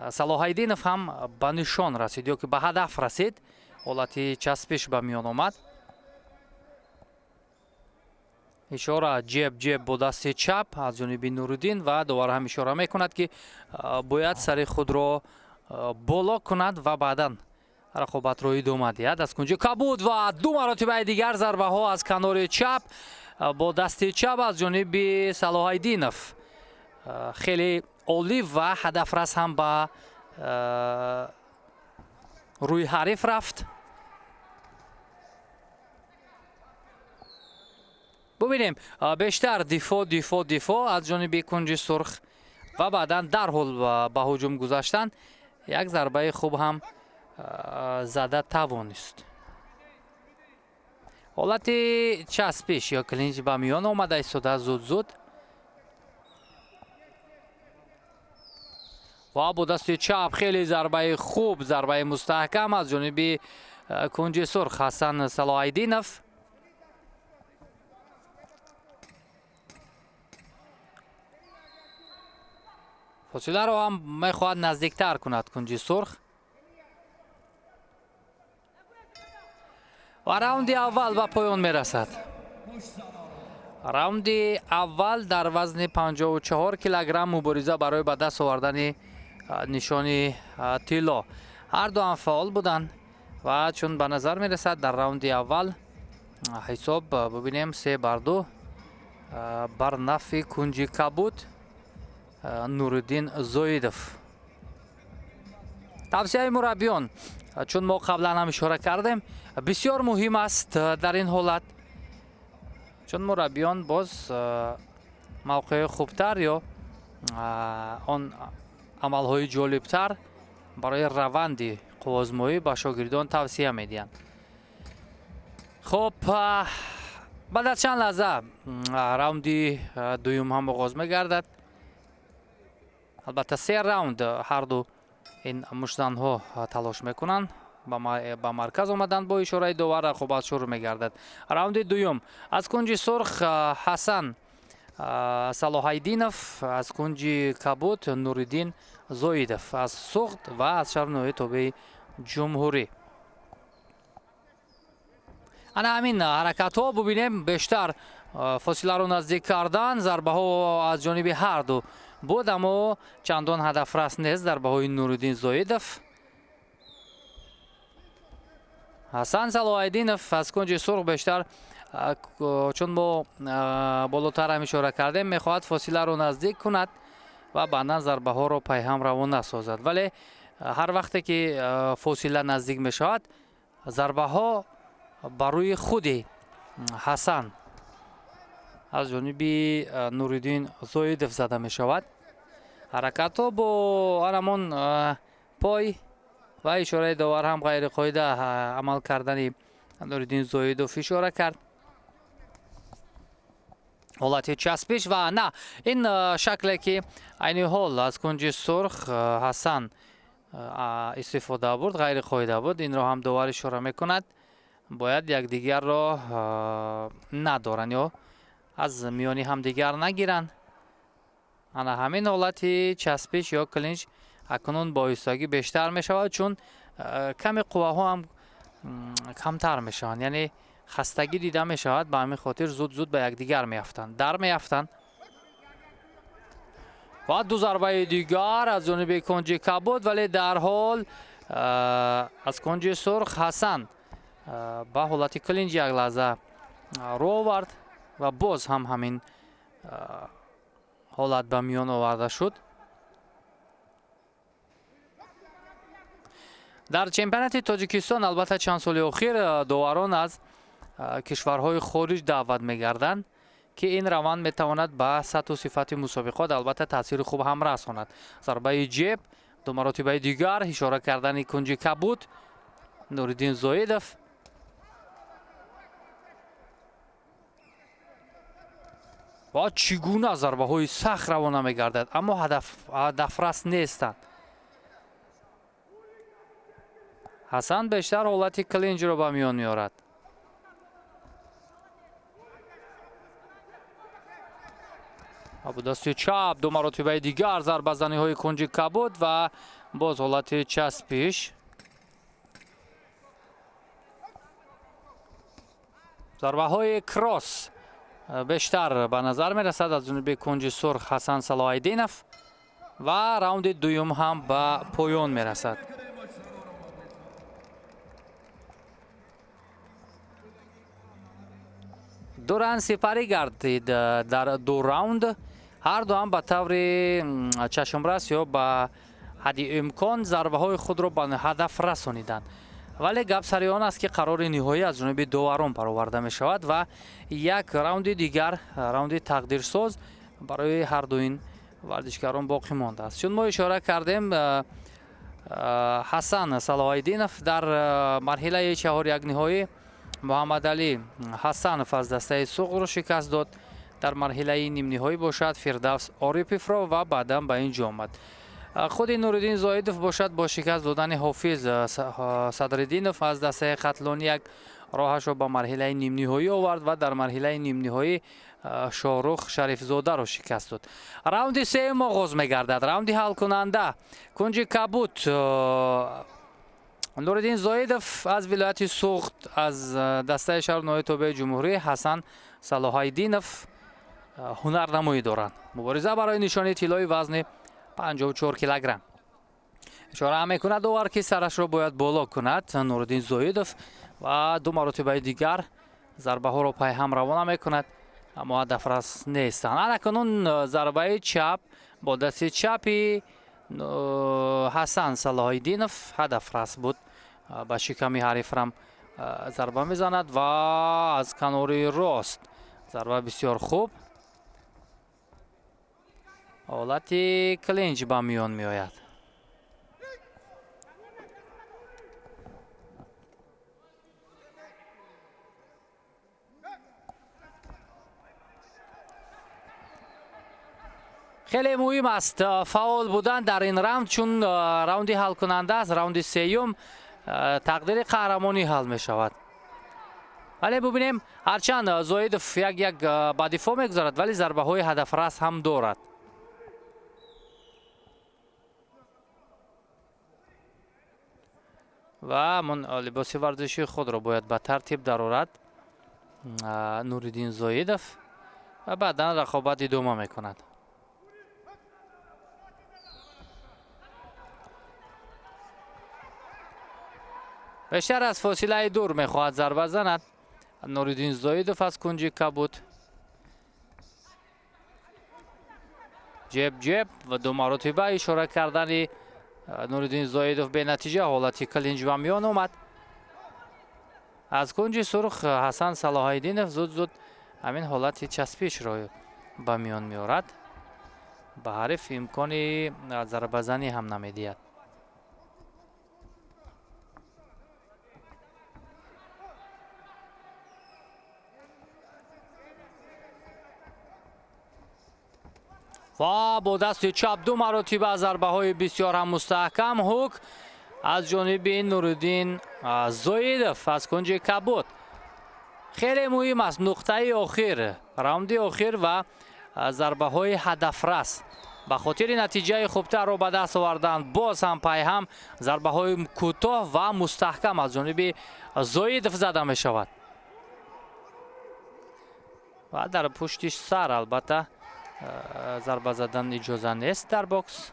صلاح‌الدینов هم به نشان رسید یا که به هدف رسید. حالت چسبش به میان آمد. اشاره جیب با دست چپ از جانب نورالدین و دوباره هم اشاره میکند که باید سر خود را بالا کند و بعدا رقابت را ادامه دهد. از کنج کبود و دو مراتبه دیگر ضربه ها از کنار چپ با دست چپ از جانب صلاح‌الدینов خیلی عالی و هدف رس هم به روی حریف رفت. ببینیم بیشتر دفاع از جانب کنج سرخ و بعدا در حال به هجوم گذاشتن. یک ضربه خوب هم زده توانست. حالت چسبش یا کلینچ به میان آمده ایستاده زود و با دست چپ خیلی ضربه خوب، ضربه مستحکم از جانب کنج سرخ حسن صلاح‌الدینов. فاصله رو هم میخواهد نزدیکتر کند کنج سرخ. و راوند اول به پایان میرسد. راوند اول در وزن 54 کیلوگرم مبارزه برای به دست آوردن نشان طلا. هر دو هم فعال بودند و چون به نظر میرسد در راوند اول حساب ببینیم 3-2 بر نفع کنج کبود نورالدین زایدов. توصیه مربیان چون ما قبلا هم اشاره کردیم بسیار مهم است در این حالت، چون مربیان باز موقع خوبتر یا آن عملهای جالبتر برای روند قوازمایی به شاگردان توصیه میدهند. خب بعد از چند لحظه راوند دوم هم آغاز میگردد. البته 3 راوند هر دو این مشتزن ها تلاش میکنند با مرکز آمدن. با اشاره داور رقابت شروع میگردد. راوند دوم از کنج سرخ حسن صلاح‌الدینов، از کنج کبود نورالدین زایدов از سوخت و از شهر نوحه توبه جمهوری. ана ҳамин ҳаракатҳо бубинем бештар фосиларо наздик кардан. Зарбаҳо аз ҷониби ҳарду буд, аммо чандон ҳадафрас нест. Зарбаҳои Нуриддин Зоидов. Ҳасан Салоҳиддинов аз кунҷи сурх бештар, чун мо болотар ҳам ишора кардем, мехоҳад фосиларо наздик кунад ва баъдан зарбаҳоро пайҳам равон насозад. Вале ҳар вақте ки фосила наздик мешавад, зарбаҳо ба рӯи худи Ҳасан аз ҷониби Нуриддин Зоидов зада мешавад. ҳаракатҳо бо анамон пой ва ишораи довар ҳам ғайриқоида амал кардани Нуриддин Зоидов ишора кард. ҳолати часпиш ва на ин шакле ки айни ҳол аз кунҷи сурх Ҳасан истифода бурд, ғайриқоида буд. Инро ҳам довар ишора мекунад. Бояд якдигарро надоранд ё аз миёни ҳамдигар нагиранд. ана ҳамин ҳолати часпиш ё клинч акнун бо оҳистагӣ бештар мешавад, чун каме қувваҳо ҳам камтар мешаванд, яъне хастагӣ дида мешавад. ба ҳамин хотир зуд ба якдигар меафтанд, дар меафтанд. ва ду зарбаи дигар аз ҷониби кунҷи кабуд, вале дар ҳол аз кунҷи сурх Ҳасан ба ҳолати клинч як лаҳза рӯ овард ва боз ҳам ҳамин ҳолат ба миён оварда шуд. дар чемпионати Тоҷикистон албатта чанд соли охир доварон аз кишварҳои хориҷ даъват мегарданд ки ин раванд метавонад ба сатҳу сифати мусобиқот албатта таъсири хуб ҳам расонад. зарбаи ҷеб, ду маротибаи дигар, ишора кардани кунҷи кабуд Нуриддин Зоидов. ва чӣ гуна зарбаҳои сахт равона мегардад, аммо ҳадафрас нестанд. Ҳасан бештар ҳолати клинчро ба миён меорад. абу дасти чап, ду маротибаи дигар зарбазаниҳои кунҷи кабуд ва боз ҳолати часпиш. зарбаҳои кросс бештар ба назар мерасад аз ҷониби кунҷи сурх Ҳасан Салоҳиддинов ва раунди дуюм ҳам ба поён мерасад. ду раунд сипарӣ гардид дар ду раунд. ҳар ду ҳам ба таври чашмрас ё ба ҳадди имкон зарбаҳои худро ба ҳадаф расониданд. вале гап сари он аст ки қарори ниҳоӣ аз ҷониби доварон бароварда мешавад ва як раунди дигар, раунди тақдирсоз барои ҳардуин варзишгарон боқӣ мондааст. чун мо ишора кардем, Ҳасан Салоҳиддинов дар марҳилаи чаҳор якниҳоӣ Муҳаммадалӣ Ҳасанов аз дастаи суғро шикаст дод. дар марҳилаи нимниҳоӣ бошад Фирдавс Орипевро ва баъдан ба ин ҷо омад. худи Нуриддин Зоидов бошад бо шикаст додани Ҳофиз Садриддинов аз дастаи Қатлон як роҳашро ба марҳилаи нимниҳоӣ овард ва дар марҳилаи нимниҳоӣ Шоҳрух Шарифзодаро шикаст дод. раунди сеюм оғоз мегардад. раунди ҳалкунанда. кунҷи кабуд Нуриддин Зоидов аз вилояти Суғд, аз дастаи шаҳри ноҳияи тобеи ҷумҳурӣ Ҳасан Салоҳиддинов ҳунарнамоӣ доранд. мубориза барои нишони тиллои вазни 54 килограмм. ишора ҳам мекунад довар ки сарашро бояд боло кунад Нуриддин Зоидов ва ду маротибаи дигар зарбаҳоро пайҳам равона мекунад, аммо ҳадафрас нестанд. анакунун зарбаи чап бо дасти чапи Ҳасан Салоҳиддинов ҳадафрас буд. ба шиками ҳарифрам зарба мезанад ва аз канори рост зарба бисёр хуб. ҳолати клинч ба миён меояд. хеле муҳим аст фаъол будан дар ин раунд, чун раунди ҳалкунанда аст. раунди сеюм тақдири қаҳрамонӣ ҳал мешавад. вале бубинем, ҳарчанд Зоидов як ба дифоъ мегузарад, вале зарбаҳои ҳадафрас ҳам дорад. ва либоси варзиши худро бояд ба тартиб дарорад. نوریدین زویدов و بعدا رقابت ادامه میکند. بیشتر از فاصله دور میخواهد ضربه زند نوریدین زویدов از کنج کبود. جب و دو مرتبه اشاره کردن نوریدین زویدов به نتیجه حالتی کلینج و میان اومد. از کنج سرخ حسن صلاح‌الدینov زود همین حالتی چسبیش را به میان میارد. به حریف امکانی ضربه زنی هم نمیدهد. و با دست چپ دو مرتبه ضربه های بسیار هم مستحکم هوک از جانب نوریدین زویدов از کنج کبود. خیلی مهم است نقطه آخر راوند آخر و ضربه های هدف رس به خاطر نتیجه خوبتر را به دست آوردن. باز هم پای هم ضربه های کوتاه و مستحکم از جانب زویدов زده می شود و در پشتش سر البته ضربه زدن اجازه نیست در باکس.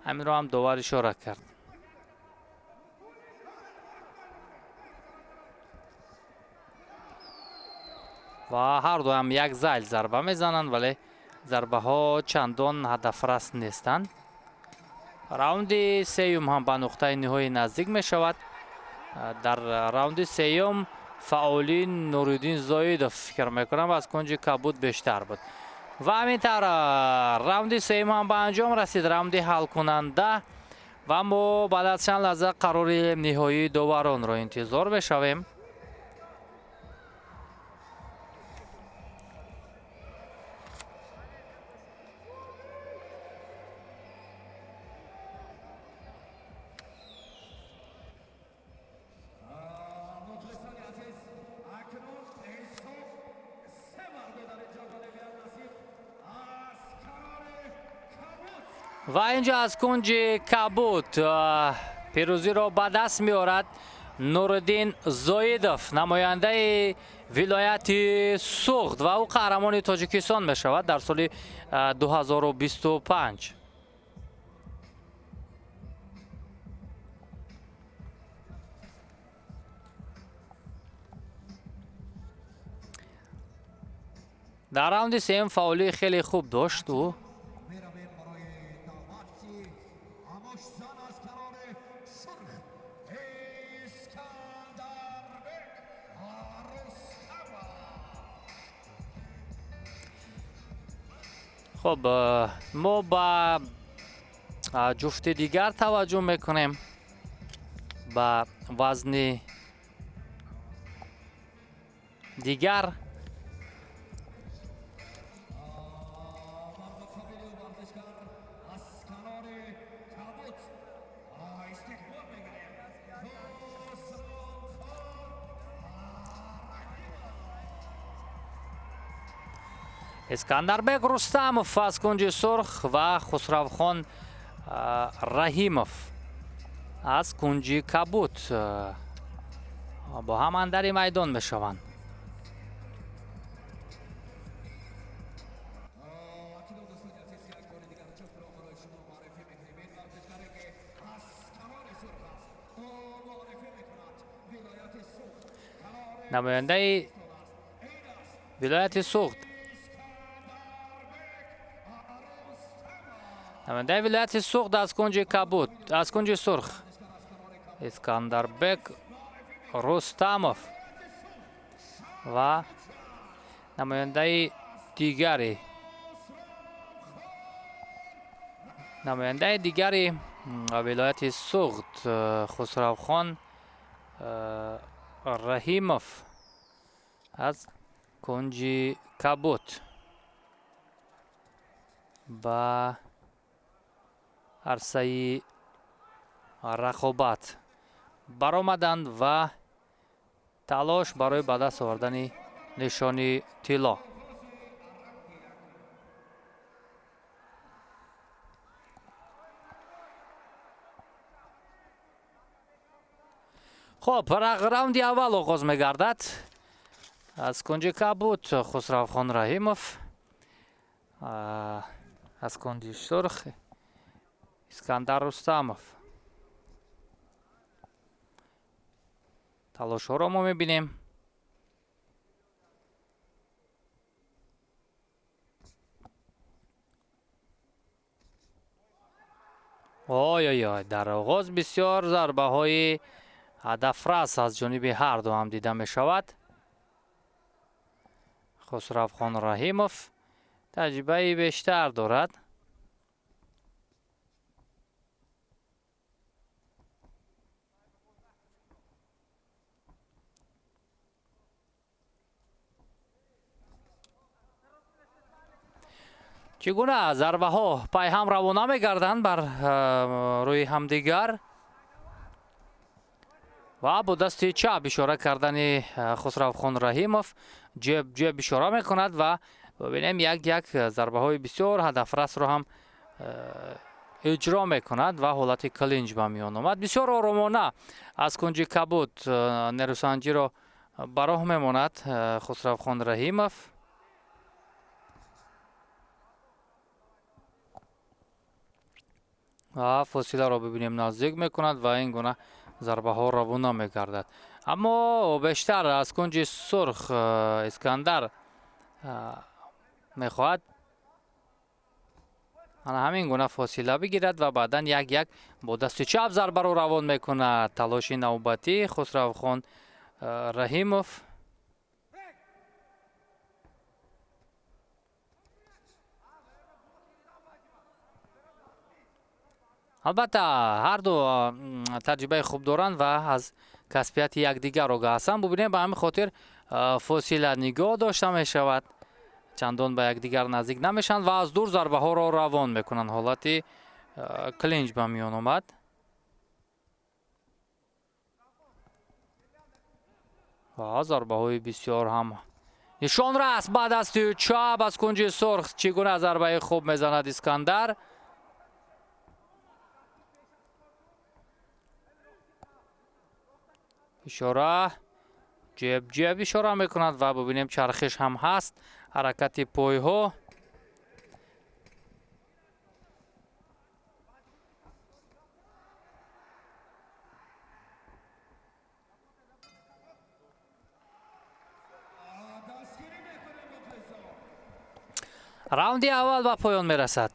همین را هم داور اشاره کرد. و هر دو هم یک زیل ضربه میزنند ولی ضربه ها چندان هدف رس نیستند. راوند سوم هم به نقطه نهایی نزدیک می شود. در راوند سوم فعالی نوریدین زویدov فکر میکنم از کنج کبود بیشتر بود و همینطور راوند سوم هم به انجام رسید. راوند حل کننده و ما بعد از چند لحظه قرار نهایی داوران را انتظار بشویم. و اینجا از کنج کبود پیروزی را به دست می آورد نوریدین زویدov نماینده ولایت سوخت و او قهرمان تاجیکستان می شود در سال 2025. در راوند سوم فعالی خیلی خوب داشت و خب ما با جفت دیگر توجه میکنیم با وزن دیگر. اسکندربک رستمov از کنج سرخ و خسروخان رحیمov از کنج کبود با هم اندر میدان میشوند. نماینده ولایت سوخت نماینده ولایت سوخت از کنج کبود از کنج سرخ اسکندربک رستمov و نماینده دیگری ولایت سوخت خسروخان رحیمov از کنج کبود با عرصه رقابت برآمدند و تلاش برای به دست آوردن نشانی طلا. خب راوند اول آغاز می‌گردد. از کنج کبود خسروخان رحیمов از کنج سرخ اسکندر رستمов талошҳоро мо мебинем. ой дар оғоз бисёр зарбаҳои ҳадафрас аз ҷониби ҳарду ҳам дида мешавад. хусравхон раҳимов таҷрибаи бештар дорад. чӣ гуна зарбаҳо пайҳам равона мегарданд бар рӯи ҳамдигар ва бо дасти чап ишора кардани хусравхон раҳимов ҷеб ишора мекунад ва бибинем як зарбаҳои бисёр ҳадафрасро ҳам иҷро мекунад ва ҳолати клинч ба миён омад. бисёр оромона аз кунҷи кабуд нерӯсанҷиро ба роҳ мемонад хусравхон раҳимов. ва фосиларо бибинем наздик мекунад ва ин гуна зарбаҳо равона мегардад. аммо бештар аз кунҷи сурх искандар мехоҳад ана ҳамин гуна фосила бигирад ва баъдан як бо дасти чап зарбаро равон мекунад. талоши навбатӣ хусравхон раҳимов. албатта ҳарду таҷрибаи хуб доранд ва аз касбияти якдигар огоҳ ҳастанд. бубинем ба ҳамин хотир фосила нигоҳ дошта мешавад, чандон ба якдигар наздик намешаванд ва аз дур зарбаҳоро равон мекунанд. ҳолати клинч ба миён омад. ва зарбаҳои бисёр ҳам нишонрас ба дасти чап аз кунҷи сурх чӣ гуна зарбаи хуб мезанад искандар. ишора ҷеб ишора мекунад ва бубинем чархиш ҳам ҳаст, ҳаракати пойҳо. раунди аввал ба поён мерасад.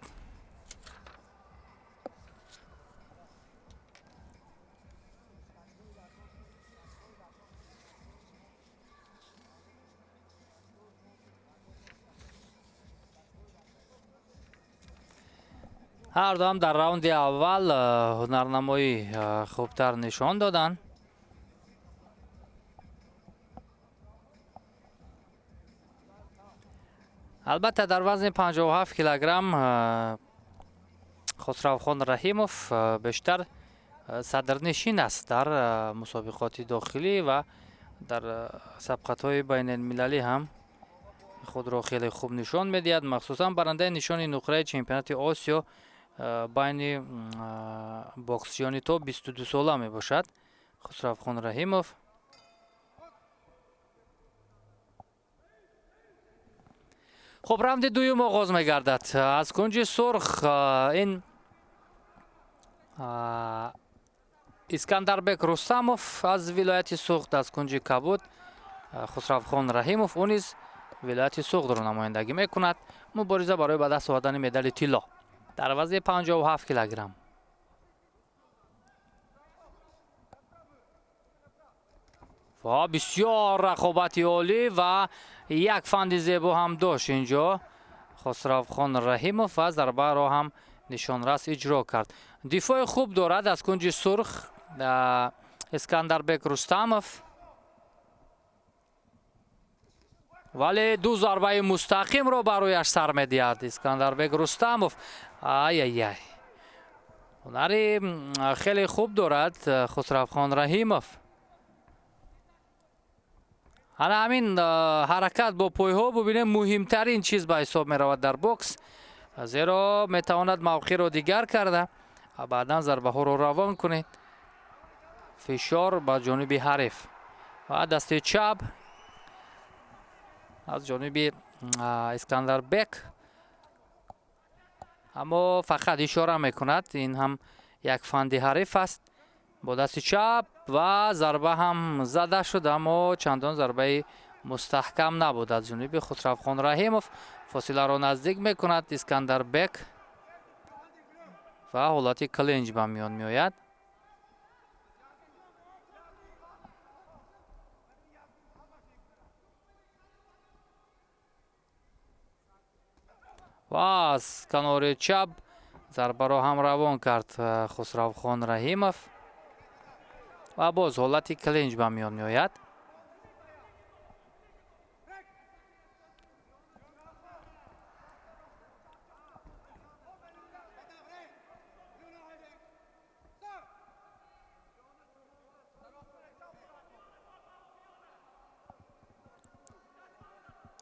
ҳарду ҳам дар раунди аввал ҳунарнамои хубтар нишон доданд. албатта дар вазни 57 килограмм хусравхон раҳимов бештар садрнишин аст дар мусобиқоти дохилӣ ва дар сабқатҳои байналмилалӣ ҳам худро хеле хуб нишон медиҳад. махсусан барандаи нишони нуқраи чемпионати осиё байни боксчиёни то 22 сола мебошад хусравхон раҳимов. хуб, раунди дуюм оғоз мегардад. аз кунҷи сурх ин искандарбек рустамов аз вилояти суғд, аз кунҷи кабуд хусравхон раҳимов он низ вилояти суғдро намояндагӣ мекунад. мубориза барои ба даст овардани медали тилло дар вазни 57 килограмм. ва бисёр рақобати олӣ ва як фанди зебо ҳам дошт инҷо хусравхон раҳимов ва зарбаро ҳам нишонрас иҷро кард. дифои хуб дорад аз кунҷи сурх искандарбек рустамов, вале ду зарбаи мустақимро ба рӯяш сар медиҳад искандарбек рустамов. ай ҳунари хеле хуб дорад хусравхон раҳимов. ана ҳамин ҳаракат бо пойҳо бубинем муҳимтарин чиз ба ҳисоб меравад дар бокс, зеро метавонад мавқеъро дигар карда баъдан зарбаҳоро равон кунед. фишор ба ҷониби ҳариф ва дасти чап از جانب اسکندربک، اما فقط اشاره میکند. این هم یک فند حریف است. با دست چپ و ضربه هم زده شد، اما چندان ضربه مستحکم نبود از جانب خسروخان رحیموف. فاصله را نزدیک میکند اسکندربک و حالت کلنج به میان میآید. و از کنار چپ ضربه را هم روان کرد خسروخان رحیموف و باز حالت کلنج به میان میآید.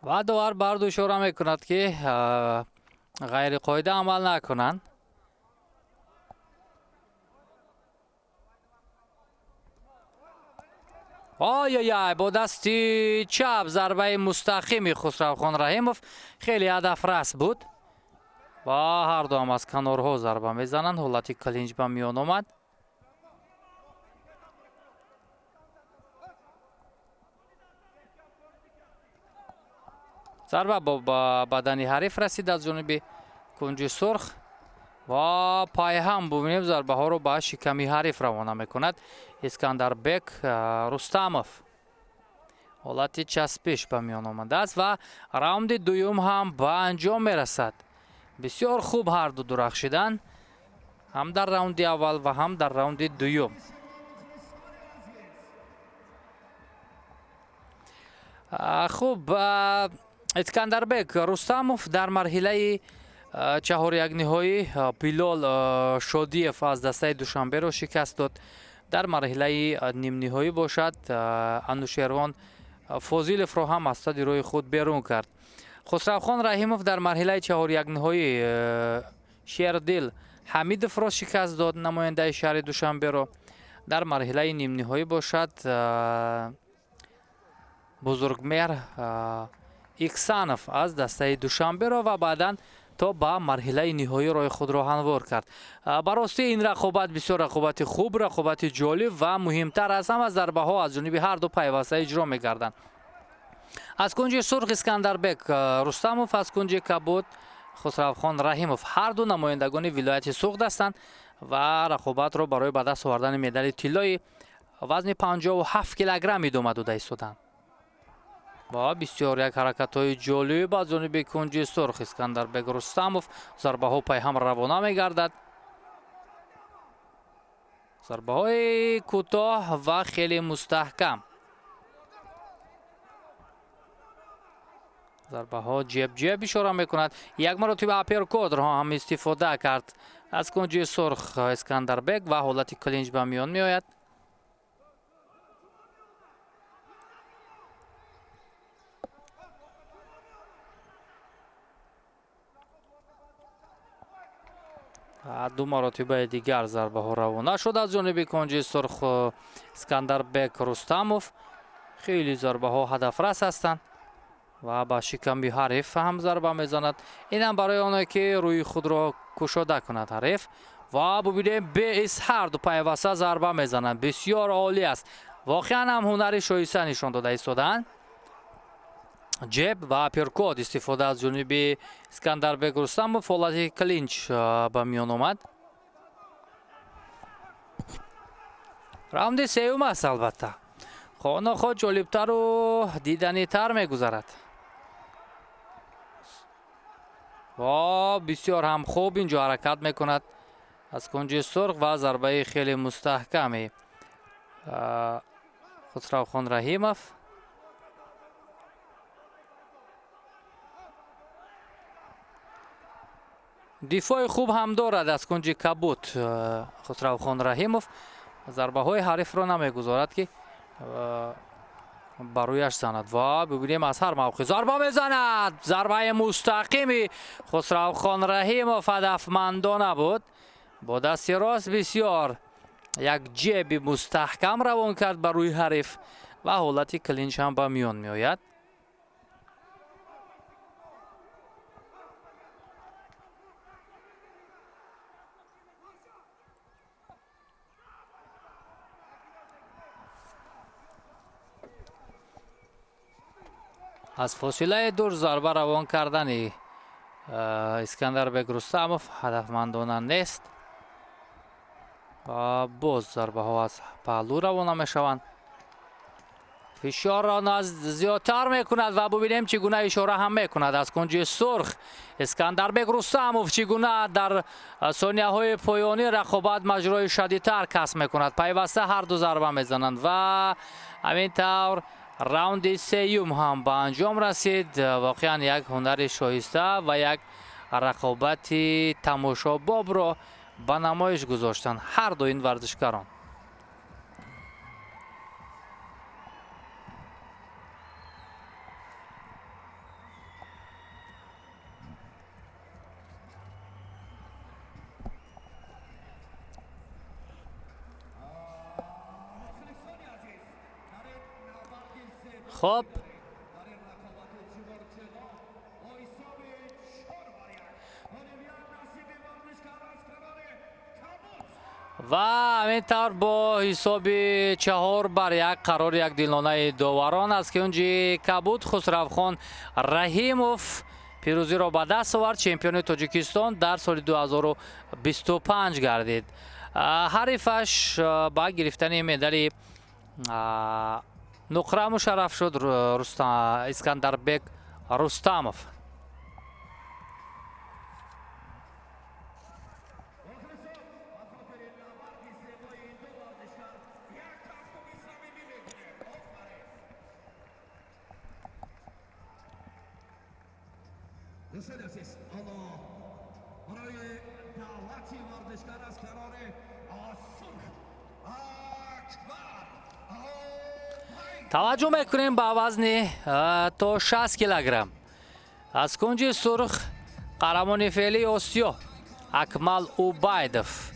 و داور بر اشاره میکند که غیر قاعده عمل نکنند. آی با دستی چپ ضربه مستقیم خسروخان رحیموف خیلی هدف رس بود و هر دو هم از کنارها ضربه میزنند. حالت کلینج به میان آمد. ضربه با بدن حریف رسید از جانب کنج سرخ و پای هم ببینیم ضربه ها رو با شکمی حریف روانه میکند اسکندربک رستموف. حالت چسبش به میان آمده است و راوند دوم هم به انجام میرسد. بسیار خوب هر دو درخشیدن، هم در راوند اول و هم در راوند دوم. خوب اسکندربک رستموف در مرحله چهار یک نهایی بیلال شادیف از دسته دوشنبه را شکست داد. در مرحله نیم نهایی باشد انوشیروان فاضیلف را هم از صد روی خود بیرون کرد. خسروخان رحیموف در مرحله چهار یک نهایی شیردل حمیدف را شکست داد، نماینده شهر دوشنبه را. در مرحله نیم نهایی باشد بزرگمهر ایکسانوف از دسته دوشنبه را و بعدا تا به مرحله نهایی راه خود را هموار کرد. براستی این رقابت بسیار رقابت خوب، رقابت جالب و مهمتر از همه ضربه ها از جانب هر دو پیوسته اجرا می‌گردند. از کنج سرخ اسکندربک رستموف، از کنج کبود خسروخان رحیموف، هر دو نمایندگان ولایت سوخت هستند و رقابت را برای به دست آوردن مدال طلای وزن 57 کیلوگرم ادامه داده ایستادند. و بسیار یک حرکت های جالب از جانب کنج سرخ اسکندربک رستموف. ضربه ها پای هم روانه می گردد. ضربه های کوتاه و خیلی مستحکم. ضربه ها جب اشاره می کند. یک مرتبه اپرکات را هم استفاده کرد از کنج سرخ اسکندربک و حالت کلینج به میان می آید. دو مرتبه دیگر ضربه ها روانه شد از جانب کنج سرخ اسکندربک رستموف. خیلی ضربه ها هدف رس هستند و با شکمی حریف هم ضربه میزند. این هم برای آنها که روی خود را کشاده کند حریف. و ببینیم به هر دو پیوسته ضربه میزنند. بسیار عالی است. واقعا هم هنر شایسته نشان داده ایستادند. جب و اپرکات استفاده از جانب اسکندربک رستموف، حالت کلینچ به میان آمد. راوند سوم است البته. خود جالبتر و دیدنی تر میگذرد. و بسیار هم خوب اینجا حرکت میکند از کنج سرخ و ضربه خیلی مستحکمی خسروخان رحیموف. دفاع خوب هم دارد از کنج کبوت خسروخان رحیموف. ضربه های حریف را نمیگذارد که برویش زند و ببینیم از هر موقع ضربه میزند. ضربه مستقیمی خسروخان رحیموف هدفمندانه بود. با دست راست بسیار یک جب مستحکم روان کرد بر روی حریف و حالت کلینچ هم به میان می آید. аз фосилаи дур зарба равон кардани Искандарбек Рустамов ҳадафмандона нест. боз зарбаҳо аз паҳлӯ равона мешаванд. фишорро зиёдтар мекунад ва бубинем чӣ гуна ишора ҳам мекунад аз кунҷи сурх. Искандарбек Рустамов чӣ гуна дар сонияҳои поёнӣ рақобат маҷрои шадидтар касб мекунад. пайваста ҳарду зарба мезананд ва ҳамин тавр раунди сеюм ҳам ба анҷом расид. воқеан як ҳунари шоиста ва як рақобати тамошобобро ба намоиш гузоштанд ҳарду ин варзишгарон. خب و همین طور با حسابی 4-1 قرار یک دلانه داوران است که اونجی کبود خسروخان رحیموف پیروزی را به دست آورد. چمپیون تاجیکستان در سال 2025 گردید. حریفش با گرفتن مدال نقره مشرف شد اسکندربek رستامov. توجه میکنیم با وزن تا 60 کیلوگرم از کنج سرخ قهرمان فعلی آسیا اکمل اوبایدوف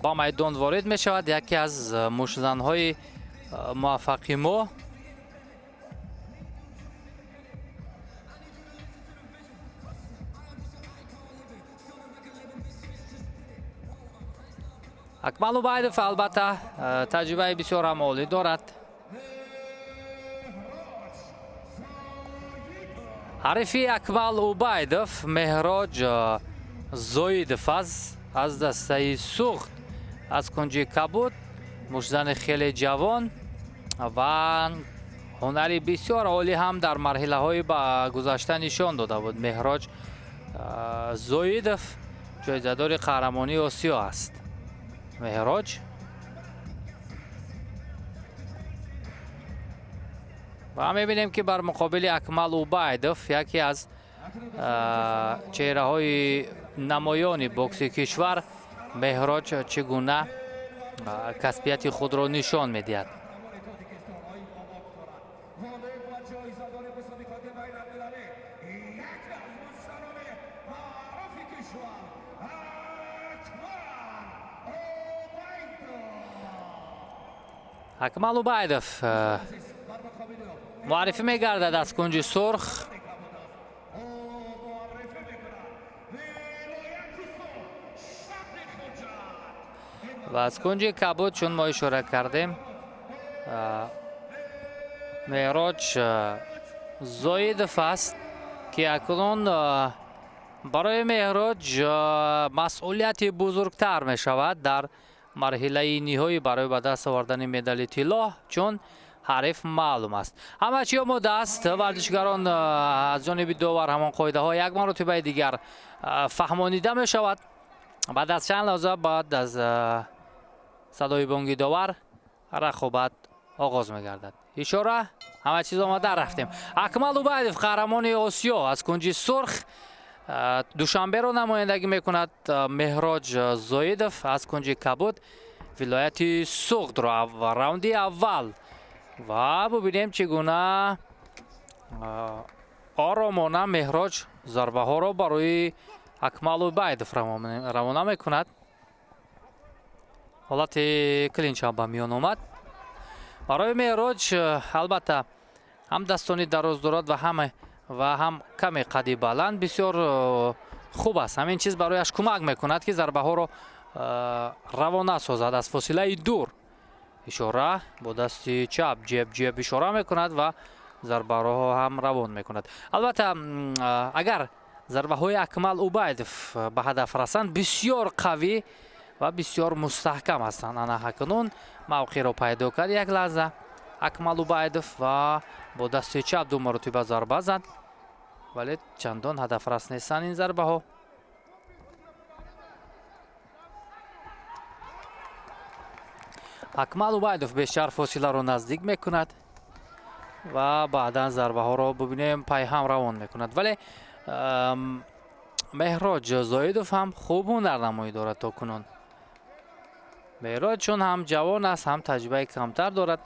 با میدان وارد می شود. یکی از موشزنهای موفق ما. اکمل اوبایدوف البته تجربه بسیار هم عالی دارد. حریفی اکمل اوبایدوف مهراج زویدوف از دسته سوخت از کنج کبود. موشزن خیلی جوان و هنری بسیار عالی هم در مرحله های با گذشته نشان داده بود. مهراج زویدوف جایزه‌دار قهرمانی آسیا است. مهراج و میبینیم که بر مقابل اکمل اوبایدوف یکی از چهره های نمایان بوکس کشور مهراج چگونه کسبیت خود را نشان میدهد. اکمل اوبایدوف معرفی میگردد از کنج سرخ. و از کنج کبود چون ما اشاره کردیم مهراج زویدوف است که اکنون برای مهراج مسئولیت بزرگتر می شود در مرحله نهایی برای به دست آوردن مدال طلا، چون حریف معلوم است. همه چی آماده است. ورزشگران از جانب داور همان قاعده ها یک مرتبه دیگر فهمانیده می شود. بعد از چند لحظه بعد از صدای بانگ داور رقابت آغاز می گردد. اشاره همه چیز آماده رفتیم. اکمل اوبایدوف قهرمان آسیا از کنج سرخ دوشنبه رو نمایندگی میکند. مهراج زویدوف از کنج کبود ولایت سوخت رو راوندی اول و ببینیم چگونه آرامانه مهراج ضربه ها رو برای اکمل اوبایدوف روانه میکند. حالت کلینچ هم به میان آمد. برای مهراج البته هم دستانی دراز دارد و هم کمی قدی بلند بسیار خوب است. همین چیز برایش کمک میکند که ضربه ها رو روانه سازد از فاصله دور. اشاره با دست چپ جیب اشاره میکند و зарбаҳоро ҳам равон мекунад. Албатта агар зарбаҳои Акмал Убайдов ба ҳадаф расанд, бисёр қавӣ ва бисёр мустаҳкам ҳастанд. ана ҳакунун мавқеъро пайдо кард як лаҳза Акмал Убайдов ва бо дасти чап ду маротиба зарба зад, вале чандон ҳадафрас нестанд ин зарбаҳо. Акмал Убайдов бештар фосиларо наздик мекунад ва баъдан зарбаҳоро бубинем пайҳам равон мекунад. Вале Меҳроҷ Зоидов ҳам хуб ҳунарнамоӣ дорад то кунун. Меҳроҷ чун ҳам ҷавон аст, ҳам таҷрибаи камтар дорад,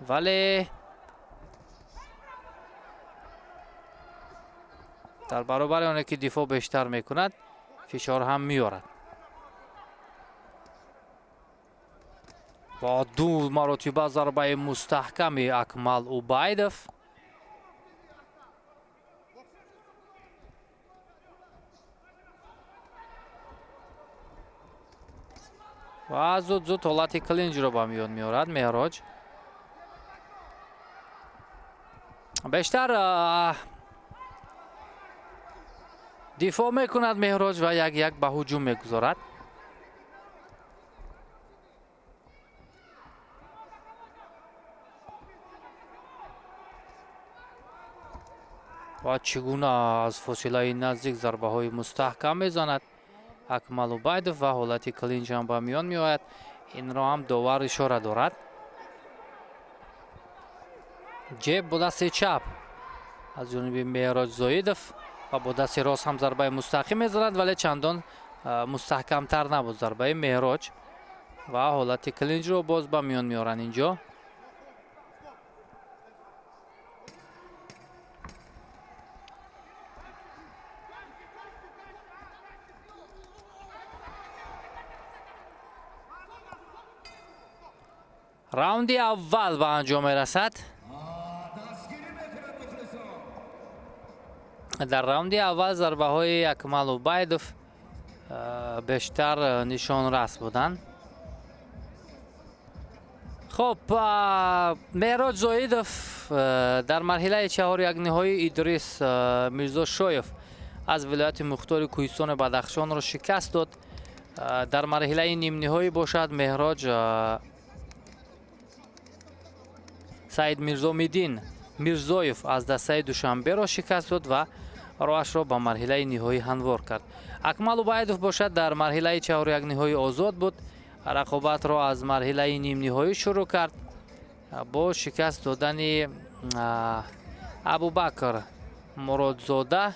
вале дар баробари оне ки дифоъ бештар мекунад, фишор ҳам меорад. با دو مرتبه ضربه مستحکم اکمل اوبایدوف و زود زود حالت کلینج رو به میان میارد مهراج. بیشتر دفاع میکند مهراج و یک به هجوم میگذارد. و چگونه از فاصله نزدیک ضربه های مستحکم میزند اکمل اوبایدوف و حالت کلینج هم به میان میآید. این را هم داور اشاره دارد. جیب با دست چپ از جانب مهراج زویدوف و با دست راست هم ضربه مستقیم میزند، ولی چندان مستحکم تر نبود ضربه مهراج و حالت کلینج رو باز به میان میارن اینجا. راوندی اول به انجام رسد. در راوندی اول ضربه های اکمل اوبایدوف بیشتر نشان رس بودند. خب مهراج زویدوف در مرحله چهار یک نهایی ادریس میرزاشویف از ولایت مختار کوهستان بدخشان را شکست داد. در مرحله نیم نهایی باشد مهراج سعید میرزامدین میرزایف از دسته دوشنبه را شکست داد و راهش را به مرحله نهایی هموار کرد. اکمل اوبایدوف باشد در مرحله چهار یک نهایی آزاد بود. رقابت را از مرحله نیم نهایی شروع کرد با شکست دادن ابوبکر مرادزاده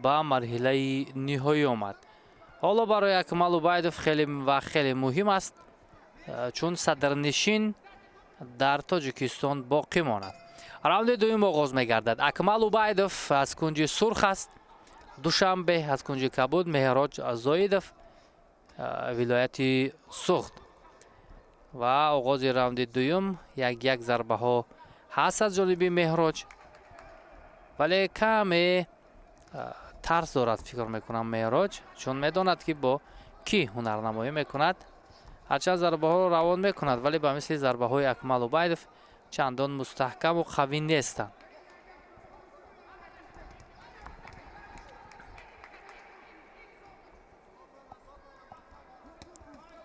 به مرحله نهایی آمد. حالا برای اکمل اوبایدوف خیلی مهم است چون صدرنشین در تاجیکستان باقی ماند. راوند دوم آغاز می‌گردد. اکمل اوبایدوف از کنج سرخ است. دوشنبه از کنج کبود. مهراج زویدوف ولایت سوخت. و آغاز راوند دوم یک ضربه ها هست از جانب مهراج، ولی کمی ترس دارد فکر میکنم مهراج، چون میداند که با کی هنرنمایی میکند. هرچند ضربه ها رو روان میکند ولی به مثل ضربه های اکمل اوبایدوف چندان مستحکم و قوی نیستند.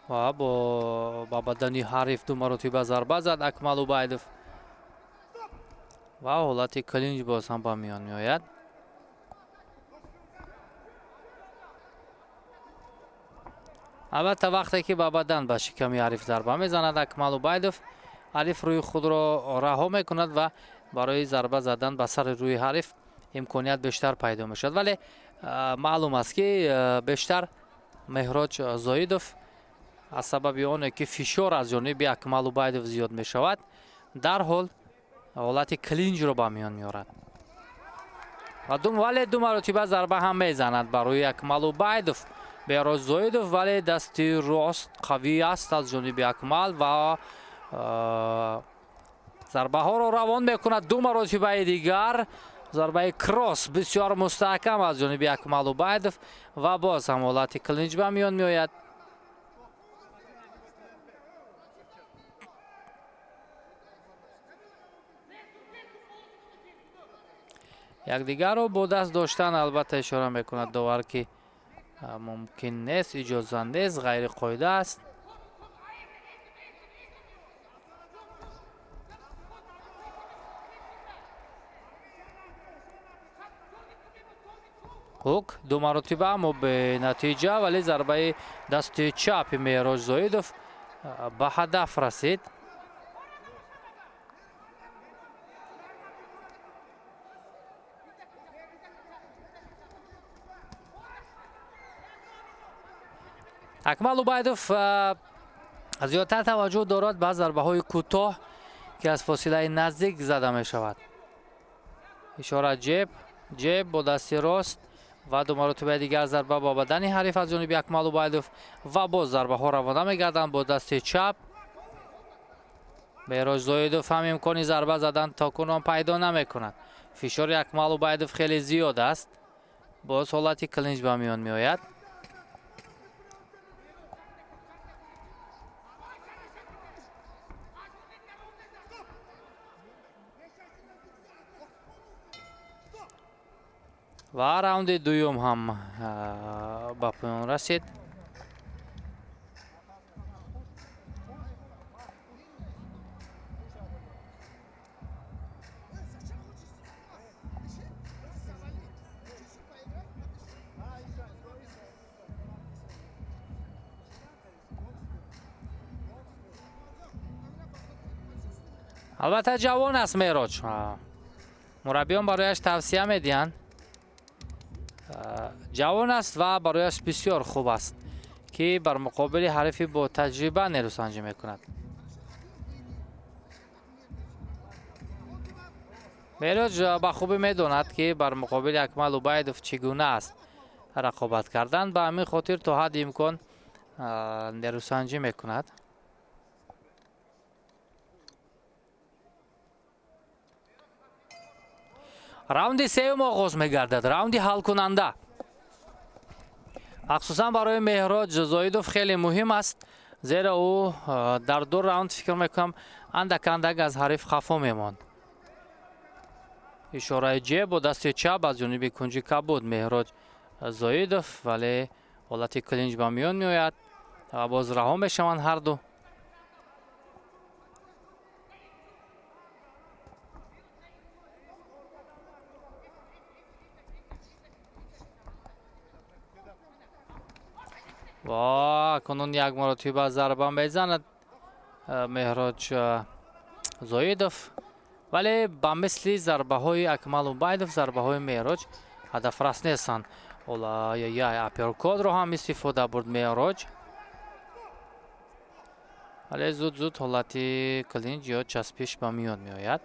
و با بدنی حریف دو مرتبه ضربه زد اکمل اوبایدوف و حالت کلینج باز هم به میان میآید. البته وقتی که با بدن به شکمی حریف ضربه میزند اکمل اوبایدوف، حریف روی خود را رها میکند و برای ضربه زدن به سر روی حریف امکانیت بیشتر پیدا میشد. ولی معلوم است که بیشتر مهراج زویدوف از سبب آن که فشار از جانب اکمل اوبایدوف زیاد می شود در حال حالت کلینج را به میان میارد ولی دو مرتبه ضربه هم میزند برای اکمل اوبایدوف. مهراج زویدوف ولی دستی راست قوی است از جانب اکمل و ضربه ها را روان میکند. دو مرتبه دیگر ضربه کراس بسیار مستحکم از جانب اکمل اوبایدوف و باز هم حالت کلینج به میان میآید. якдигарро бо даст доштан албатта ишора мекунад довар ки мумкин нест, иҷоза нест, ғайриқоида аст. хук ду маротиба аммо бенатиҷа, вале зарбаи дасти чапи Меҳроҷ Зоидов ба ҳадаф расид. акмал убайдов зиёдтар таваҷҷӯҳ дорад ба зарбаҳои кӯтоҳ ки аз фосилаи наздик зада мешавад. ишора ҷеб бо дасти рост ва ду маротибаи дигар зарба ба бадани ҳариф аз ҷониби акмал убайдов ва боз зарбаҳо равона мегарданд бо дасти чап. Меҳроҷ Зоидов ҳам имкони зарба задан токунон пайдо намекунад. фишори акмал убайдов хеле зиёд аст. боз ҳолати клинч ба миён меояд. ва раунди дуюм ҳам ба поён расид. албатта ҷавон аст Меҳроҷ. мураббиён барояш тавсия медиҳанд. ҷавон аст ва барояш бисёр хуб аст ки бар муқобили ҳарифи бо таҷриба нерӯсанҷӣ мекунад. Меҳроҷ ба хубӣ медонад ки бар муқобили Акмал Убайдов чӣ гуна аст рақобат кардан. ба ҳамин хотир то ҳадди имкон нерӯсанҷӣ мекунад. раунди сеюм оғоз мегардад. раунди ҳалкунанда. махсусан барои Меҳроҷ Зоидов хеле муҳим аст, зеро ӯ дар ду раунд фикр мекунам андак аз ҳариф хафо мемонд. ишораи ҷеб бо дасти чап аз ҷониби кунҷи кабуд Меҳроҷ Зоидов, вале ҳолати клинч ба миён меояд ва боз раҳо мешаванд ҳарду. ва кунун як маротиба зарба мезанад Меҳроҷ Зоидов, вале ба мисли зарбаҳои Акмал Убайдов зарбаҳои Меҳроҷ ҳадафрас нестанд. аперкодро ҳам истифода бурд Меҳроҷ, вале зуд ҳолати клинч ё часпиш ба миён меояд.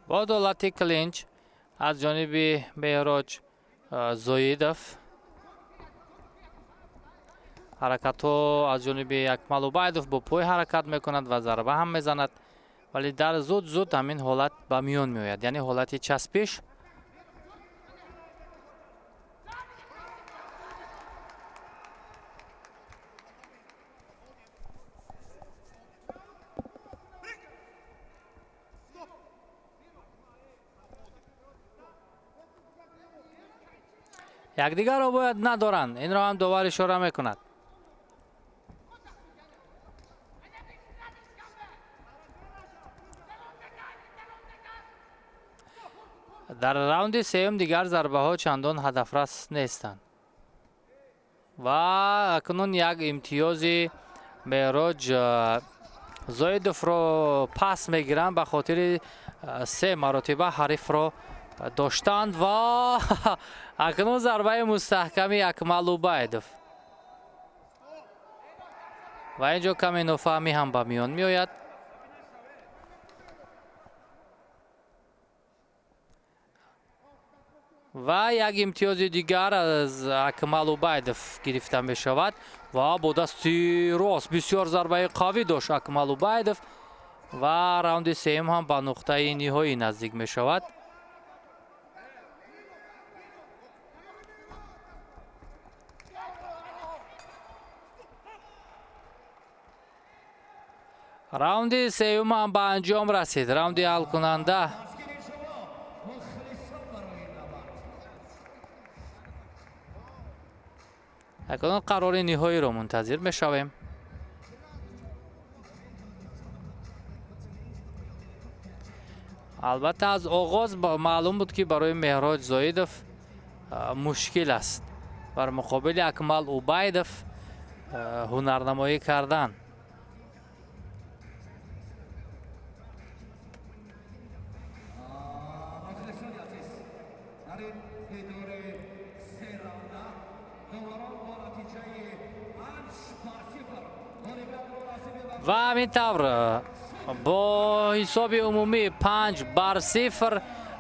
با ҳолати клинч аз ҷониби Меҳроҷ Зоидов, ҳаракатҳо аз ҷониби Акмал Убайдов бо пой ҳаракат мекунад ва зарба ҳам мезанад, вале дар зуд ҳамин ҳолат ба миён меояд, яъне ҳолати часпиш. якдигарро бояд надоранд. инро ҳам довар ишора мекунад. дар раунди сеюм дигар зарбаҳо чандон ҳадафрас нестанд ва акнун як имтиёзи Меҳроҷ Зоидовро пас мегиранд ба хотири се маротиба ҳарифро доштанд ва акнун зарбаи мустаҳками Акмал Убайдов ва инҷо каме нофаҳмӣ ҳам ба миён меояд. و یک امتیاز دیگر از اکمل اوبایدف گرفته می شود و با دستی راست بسیار ضربه قوی داشت اکمل اوبایدف و راوند سوم هم به نقطه نهایی نزدیک می شود. راوند سوم هم به انجام رسید. راوند حل کننده. اکنون قرار نهایی رو منتظر می شویم. البته از آغاز معلوم بود که برای مهراج زایدов مشکل است بر مقابل اکمل اوبایدов هنرنمایی کردن. و همینطور با حساب عمومی 5-0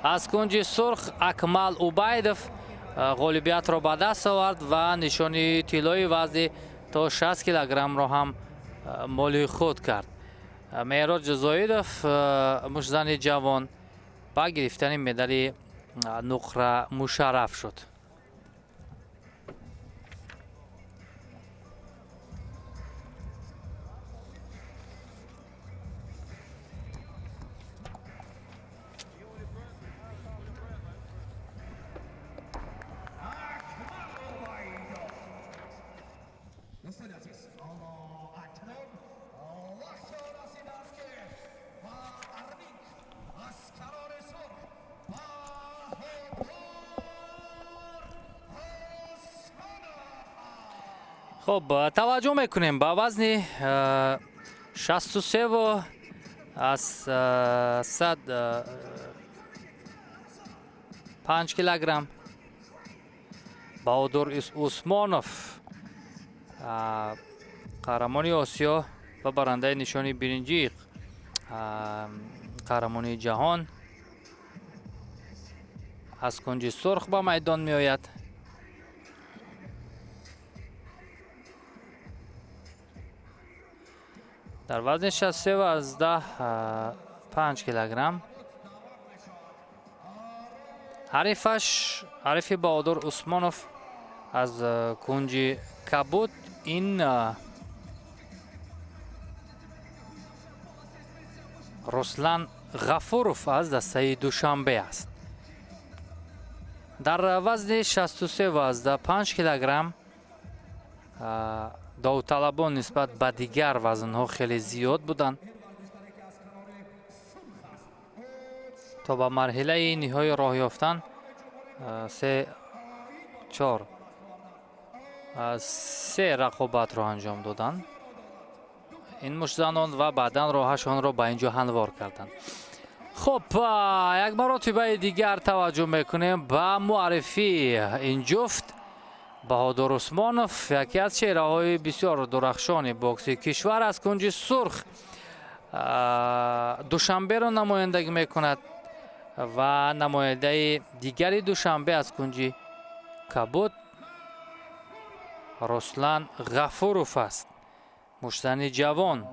از کنج سرخ اکمل اوبایدов غالبیت را به دست آورد و نشانی طلای وزن تا 60 کیلوگرم را هم مال خود کرد. مهراج زایدов مشزن جوان با گرفتن مدال نقره مشرف شد. خب توجه میکنیم با وزن 63 و از 105 کیلوگرم بهادر عثمانوف قهرمان آسیا و برنده نشانی برنجی قهرمانی جهان از کنج سرخ با میدان می آید. در وزن 63 و از 5 کیلوگرم حریف بهادر عثمانوف از کنج کبود این رسلان غفوروف از دسته دوشنبه است. در وزن 63 و از 5 کیلوگرم داوطلبان نسبت به دیگر وزنها خیلی زیاد بودند تا به مرحله نهایی راه یافتن. 3 رقابت را انجام دادند این مشزنان و بعدا راهشان را به اینجا هموار کردند. خب یک مراتبه دیگر توجه میکنیم به معرفی این جفت. بهادر عثمانوف یکی از چهره های بسیار درخشان بوکس کشور از کنج سرخ دوشنبه را نمایندگی میکند و نماینده دیگری دوشنبه از کنج کبود رسلان غفوروف است، مشتزن جوان.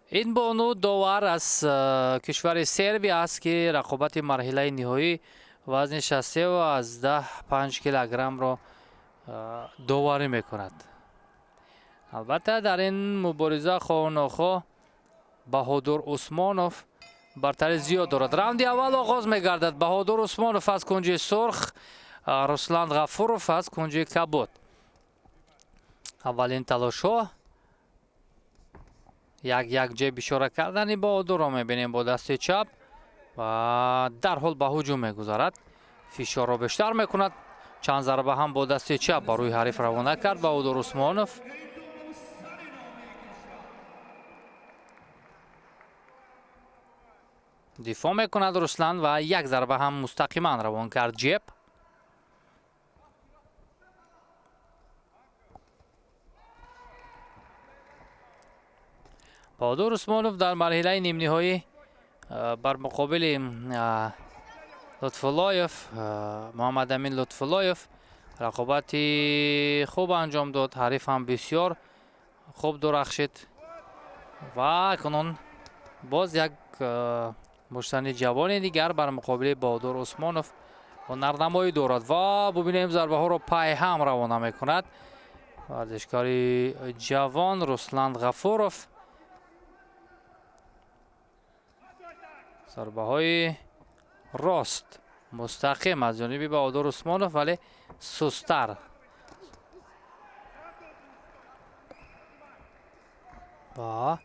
این بانو داور از کشور سربیا است که رقابت مرحله نهایی وزن 63 و از 5 کیلوگرم را داوری میکند. البته در این مبارزه خواه و ناخواه بهادر عثمانوف برتری زیاد دارد. راوند اول آغاز میگردد. بهادر عثمانوف از کنج سرخ، رسلان غفوروف از کنج کبود. اولین تلاش ها یک جیب اشاره کردن بهادر را میبینیم با دست چپ و در حال به هجوم میگذارد. فشار را بیشتر میکند. چند ضربه هم با دست چپ بر روی حریف روانه کرد بهادر عثمانوف. دفاع میکند رسلان و یک ضربه هم مستقیما روان کرد جیب. بهادر عثمانوف در مرحله نیم نهایی بر مقابل لطفاللهیف، محمد امین لطفاللهیف رقابتی خوب انجام داد. حریف هم بسیار خوب درخشید و اکنون باز یک مشتری جوان دیگر بر مقابل بهادر عثمانوف و نرنمایی دارد و ببینیم ضربه ها رو پای هم روانه میکند. ورزشکاری جوان رسلان غفوروف ضربه های راست مستقیم از جانب بهادر عثمانوف ولی سستر و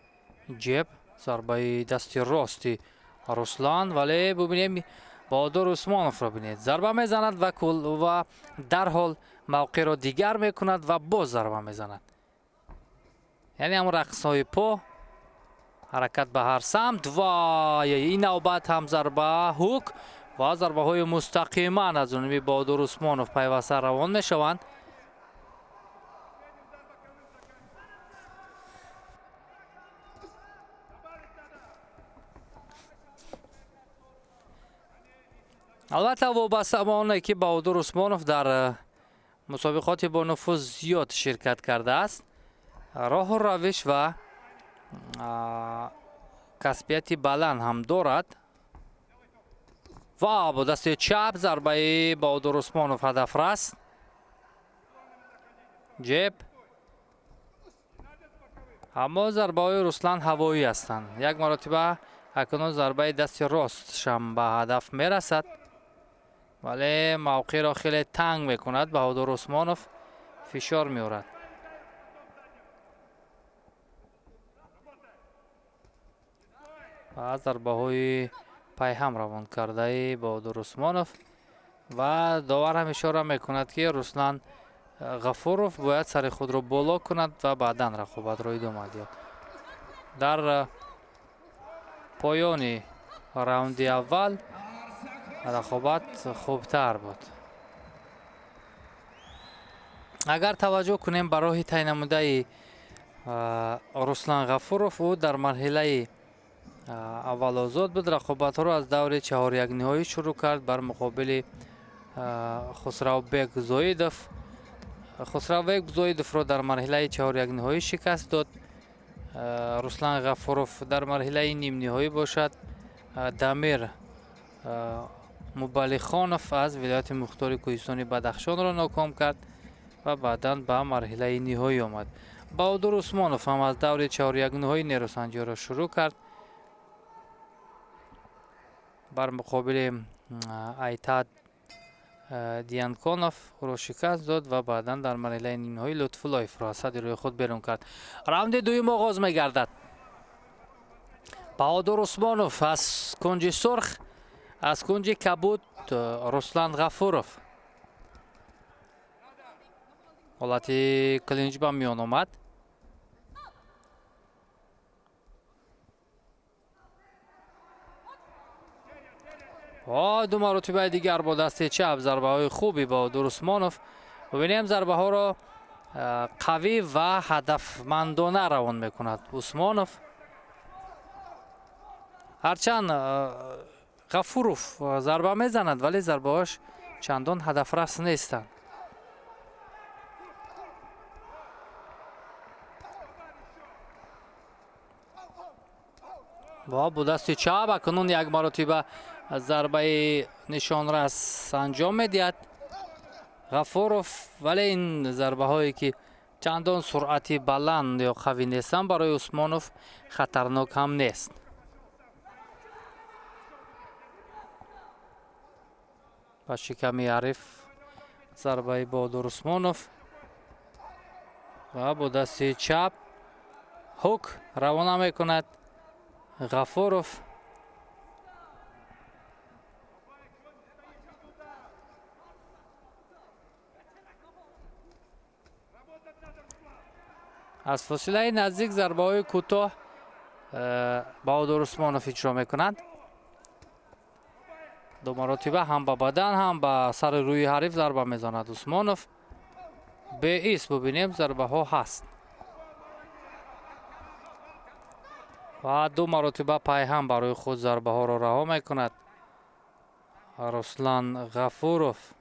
جیب ضربه دستی راستی رسلان ولی ببینیم بهادر عثمانوف را بینید ضربه میزند و در حال موقع را دیگر میکند و باز ضربه میزند. یعنی هم رقص های پا حرکت به هر سمت و این نوبت هم ضربه هوک و ضربه های مستقیما از جانب بهادر عثمانوف پیوسته روان میشوند. البته وابسته به آنه که بهادر عثمانوف در مسابقات با نفوذ زیاد شرکت کرده است، راه و روش و کسبیت بلند هم دارد و با دست چپ ضربه بهادر عثمانوف هدف رست. جیب اما ضربه های رسلان هوایی هستند. یک مرتبه اکنون ضربه دست راست شم به هدف میرسد ولی موقع را خیلی تنگ میکند. بهادر عثمانوف فشار میارد. و ضربه های پای هم روان کرده بهادر عثمانوف و داور هم اشاره میکند که رسلان غفوروف باید سر خود را بالا کند و بعدا رقابت را ادامه دهد. در پایان راوند اول رقابت خوبتر بود. اگر توجه کنیم به راه تعیین نموده رسلان غفوروف او در مرحله اول آزاد بود. رقابت را از دور 4-1 نهایی شروع کرد بر مقابل خسروبک زویدوف. خسروبک زویدوف را در مرحله 4-1 نهایی شکست داد. رسلان غفوروف در مرحله نیم نهایی باشد دمیر مبلغخانوف از ولایت مختار کوهستانی بدخشان را ناکام کرد و بعدا به مرحله نهایی آمد. بهادر عثمانوف هم از دور 4-1 نهایی نیروسنجی را شروع کرد. بر مقابل ایتاد دیانکونوف را شکست داد و بعدا در مرحله نیم نهایی لطفاللهیف را صد روی خود بیرون کرد. راوند دوم آغاز می گردد. بهادر عثمانوف از کنج سرخ، از کنج کبود رسلان غفوروف. حالت کلینچ به میان آمد. و دو مرتبه دیگر با دست چپ ضربه های خوبی بهادر عثمانوف. ببینیم ضربه ها را قوی و هدفمندانه روان میکند عثمانوف. هرچند غفوروف ضربه میزند ولی ضربه هاش چندان هدف رس نیستند. و با دست چپ اکنون یک مرتبه ضربه نشان رس انجام میدهد غفوروف ولی این ضربه هایی که چندان سرعتی بلند یا قوی نیستند برای عثمانوف خطرناک هم نیست. با شکمی حریف ضربه بهادر عثمانوف و با دست چپ هوک روانه میکند غفوروف. از فاصله نزدیک ضربه های کوتاه بهادر عثمانوف اجرا میکنند. دو مرتبه هم به بدن هم به سر روی حریف ضربه میزند عثمانوف. به ایست ببینیم ضربه ها هست. و دو مرتبه پای هم برای خود ضربه ها را رها میکند رسلان غفوروف.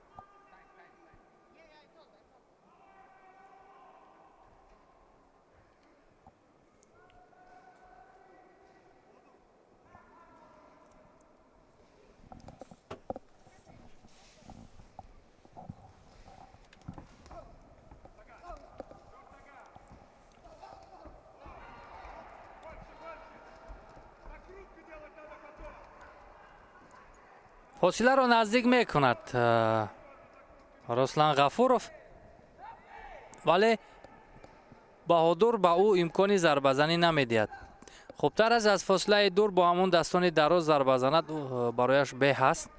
فاصله را نزدیک میکند رسلان غفوروف، ولی بهادر به او امکان ضربه زنی نمیدهد. خوبتر از فاصله دور با همون دستان دراز ضربه زند برایش به هست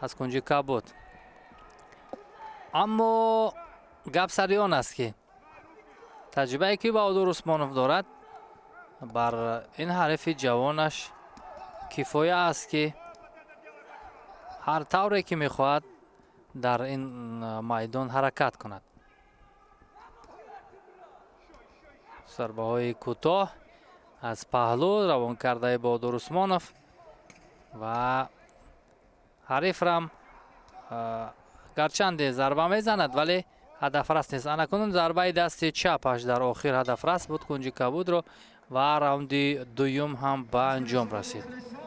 از کنجی کبود. اما گپ سر آن است که تجربه که بهادر عثمانوف دارد بر این حریف جوانش کفایه است که هر طوری که میخواهد در این میدان حرکت کند. ضربه های کوتاه از پهلو روان کرده بهادر عثمانوف و حریف رم گرچند ضربه میزند ولی هدف رس نیست. اکنون ضربه دست چپش در آخر هدف رس بود کنجی کبود رو و راوند دوم هم به انجام رسید.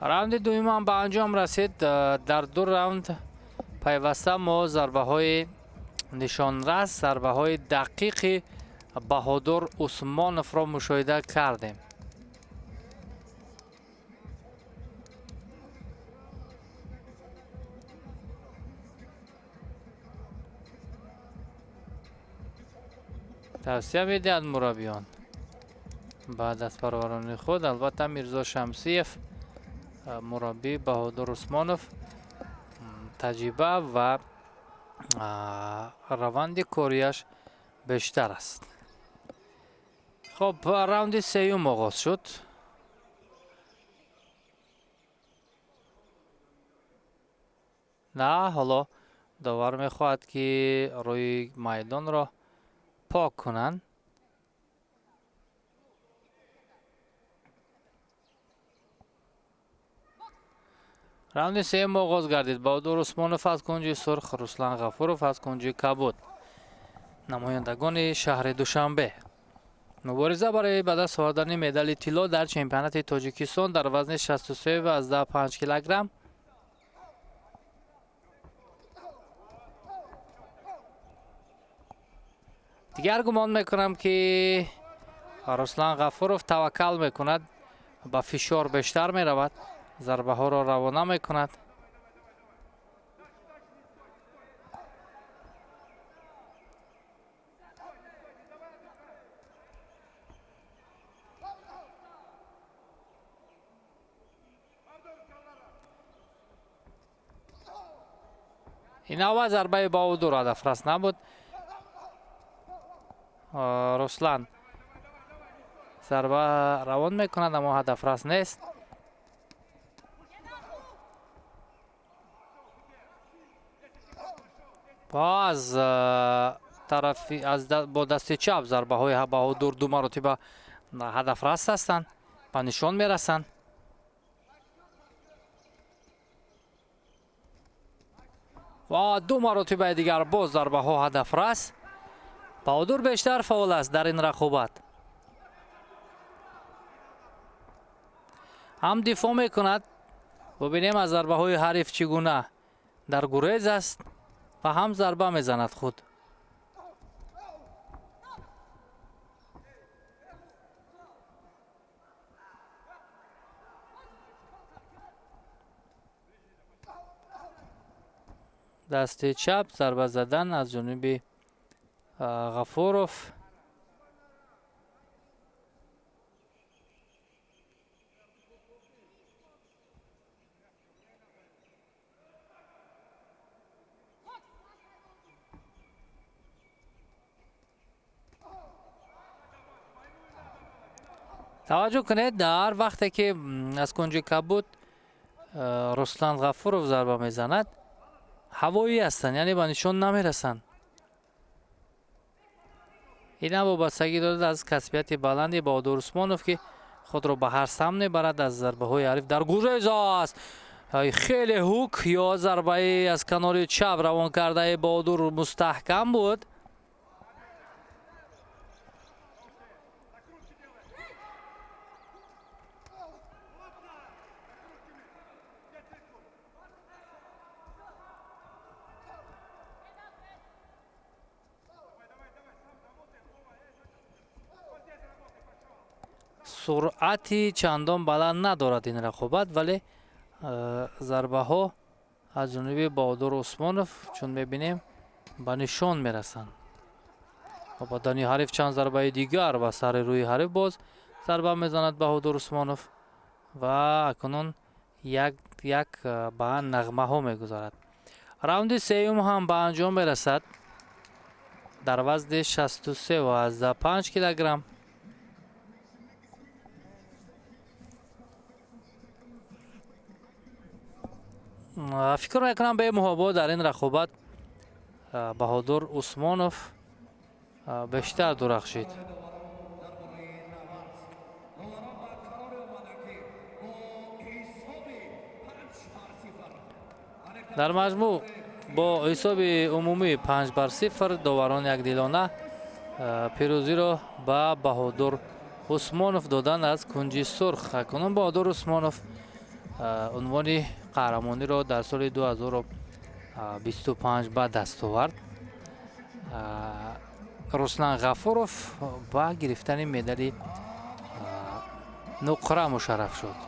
راوند دوم هم به انجام رسید. در دو راوند پیوسته ما ضربه های نشان رس، ضربه های دقیق بهادر عثمانوف را مشاهده کردیم. توصیه میدهد مربیان بعد از پرورانی خود، البته میرزا شمسیف مربی بهادر عثمانوف تجربه و روند کاریش بیشتر است. خب راوند سوم آغاز شد. نه، حالا داور میخواهد که روی میدان را پاک کنند. راوند سوم آغاز گردید. بهادر عثمانوف از کنج سرخ، رسلان غفوروف از کنج کبود، نمایندگان شهر دوشنبه. مبارزه برای به دست آوردن مدال طلا در چمپیونات تاجیکستان در وزن 63 و از 5 کیلوگرم. دیگر گمان میکنم که رسلان غفوروف توکل میکند، با فشار بیشتر میرود، ضربه ها را روانه میکند. این اول ضربه بهادر هدف رس نبود. رسلان ضربه روان میکند اما هدف رس نیست. باز طرفی با دست چپ ضربه های بهادر دو مرتبه هدف رس هستند، به نشان میرسند. و دو مرتبه دیگر باز ضربه ها هدف رس. بهادر بیشتر فعال است در این رقابت. هم دفاع میکند، ببینیم از ضربه های حریف چگونه در گریز است و هم ضربه میزند خود. دست چپ ضربه زدن از جانب غفوروف. توجه کنید در وقتی که از کنج کبود رسلان غفوروف ضربه میزند، ҳавоӣ ҳастанд, яъне ба нишон намерасанд. ин ҳам вобастагӣ дорад аз касбияти баланди Баҳодур Усмонов ки худро ба ҳар самт мебарад. аз зарбаҳои ҳариф дар гурез аст. хеле ҳук ё зарбаи аз канори чап равон кардаи Баҳодур мустаҳкам буд. суръати чандон баланд надорад ин рақобат, вале зарбаҳо аз ҷониби Баҳодур Усмонов чун мебинем ба нишон мерасанд. ба бадани ҳариф чанд зарбаи дигар ба сари рӯи ҳариф боз зарба мезанад Баҳодур Усмонов ва акнун як ба нағмаҳо мегузарад. раунди сеюм ҳам ба анҷом мерасад дар вазни 63.5 килограмм. фикр мекунам бе муҳобот дар ин рақобат Баҳодур Усмонов бештар дурахшид. дар маҷмӯъ бо ҳисоби умумӣ 5-0 доварон якдилона пирӯзиро ба Баҳодур Усмонов доданд аз кунҷи сурх. акнун Баҳодур Усмонов унвони қаҳрамониро дар соли 2025 ба даст овард. Руслан Ғафуров ба гирифтани медали нуқра мушарраф шуд.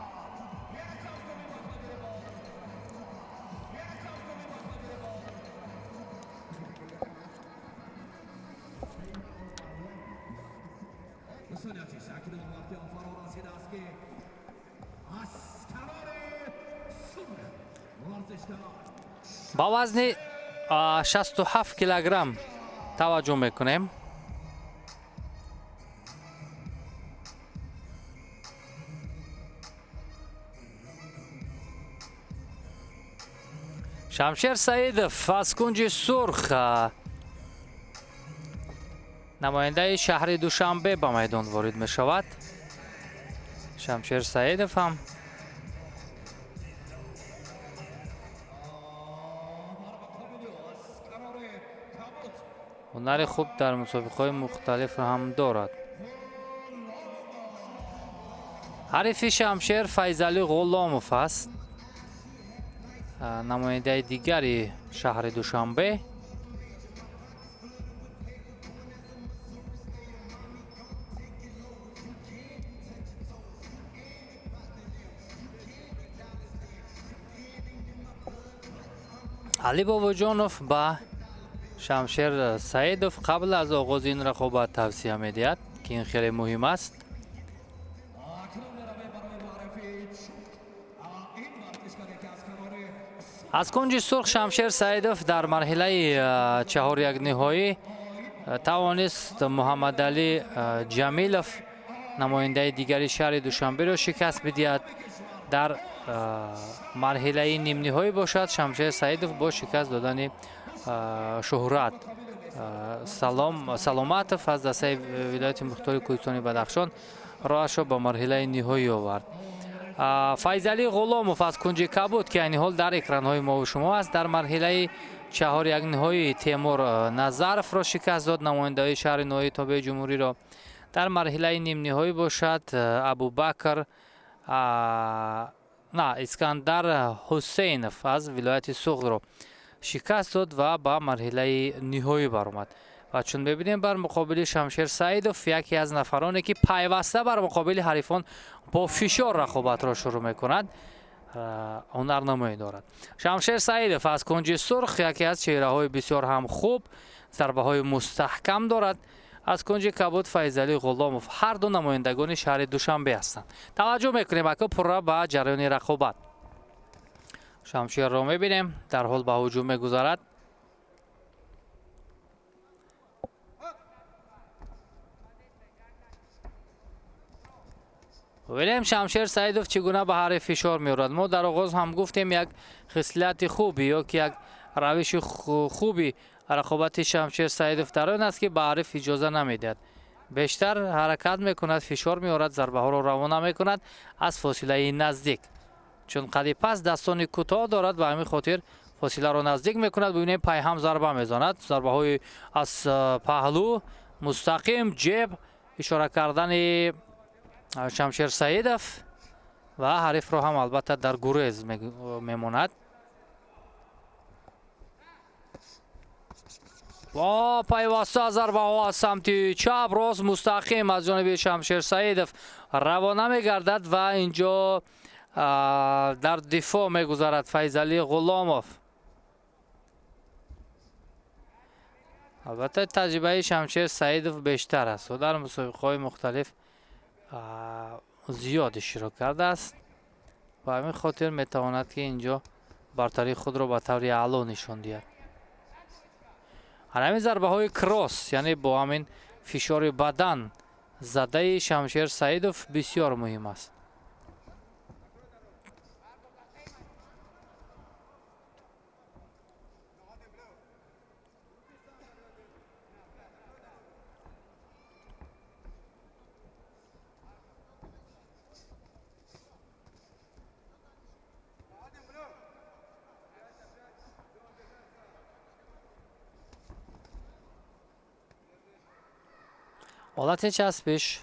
ба вазни 67 килограмм таваҷҷӯҳ мекунем. шамшер Саидов аз кунҷи сурх намояндаи шаҳри Душанбе ба майдон ворид мешавад. шамшер Саидов ҳам ҳунари хуб дар мусобиқаҳои мухталиф ҳам дорад. ҳарифи Шамшер Файзалӣ Ғуломов аст, намояндаи дигари шаҳри Душанбе. Али Бобоҷонов ба Шамшер Саидов қабл аз оғози ин рақобат тавсия медиҳад ки ин хеле муҳим аст. аз кунҷи сурх Шамшер Саидов дар марҳилаи чаҳорякниҳоӣ тавонист Муҳаммадалӣ Ҷамилов намояндаи дигари шаҳри Душанберо шикаст бидиҳад. дар марҳилаи нимниҳоӣ бошад Шамшер Саидов бо шикаст додани Шуҳрат Саломатов аз дастаи вилояти мухтори Кӯҳистони Бадахшон роҳашро ба марҳилаи ниҳоӣ овард. Файзалӣ Ғуломов аз кунҷи кабуд ки айни ҳол дар экранҳои мову шумо аст дар марҳилаи чаҳорякниҳоӣ Темур Назаровро шикаст дод, намояндаи шаҳри ноҳияи Тобеи Ҷумҳуриро. дар марҳилаи нимниҳоӣ бошад Абубакр Искандар Ҳусейнов аз вилояти Суғдро шикаст дод ва ба марҳилаи ниҳоӣ баромад. ва чун мебинем бар муқобили Шамшер Саидов яке аз нафароне ки пайваста бар муқобили ҳарифон бо фишор рақобатро шурӯъ мекунад ҳунарнамоӣ дорад. Шамшер Саидов аз кунҷи сурх яке аз чеҳраҳои бисёр ҳам хуб, зарбаҳои мустаҳкам дорад. аз кунҷи кабуд Файзалӣ Ғуломов ҳарду намояндагони шаҳри Душанбе ҳастанд. таваҷҷӯҳ мекунем ака пурра ба ҷараёни рақобат. Шамшерро мебинем дар ҳол ба ҳуҷум мегузарад. бинем Шамшер Саидов чӣ гуна ба ҳарф фишор меорад. мо дар оғоз ҳам гуфтем як хислати хуб ё ки як روش خوبی رقابت شمشیر سعیدов در آن است که به عارف اجازه نمیدهد بیشتر حرکت میکند، فشار میآورد، ضربه ها را روانه میکند از فاصله نزدیک. چون قد پس دستان کوتاه دارد به همین خاطر فاصله را نزدیک میکند. ببینید پای هم ضربه میزند، ضربه های از پهلو مستقیم جیب اشاره کردن شمشیر سعیدов و حریف را هم البته در گریز میماند. و پیوسته ضربه ها از سمت چپ راست مستقیم از جانب شمشیر سعیدov روانه میگردد و اینجا در دفاع میگذارد فیضعلی غلامov. البته تجربه شمشیر سعیدov بیشتر است و در مسابقه های مختلف زیاد اشتراک کرده است و همین خاطر میتواند که اینجا برتری خود را به طور اعلی نشان دهد. همین ضربه های کراس یعنی با همین فشار بدن زده شمشیر سعیدov بسیار مهم است. حالت چسبش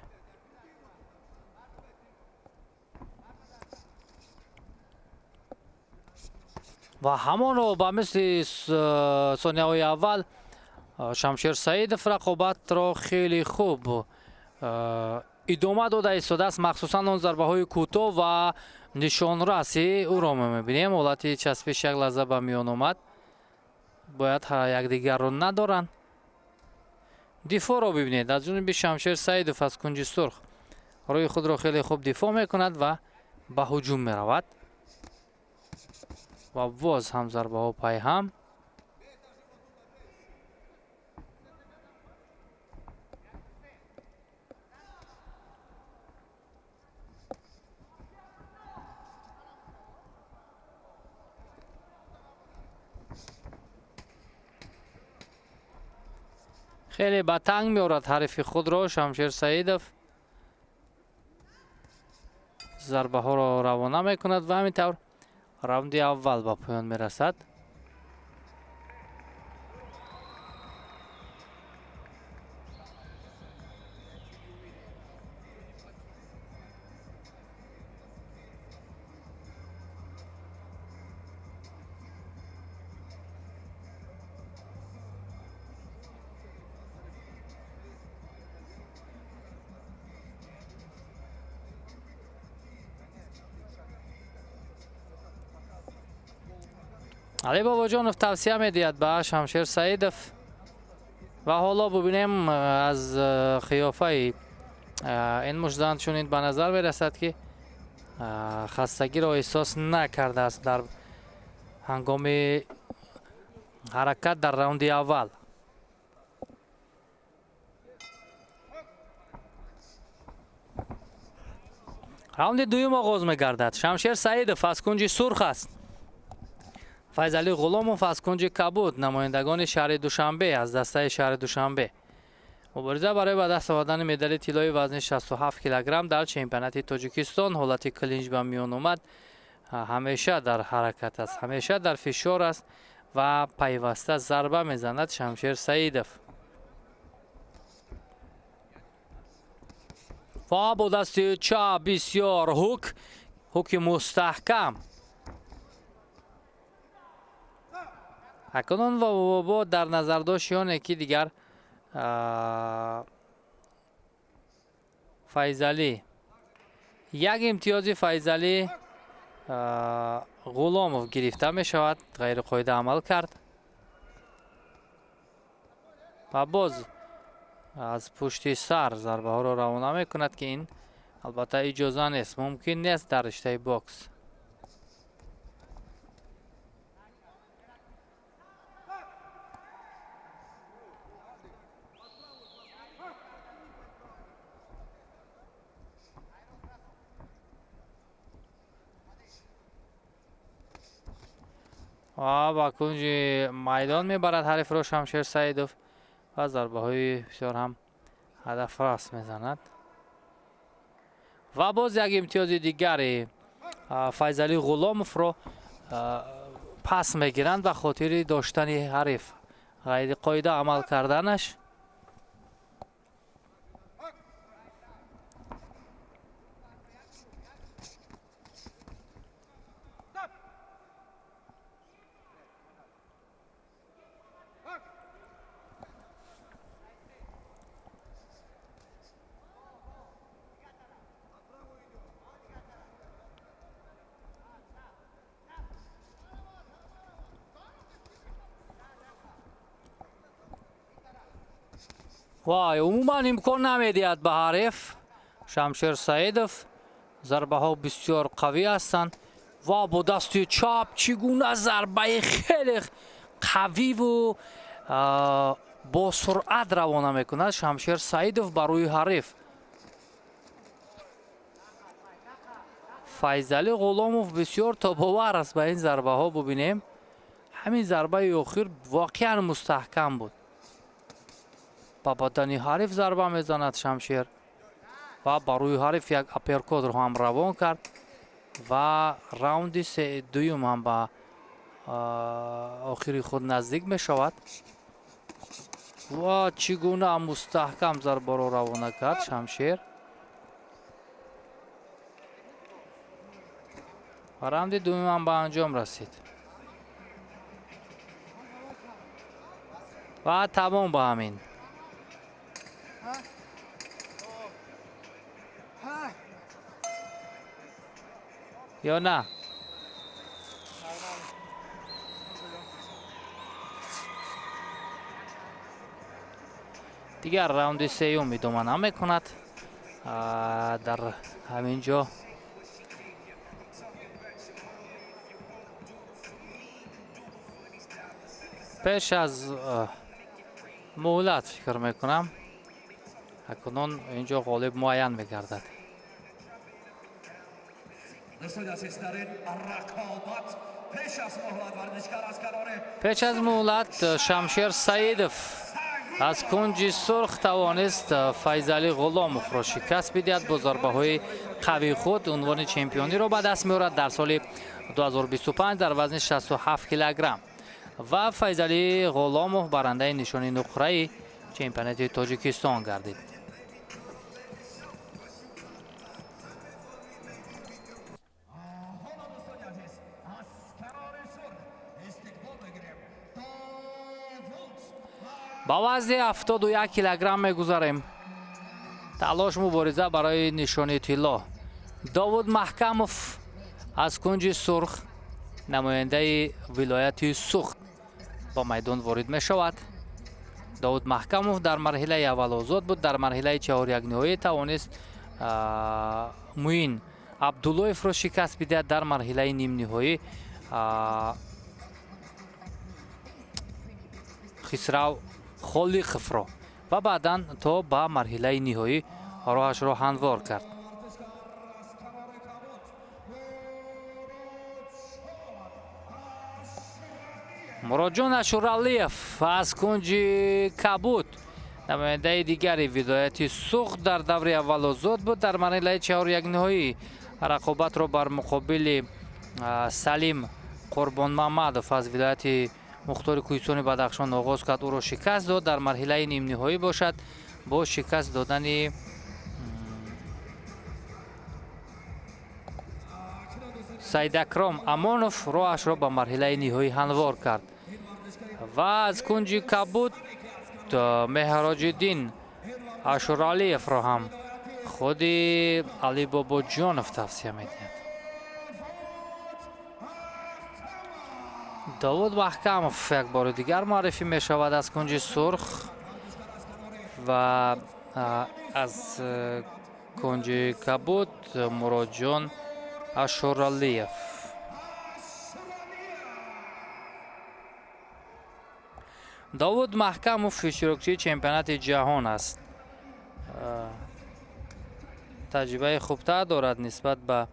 و همانو با مثل ثانیه های اول شمشیر سعیدov رقابت را خیلی خوب ادامه داده ایستاده است، مخصوصا اون ضربه های کوتاه و نشان رسی او را میبینیم. حالت چسبش یک لحظه به میان آمد، باید یکدیگر را ندارند. دفاع را ببینید از جانب شمشیر سعیدov از کنج سرخ روی خود را خیلی خوب دفاع میکند و به هجوم میرود و باز هم ضربه ها پای هم. خیلی به تنگ میارد حریف خود را شمشیر سعیدov، ضربه ها را روانه میکند و همینطور راوند اول به پایان میرسد. علی باباجانov توصیه میدهد به شمشیر سعیدov و حالا ببینیم از قیافه این مجدان چنین به نظر میرسد که خستگی را احساس نکرده است در هنگام حرکت در راوند اول. راوند دوم آغاز میگردد. شمشیر سعیدov از کنج سرخ است، فیضعلی غلامov از کنج کبود، نمایندگان شهر دوشنبه از دسته شهر دوشنبه. مبارزه برای به دست آوردن مدال طلای وزن 67 کیلوگرم در چمپیونات تاجیکستان. حالت کلینچ به میان آمد، همیشه در حرکت است، همیشه در فشار است و پیوسته ضربه میزند شمشیر سعیدov. و با دست چپ بسیار هوک مستحکم. اکنون و با در نظر داشتن که دیگر فیضعلی یک امتیاز فیضعلی غلامov گرفته می شود، غیر قاعده عمل کرد و باز از پشت سر ضربه ها را روانه می کند که این البته اجازه نیست، ممکن نیست در رشته باکس. و با کنج میدان میبرد حریف رو شمشیر سعیدوف و ضربه های بسیار هم هدف راست میزند و باز یک امتیاز دیگری فیضعلی غلاموف رو پس میگیرند به خاطر داشتن حریف غیر قاعده عمل کردنش. وای عموما امکان نمیدهد به حریف شمشیر سعیدوف. ضربه ها بسیار قوی هستند و با دست چپ چگونه ضربه خیلی قوی و با سرعت روانه میکند شمشیر سعیدوف بر روی حریف. فیضعلی غلاموف بسیار تاباور است به این ضربه ها. ببینیم همین ضربه اخیر واقعا مستحکم بود. با بدن حریف ضربه میزند شمشیر و بر روی حریف یک اپرکوت رو هم روان کرد و راوند دوم هم به آخری خود نزدیک می شود و چگونه مستحکم ضربه رو روانه کرد شمشیر و راوند دوم هم به انجام رسید و تمام با همین. یا نه دیگر راوند سوم ادامه نمیکند. در همینجا پیش از مهلت فکر میکنم اکنون اینجا غالب معین میگردد. پیش از مهلت شمشیر سعیدوف از کنج سرخ توانست فیضعلی غلاموف را شکست بدهد. با ضربه های قوی خود عنوان چمپیونی را به دست می‌آورد در سال 2025 در وزن 67 کیلوگرم و فیضعلی غلاموف برنده نشان نقره چمپیونات تاجیکستان گردید. با وزن 71 کیلوگرم میگذاریم. تلاش مبارزه برای نشانی طلا. داوود محکموف از کنج سرخ نماینده ولایت سوخت با میدان وارد می شود. داوود محکموف در مرحله اول آزاد بود. در مرحله 4 یک نهایی توانست موین عبداللهیف را شکست بدهد. در مرحله نیم نهایی خسرو خالقوف را و بعدا تا به مرحله نهایی راهش را هموار کرد. مرادجان اشورالیف از کنج کبود نماینده دیگری ولایت سوخت در دور اول آزاد بود. در مرحله 4 یک نهایی رقابت را بر مقابل سلیم قربان محمدوف از ولایت مختار کوهستان بدخشان آغاز کرد. او را شکست داد. در مرحله نیم نهایی باشد با شکست دادن سید اکرام امانوف راهش را به مرحله نهایی هموار کرد و از کنج کبود مهراج الدین اشورالیف را هم خود علی بابا جانوف توصیه می‌دهد. داوود محکموف یک بار دیگر معرفی می شود از کنج سرخ و از کنج کبود مرادجان اشورالیف. داوود محکموف اشتراکچی چمپیونات جهان است. تجربه خوبتر دارد نسبت به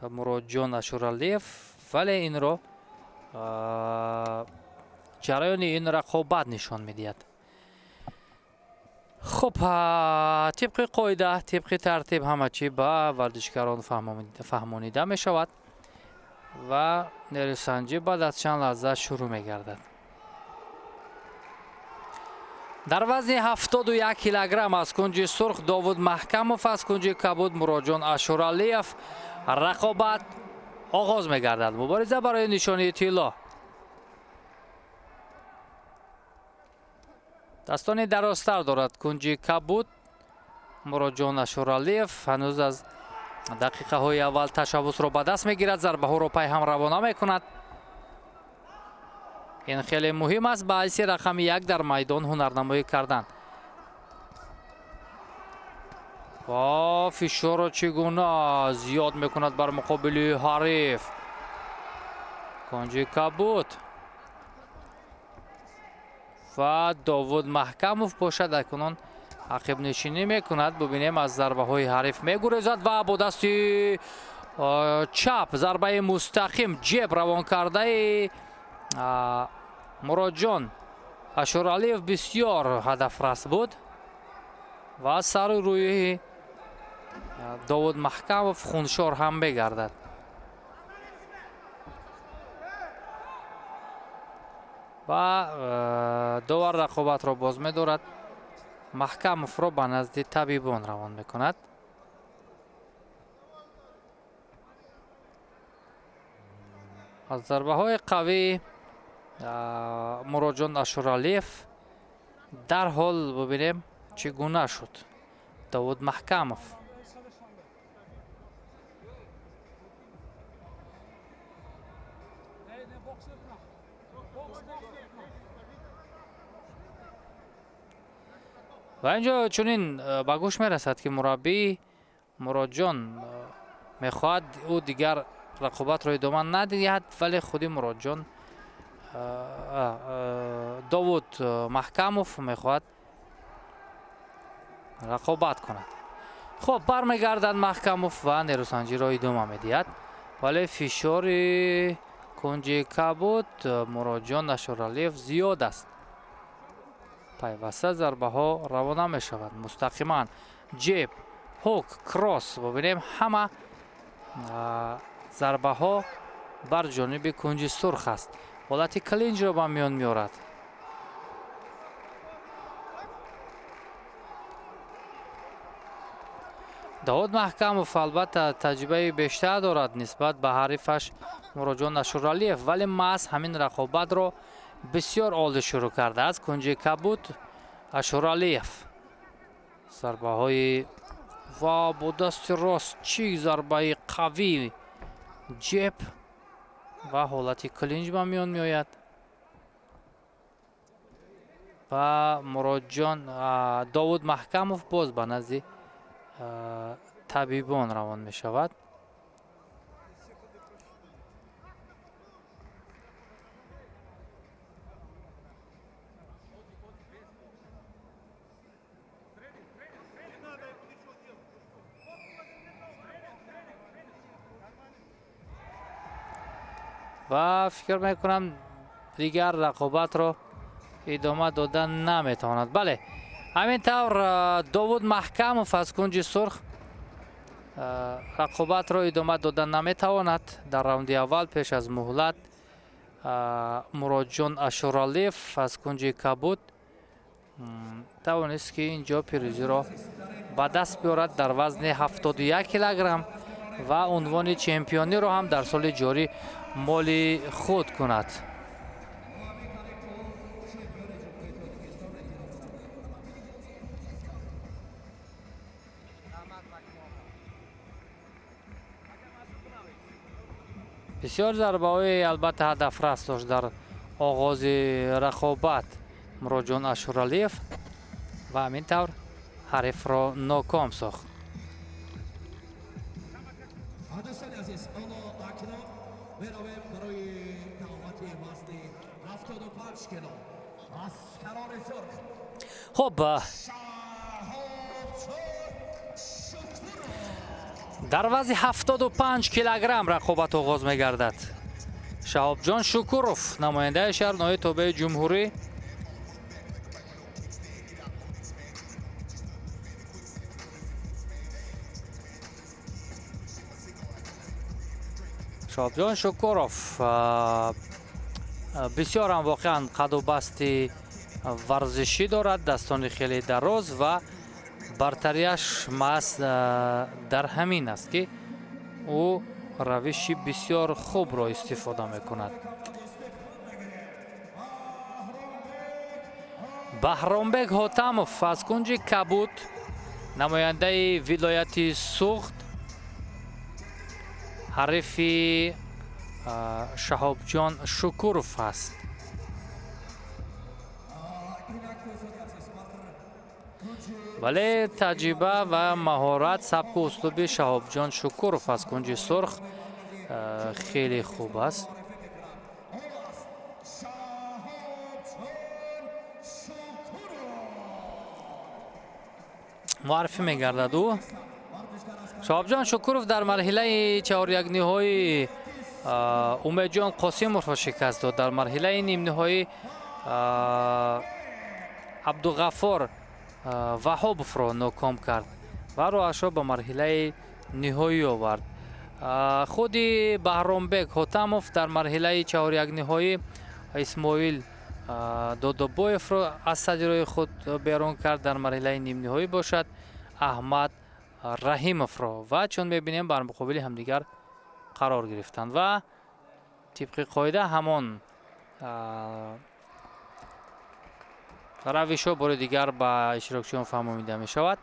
مرادجان اشورالیف ولی این را ҷараёни ин рақобат нишон медиҳад. хуб, тибқи қоида, тибқи тартиб ҳама чӣ ба варзишгарон фаҳмонида мешавад ва нерӯсанҷӣ баъд аз чанд лаҳза шурӯъ мегардад. дар вазни 71 килограмм аз кунҷи сурх Довуд Маҳкамов, аз кунҷи кабуд Муроҷон Ашуралиев. рақобат оғоз мегардад. мубориза барои нишонии тилло. дастони дарозтар дорад кунҷи кабуд Муроҷон Ашуралиев. ҳанӯз аз дақиқаҳои аввал ташаббусро ба даст мегирад, зарбаҳоро пайҳам равона мекунад. ин хеле муҳим аст ба ҳайси рақами 1 дар майдон ҳунарнамоӣ кардан. фишорро чӣ гуна зиёд мекунад бар муқобили ҳариф. кунҷи кабуд ва Довуд Маҳкамов бошад акунун ақибнишинӣ мекунад. бубинем аз зарбаҳои ҳариф мегурезад ва бо дасти чап зарбаи мустақим ҷеб равон кардаи Муроҷон Ашуралиев бисёр ҳадафрас буд ва сару рӯи Довуд Маҳкамов хуншор ҳам мегардад. ва довар рақобатро боз медорад. Маҳкамовро ба назди табибон равон мекунад. аз зарбаҳои қавӣ Муроҷон Ашуралиев дарҳол бубинем чӣ гуна шуд. Довуд Маҳкамов ва инҷо чунин ба гӯш мерасад ки мураббии Муроҷон мехоҳад ӯ дигар рақобатро идома надиҳад, вале худи Муроҷон Довуд Маҳкамов мехоҳад рақобат кунад. хуб, бармегардад Маҳкамов ва нерӯсанҷиро идома медиҳад, вале фишори кунҷи кабуд Муроҷон Ашуралиев зиёд аст. пайваста зарбаҳо равона мешавад. мустақиман ҷеб, ҳук, кросс. бубинем ҳама зарбаҳо бар ҷониби кунҷи сурх аст. ҳолати клинҷро ба миён меорад. Довуд Маҳкамов албатта таҷрибаи бештар дорад нисбат ба ҳарифаш Муроҷон Ашуралиев, вале маҳз ҳамин рақобатро бисёр олӣ шурӯъ кардааст. кунҷи кабуд Ашуралиев зарбаҳои ва бо дасти рост чӣ зарбаи қавӣ ҷеб ва ҳолати клинҷ ба миён меояд. ва Муроҷон Довуд Маҳкамов боз ба назди табибон равон мешавад. ва фикр мекунам дигар рақобатро идома дода наметавонад. бале, ҳамин тавр Довуд Маҳкамов аз кунҷи сурх рақобатро идома дода наметавонад. дар раунди аввал пеш аз муҳлат Муроҷон Ашуралиев аз кунҷи кабуд тавонист ки инҷо пирӯзиро ба даст биёрад дар вазни 71 килограмм ва унвони чемпиониро ҳам дар соли ҷорӣ моли худ кунад. бисёр зарбаҳои албатта ҳадафрас дошт дар оғози рақобат Муроҷон Ашуралиев ва ҳамин тавр ҳарифро ноком сохт. хуб, дар вазни 75 килограмм рақобат оғоз мегардад. شهابجان شکوروف نماینده شهر نوی تابع جمهوری. شهابجان شکوروف بسیار هم واقعا قد و بست ورزشی دارد، دستان خیلی دراز و برتریش محض در همین است که او روشی بسیار خوب را استفاده میکند. بهرامبک حاتموف از کنج کبود نماینده ولایت سوخت حریف شهابجان شکوروف است. ولی تجربه و مهارت سبک و اسلوب شهابجان شکوروف از کنج سرخ خیلی خوب است. معرفی میگردد او شهابجان شکوروف در مرحله 4-1 نهایی امیدجان قاسموف را شکست داد. در مرحله نیم نهایی عبدالغفار وهابوف را ناکام کرد و راهش را به مرحله نهایی آورد. خود بهرامبک حاتموف در مرحله 4-1 نهایی اسماعیل دادابایف را از سجرای خود بیرون کرد. در مرحله نیم نهایی باشد احمد رحیموف را و چون میبینیم بر مقابل همدیگر قرار گرفتند و طبق قاعده همان روش ها بار دیگر به اشتراکچیان فهمیده می شود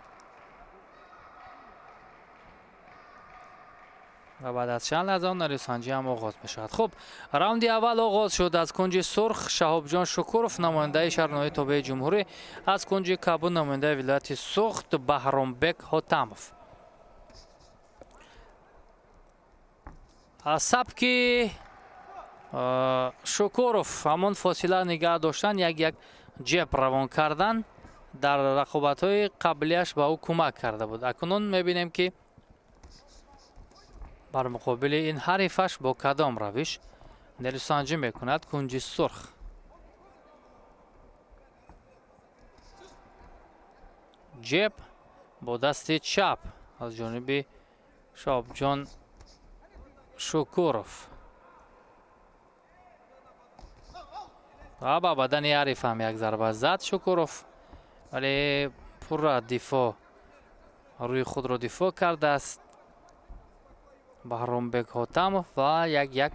و بعد از چند لحظه نریسنجی هم آغاز می شود. خب راوند اول آغاز شد. از کنج سرخ شهابجان شکوروف نماینده شهر نوی تابع جمهوری، از کنج کبود نماینده ولایت سوخت بهرامبک حاتموف. سبک شکوروف همون فاصله نگه داشتن، یک جب روان کردن در رقابت های قبلیش به او کمک کرده بود. اکنون میبینیم که بر مقابل این حریفش با کدام روش نیروسنجی میکند. کنج سرخ جب با دست چپ از جانب شهابجان شکوروف و با بدن حریف هم یک ضربه زد شکوروف، ولی پر دفاع روی خود را دفاع کرده است بهرامبک حاتموف و یک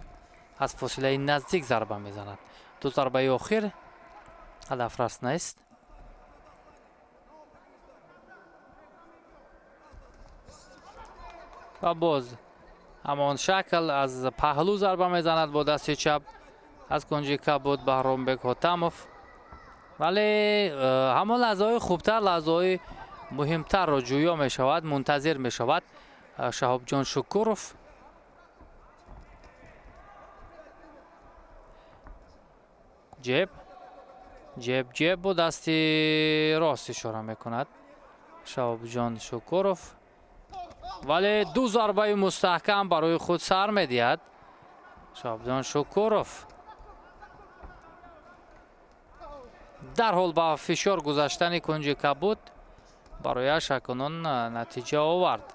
از فاصله نزدیک ضربه میزند. دو ضربه آخر هدف رس نیست. و باز همان شکل از پهلو ضربه میزند با دست چپ از کنج کبود بهرامبک حاتموف، ولی همان لحظه‌های خوبتر، لحظه‌های مهمتر را جویا می شود، منتظر می شود شهابجان شکوروف. جب با دست راست اشاره می کند شهابجان شکوروف، ولی دو ضربه مستحکم برای خود سر می دهد شهابجان شکوروف. در حال با فشار گذاشتن کنج کبود برایش اکنون نتیجه آورد.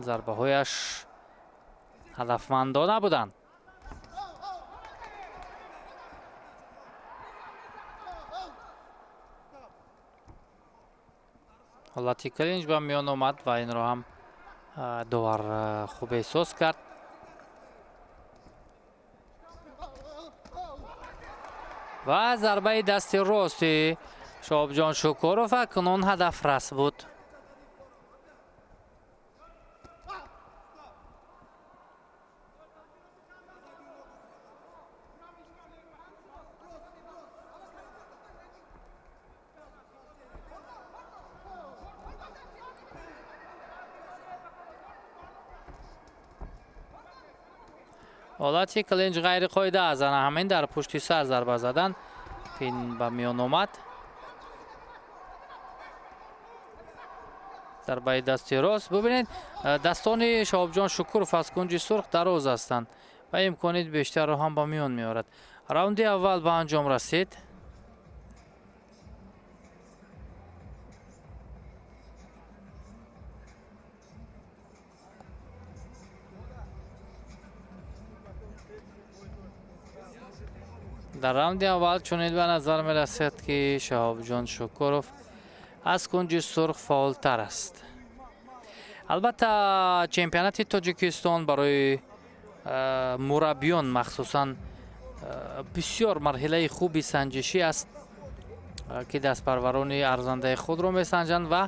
ضربه هایش هدفمندانه بودند. حالتی کلینج به میان آمد و این را هم داور خوب احساس کرد. و ضربه دست راست شهابجان شکوروف اکنون هدف رس بود. حالتی کلنج غیر قاعده از همین در پشت سر ضربه زدن که این به میان آمد. ضربه دست راست. ببینید دستان شهابجان شکوروف از کنج سرخ دراز هستند و امکانات بیشتر رو هم به میان میارد. راوند اول به انجام رسید. در راوند اول چنین به نظر می رسید که شهاب جان شکوروف از کنج سرخ فعالتر است. البته چمپیونات تاجیکستان برای مربیان مخصوصا بسیار مرحله خوبی سنجشی است که دست پروران ارزنده خود را می سنجند و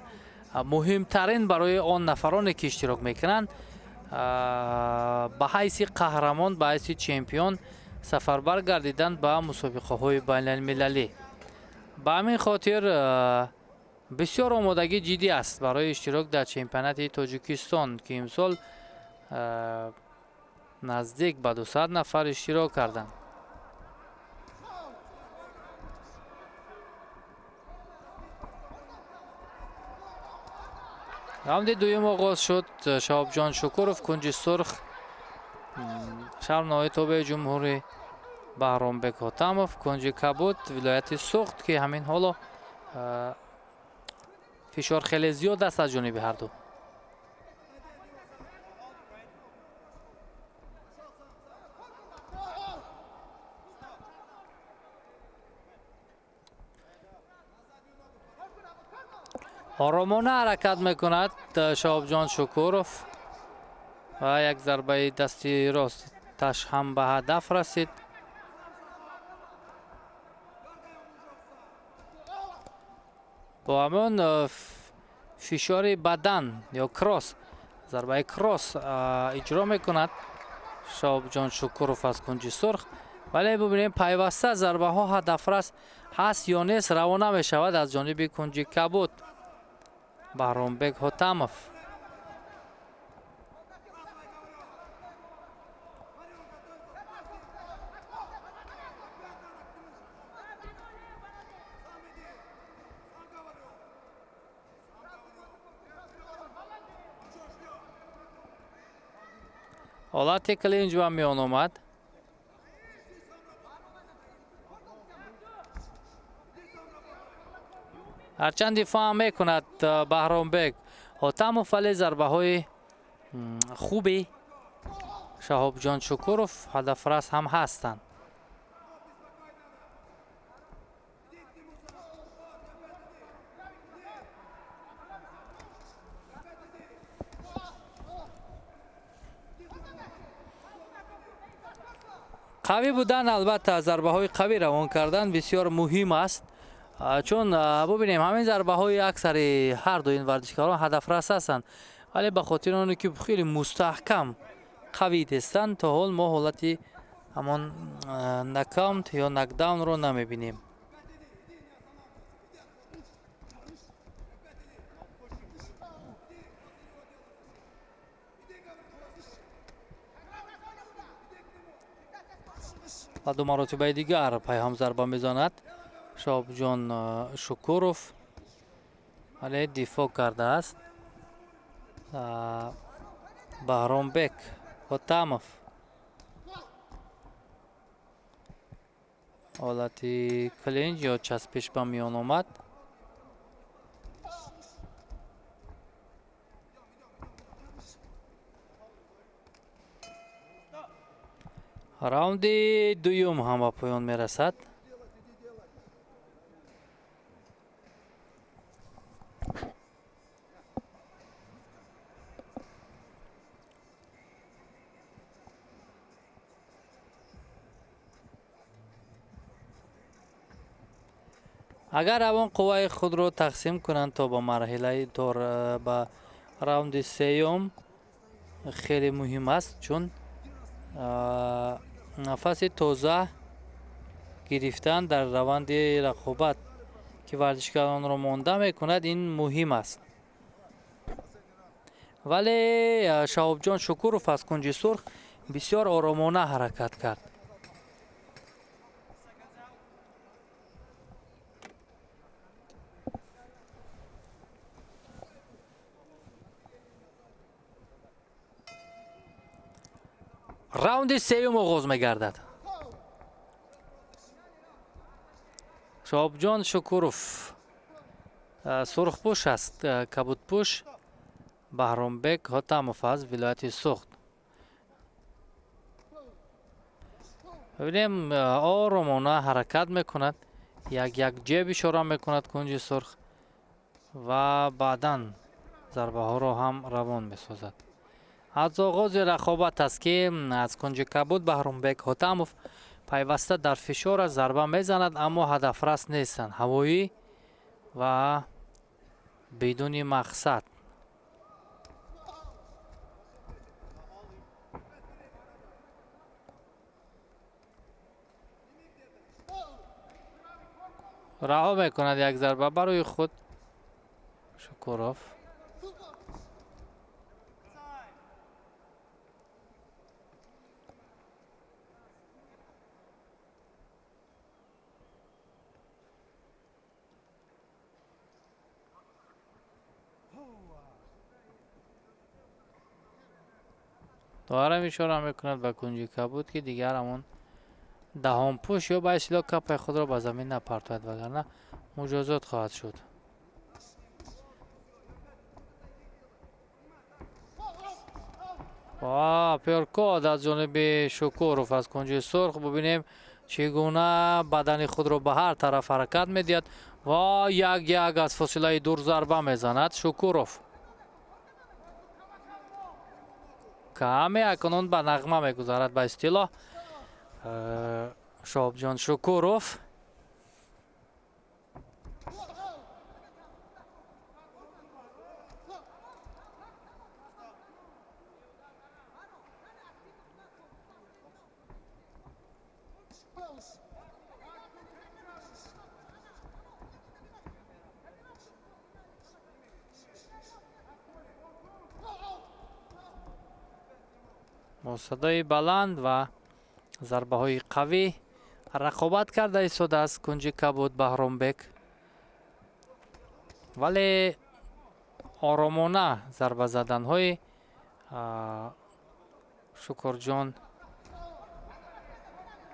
مهمترین برای آن نفرانی که اشتراک میکنند به حیث قهرمان، به حیث چمپیون سفربر گردیدن به مسابقه های بین المللی. به همین خاطر بسیار آمادگی جدی است برای اشتراک در چمپیونات تاجیکستان که امسال نزدیک به 200 نفر اشتراک کردند. راوند دوم آغاز شد. شهاب جان شکوروف کنج سرخ شهر نایتوب جمهوری بهرامبک حاتموف کنج کبود ولایت سوخت که همین حالا فشار خیلی زیاد است از جانب هر دو. آرامانه حرکت میکند شهاب جان شکوروف و یک ضربه دستی راستش هم به هدف رسید. با همون فشار بدن یا کراس، ضربه کراس اجرا میکند شهاب جان شکوروف از کنج سرخ، ولی ببینیم پیوسته ضربه ها هدف رس هست یا نیست روانه می شود از جانب کنج کبود بهرامبک حاتموف. حالت کلینج به میان آمد. هرچند دفاع هم میکند بهرامبک حاتموف، ولی ضربه های خوبی شهاب جان شکوروف هدف رس هم هستند. قوی بودن، البته ضربه های قوی روان کردن بسیار مهم است، چون ببینیم همین ضربه های اکثر هر دو این ورزشکاران هدف رس هستند، ولی به خاطر آنه که خیلی مستحکم قوی هستند تا حال ما حالتی همان نکاونت یا نکداون رو نمی بینیم. و دو مرتبه دیگر پیام ضربه میزند شهاب جان شکوروف، ولی دفاع کرده است بهرامبک حاتموف. حالتی کلینج یا چسبش به میان آمد. راوند دوم هم به پایان می رسد. اگر روان قوای خود را تقسیم کنند تا به مرحله به راوند سوم خیلی مهم است، چون نفس تازه گرفتن در روند رقابت که ورزشکاران را مانده میکند این مهم است. ولی شهاب جان شکوروف از کنج سرخ بسیار آرامانه حرکت کرد. раунди сеюм оғоз мегардад. Шоҳобҷон Шукуров сурхпӯш аст, кабудпӯш Баҳромбек Ҳотамов аз вилояти Суғд. бибинем оромона ҳаракат мекунад, як ҷеб ишора мекунад кунҷи сурх ва баъдан зарбаҳоро ҳам равон месозад. аз оғози рақобат аст ки аз кунҷи кабуд Баҳромбек Ҳотамов пайваста дар фишор аст, зарба мезанад, аммо ҳадафрас нестанд, ҳавоӣ ва бидуни мақсад. раҳо мекунад як зарба барои худ Шукуров. دوباره اشاره میکند به کنجی کبود که دیگر همون دهم پوش یا با اصلاح کپ خود را به زمین نپرتاید وگرنه مجازات خواهد شد. پیرکاد از جانب شکوروف از کنجی سرخ. ببینیم چگونه بدن خود را به هر طرف حرکت میدهد و یک از فاصله دور ضربه میزند شکوروف. کمی اکنون به نغمه میگذارد به اصطلاح شهابجان شکوروف. با صدای بلند و ضربه های قوی رقابت کرده ایستاده است کنجی کبود بهرامبک، ولی آرامانه ضربه زدن های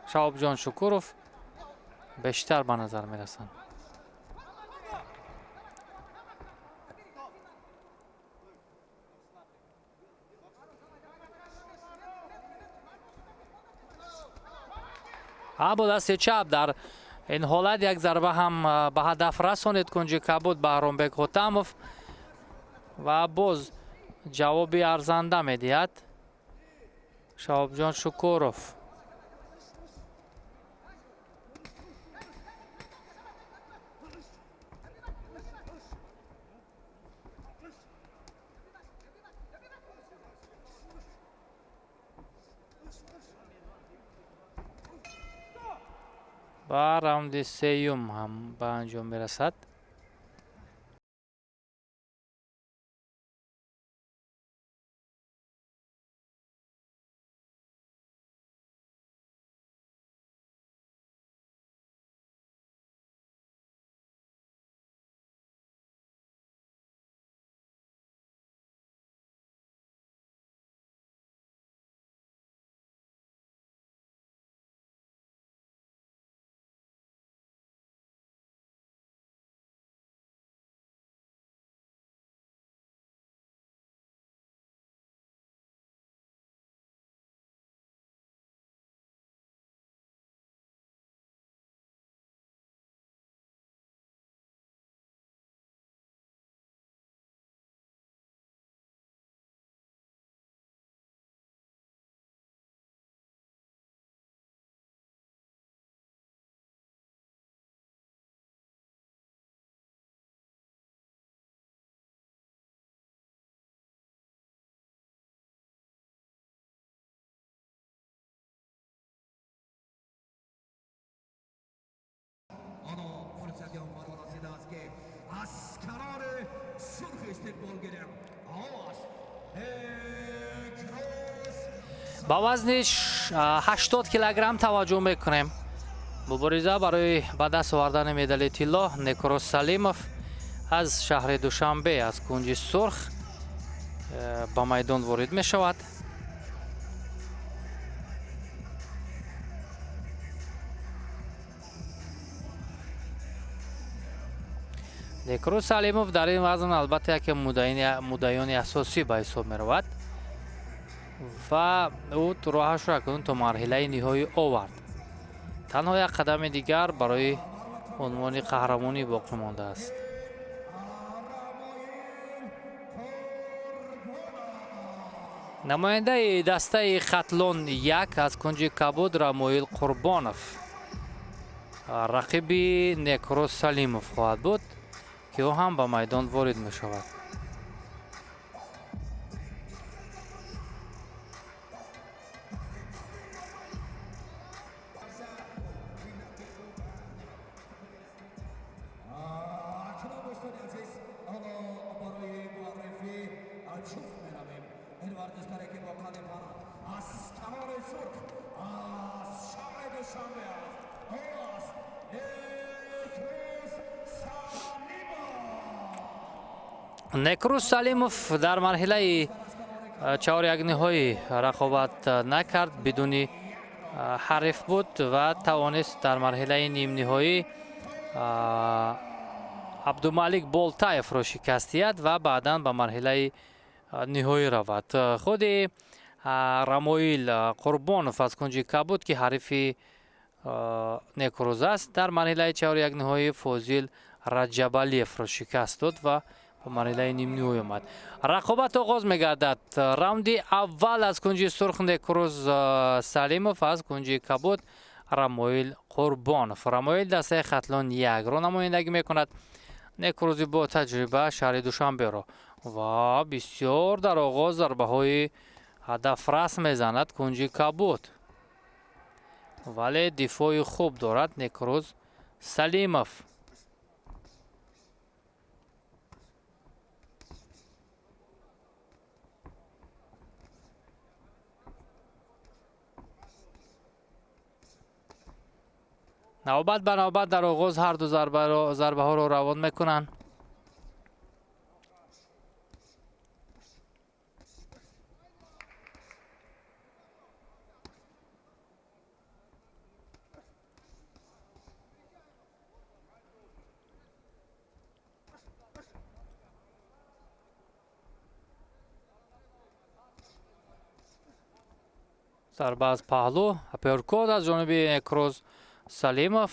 شهابجان شکوروف بیشتر به نظر می رسند. با دست چپ در این حالت یک ضربه هم به هدف رسانید کنجی کبود بهرامبک ҳотамов و باز جوابی ارزنده میدهد شهابجان شکوروف. و راوند سیوم هم به انجام میرسد. از کنار سرخ استقبال گرفت. با وزنش 80 کیلوگرم توجه میکنیم. مبارزه برای به دست آوردن مدال طلا نیکروس سلیموف از شهر دوشنبه از کنج سرخ به میدان وارد می شود. некруз салимов дар ин вазн албатта яке муддаёни асосӣ ба ҳисоб меравад ва ӯ роҳашро акнун то марҳилаи ниҳоӣ овард. танҳо як қадами дигар барои унвони қаҳрамонӣ боқӣ мондааст. намояндаи дастаи хатлон 1 аз кунҷи кабуд Рамоил Қурбонов рақиби некруз салимов хоҳад буд ки ӯ ҳам ба майдон ворид мешавад. некруз салимов дар марҳилаи чаҳорякниҳоӣ рақобат накард, бидуни ҳариф буд ва тавонист дар марҳилаи нимниҳоӣ абдумалик болтаевро шикаст диҳад ва баъдан ба марҳилаи ниҳоӣ равад. худи Рамоил Қурбонов аз кунҷи кабуд ки ҳарифи некруз аст, дар марҳилаи чаҳорякниҳоӣ Фозил Раҷабалиевро шикаст дод ва ба марҳилаи нимниҳоӣ омад. рақобат оғоз мегардад. раунди аввал аз кунҷи сурх некруз салимов, аз кунҷи кабуд Рамоил Қурбонов. Рамоил дастаи хатлон 1-ро намояндагӣ мекунад. некрузи бо таҷриба шаҳри Душанберо ва бисёр дар оғоз зарбаҳои ҳадафрас мезанад кунҷи кабуд, вале дифои хуб дорад некруз салимов. навбат ба навбат дар оғоз ҳарду зарбаҳоро равон мекунанд. зарба аз паҳлӯ, аперкот аз ҷониби некруз салимов.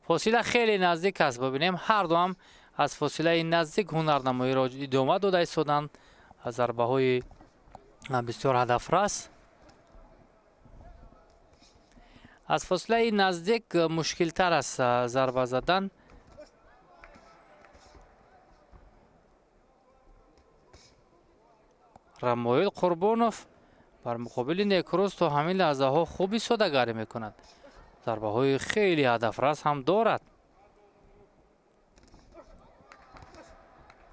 фосила хеле наздик аст. бибинем ҳарду ҳам аз фосилаи наздик ҳунарнамоиро идома дода истоданд. зарбаҳои бисёр ҳадафрас. аз фосилаи наздик мушкилтар аст зарба задан. Рамоил Қурбонов бар муқобили некруз то ҳамин лаҳзаҳо хуб истодагарӣ мекунад. зарбаҳои хеле ҳадафрас ҳам дорад.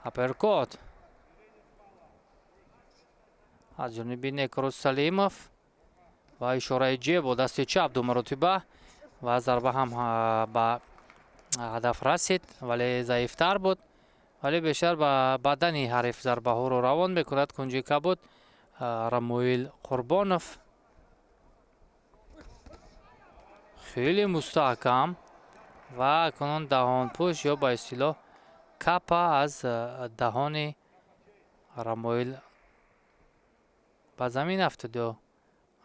аперкот аз ҷониби некруз салимов ва ишораи ҷеб бо дасти чап ду маротиба ва зарба ҳам ба ҳадаф расид, вале заифтар буд, вале бештар ба бадани ҳариф зарбаҳоро равон мекунад кунҷи кабуд Рамоил Қурбонов. хеле мустаҳкам ва акнун даҳонпӯш ё ба истилоҳ капа аз даҳони Рамоил ба замин афтод ё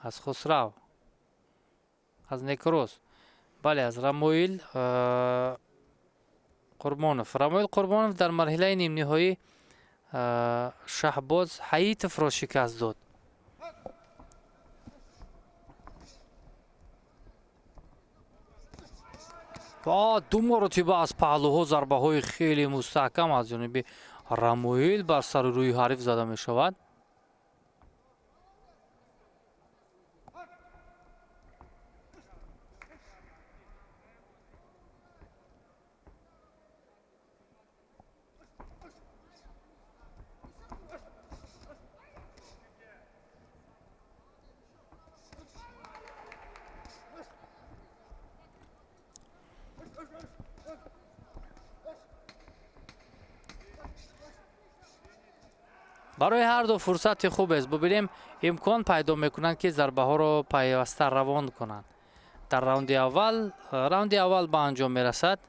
аз Хусрав, аз некруз, бале аз Рамоил Қурбонов. Рамоил Қурбонов дар марҳилаи нимниҳоӣ Шаҳбоз Ҳаитовро шикаст дод. ду маротиба аз паҳлӯҳо зарбаҳои хеле мустаҳкам аз ҷониби Рамоил бар сару рӯи ҳариф зада мешавад. барои ҳарду фурсати хубест. бубинем имкон пайдо мекунанд ки зарбаҳоро пайваста равон кунанд. дар раунди аввал ба анҷом мерасад.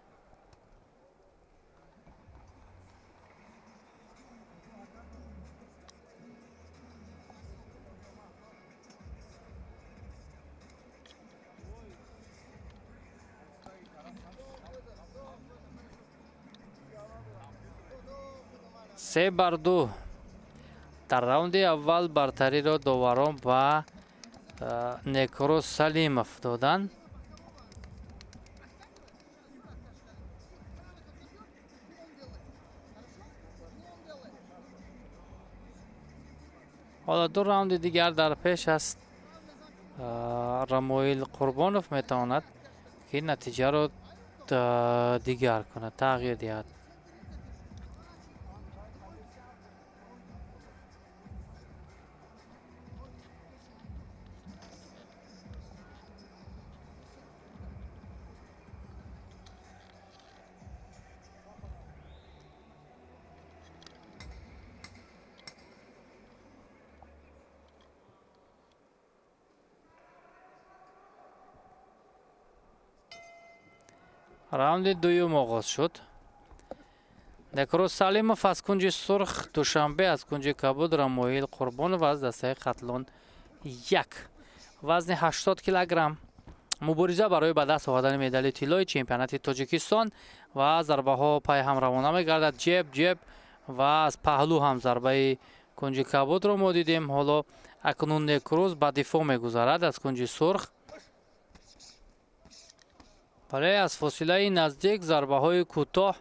3-2 дар раунди аввал бартариро доварон ба Некрус Салимов доданд. ҳоло ду раунди дигар дар пеш аст. Рамоил Қурбонов метавонад ки натиҷаро дигар кунад, тағйир диҳад. раунди дуюм оғоз шуд. Некрус Салимов аз кунҷи сурх, Душанбе аз кунҷи кабуд, Рамоил Қурбонов аз дастаи қатлон 1. вазни 80 килограмм. мубориза барои ба даст овардани медали тиллои чемпионати Тоҷикистон ва зарбаҳо пай ҳам равона мегардад. ҷеб ва аз паҳлӯ ҳам зарбаи кунҷи кабудро мо дидем. ҳоло акнун Некрус ба дифоъ мегузарад аз кунҷи сурх. вале аз фосилаи наздик зарбаҳои кӯтоҳ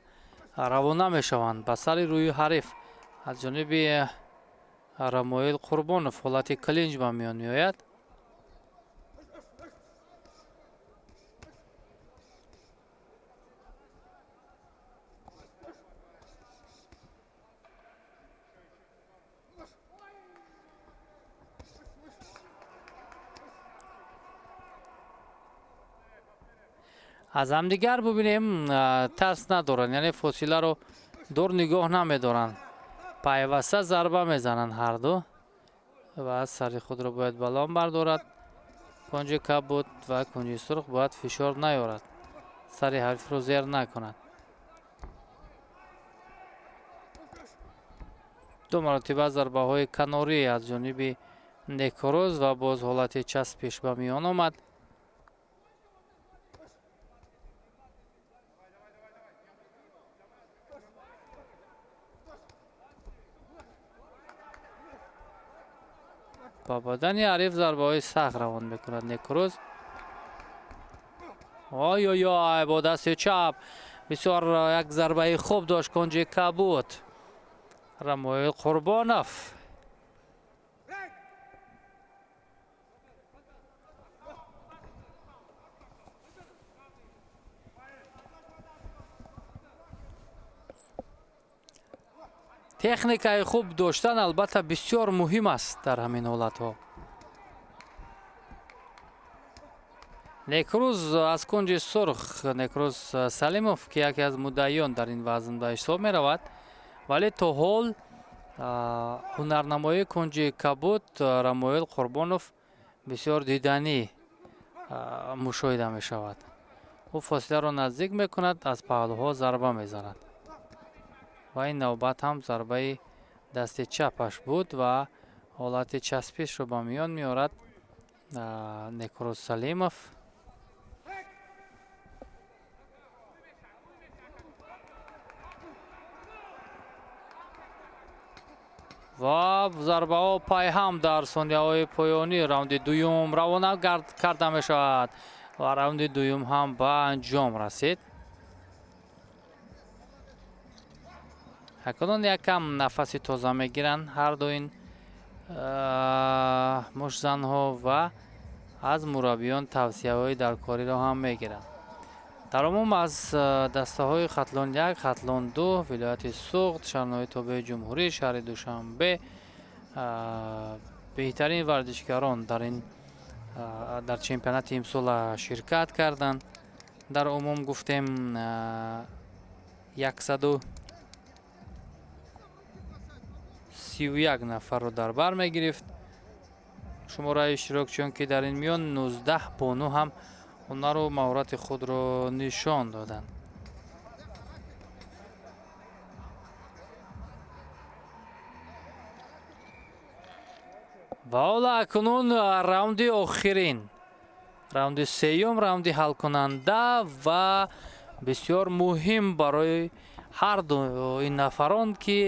равона мешаванд ба сари рӯи ҳариф. аз ҷониби Рамоил Қурбонов ҳолати клинч ба миён меояд. аз ҳамдигар бубинем тарс надоранд, яъне фосиларо дур нигоҳ намедоранд. пайваста зарба мезананд ҳарду ва сари худро бояд балон бардорад. кунҷи кабуд ва кунҷи сурх бояд фишор наёрад, сари ҳарфро зер накунад. ду маротиба зарбаҳои канорӣ аз ҷониби Некрус ва боз ҳолати часпиш ба миён омад. ба бадани ҳариф зарбаҳои сахт равон мекунад Некрус. ой бо дасти чап бисёр як зарбаи хуб дошт кунҷи кабуд Рамоил Қурбонов. техникаи хуб доштан албатта бисёр муҳим аст дар ҳамин ҳолатҳо. Некрус аз кунҷи сурх, Некрус Салимов ки яке аз муддаиён дар ин вазн ба ҳисоб меравад, вале то ҳол ҳунарнамоии кунҷи кабуд Рамоил Қурбонов бисёр диданӣ мушоҳида мешавад. ӯ фосиларо наздик мекунад, аз паҳлӯҳо зарба мезанад. ва ин навбат ҳам зарбаи дасти чапаш буд ва ҳолати часпишро ба миён меорад Некрус Салимов. ва зарбаҳо пайҳам дар сонияҳои поёнӣ раунди дуюм равона карда мешавад ва раунди дуюм ҳам ба анҷом расид. акнун якам нафаси тоза мегиранд ҳарду ин мушзанҳо ва аз мураббиён тавсияҳои даркориро ҳам мегиранд. дар умум аз дастаҳои хатлон 1, хатлон 2, вилояти Суғд, шаҳрнои тобаи ҷумҳурӣ, шаҳри Душанбе беҳтарин варзишгарон дар чемпионати имсола ширкат карданд. дар умум гуфтем 131 нафарро дар бар мегирифт шумораи иштирокчиён ки дар ин миён 19 бону ҳам ҳунару маҳорати худро нишон доданд. ва ҳола акнун раунди охирин, раунди сеюм, раунди ҳалкунанда ва бисёр муҳим барои ҳарду ин нафарон ки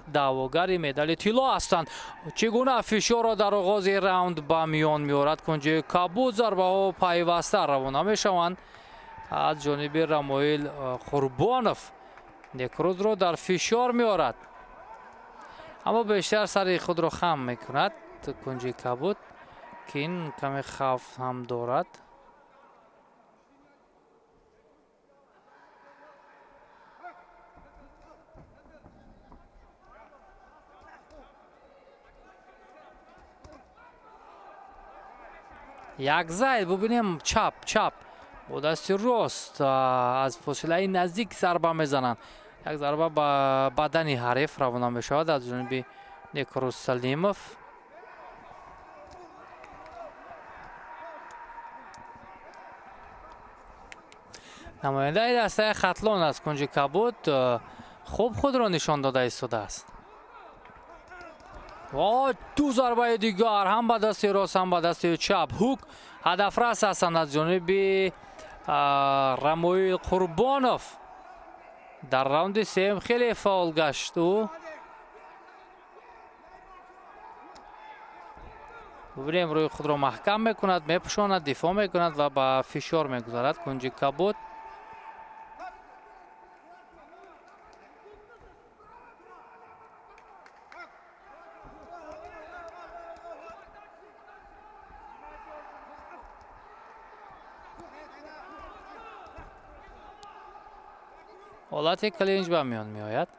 даъвогари медали тилло ҳастанд. Чӣ гуна фишорро дар оғози раунд ба миён меорад? Кунҷи кабуд зарбаҳо пайваста равона мешаванд аз ҷониби Рамоил Қурбонов. Некрузро дар фишор меорад, аммо бештар сари худро хам мекунад. Кунҷи кабуд ки ин каме хавф ҳам дорад. як зайд бубинем чап бо дасти рост аз фосилаи наздик зарба мезананд. як зарба ба бадани ҳариф равона мешавад аз ҷониби Некруз Салимов. намояндаи дастаи хатлон аз Кунҷи кабуд хуб худро нишон дода истодааст. ду зарбаи дигар ҳам ба дасти рост ҳам ба дасти чап. ҳук ҳадафрас ҳастанд аз ҷониби Рамоил Қурбонов. дар раунди сеюм хеле фаъол гашт ӯ. бубинем рӯи худро маҳкам мекунад, мепӯшонад, дифоъ мекунад ва ба фишор мегузарад Кунҷи кабуд. ҳолати клинч ба миён меояд.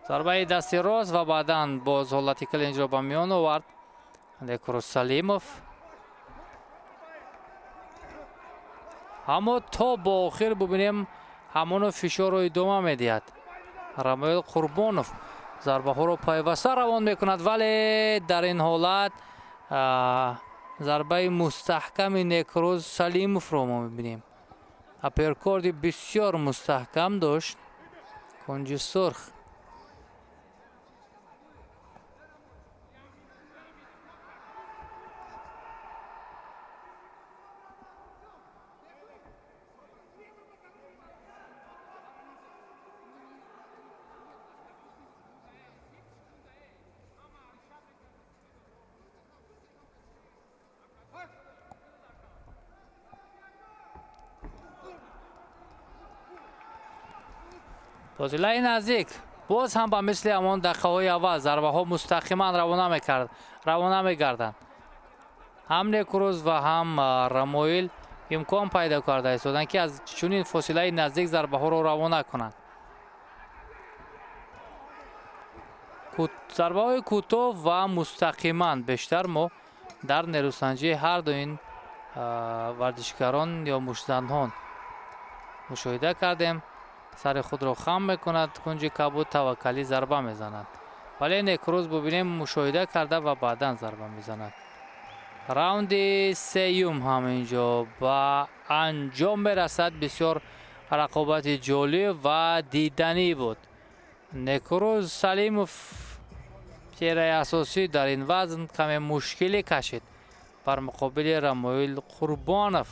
зарбаи дасти рост ва баъдан боз ҳолати клинчро ба миён овард Некруз Салимов. аммо то бо охир бубинем ҳамону фишорро идома медиҳад. Рамоил Қурбонов зарбаҳоро пайваста равон мекунад, вале дар ин ҳолат зарбаи мустаҳками Некруз Салимовро мо мебинем. аперкорди бисёр мустаҳкам дошт Кунҷи сурх. фозилаи наздик боз ҳам ба мисли ҳамон дақиқаҳои аввал зарбаҳо мустақиман равона мегарданд. ҳам Некруз ва ҳам Рамоил имкон пайдо карда истоданд ки аз чунин фосилаи наздик зарбаҳоро равона кунанд. зарбаҳои кӯтоҳ ва мустақиман бештар мо дар нерӯсанҷии ҳарду ин варзишгарон ё муштзанҳон мушоҳида кардем. сари худро хам мекунад Кунҷи кабуд, таваккалӣ зарба мезанад, вале Некруз бубинем мушоҳида карда ва баъдан зарба мезанад. раунди сеюм ҳаминҷо ба анҷом мерасад. бисёр рақобати ҷолиб ва диданӣ буд. Некруз Салимов чеҳраи асосӣ дар ин вазн каме мушкилӣ кашид бар муқобили Рамоил Қурбонов.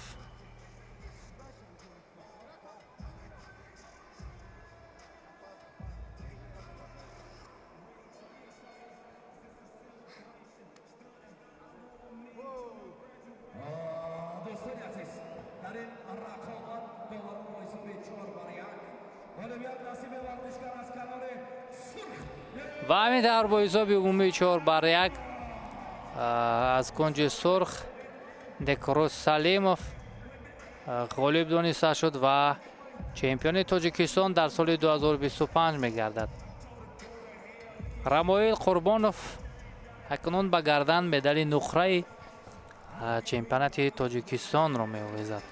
ва ҳамин тавр бо ҳисоби умумии 4-1 аз Кунҷи сурх Некруз Салимов ғолиб дониста шуд ва чемпиони Тоҷикистон дар соли 2025 мегардад. Рамоил Қурбонов акнун ба гардан медали нуқраи чемпионати Тоҷикистонро меовезад.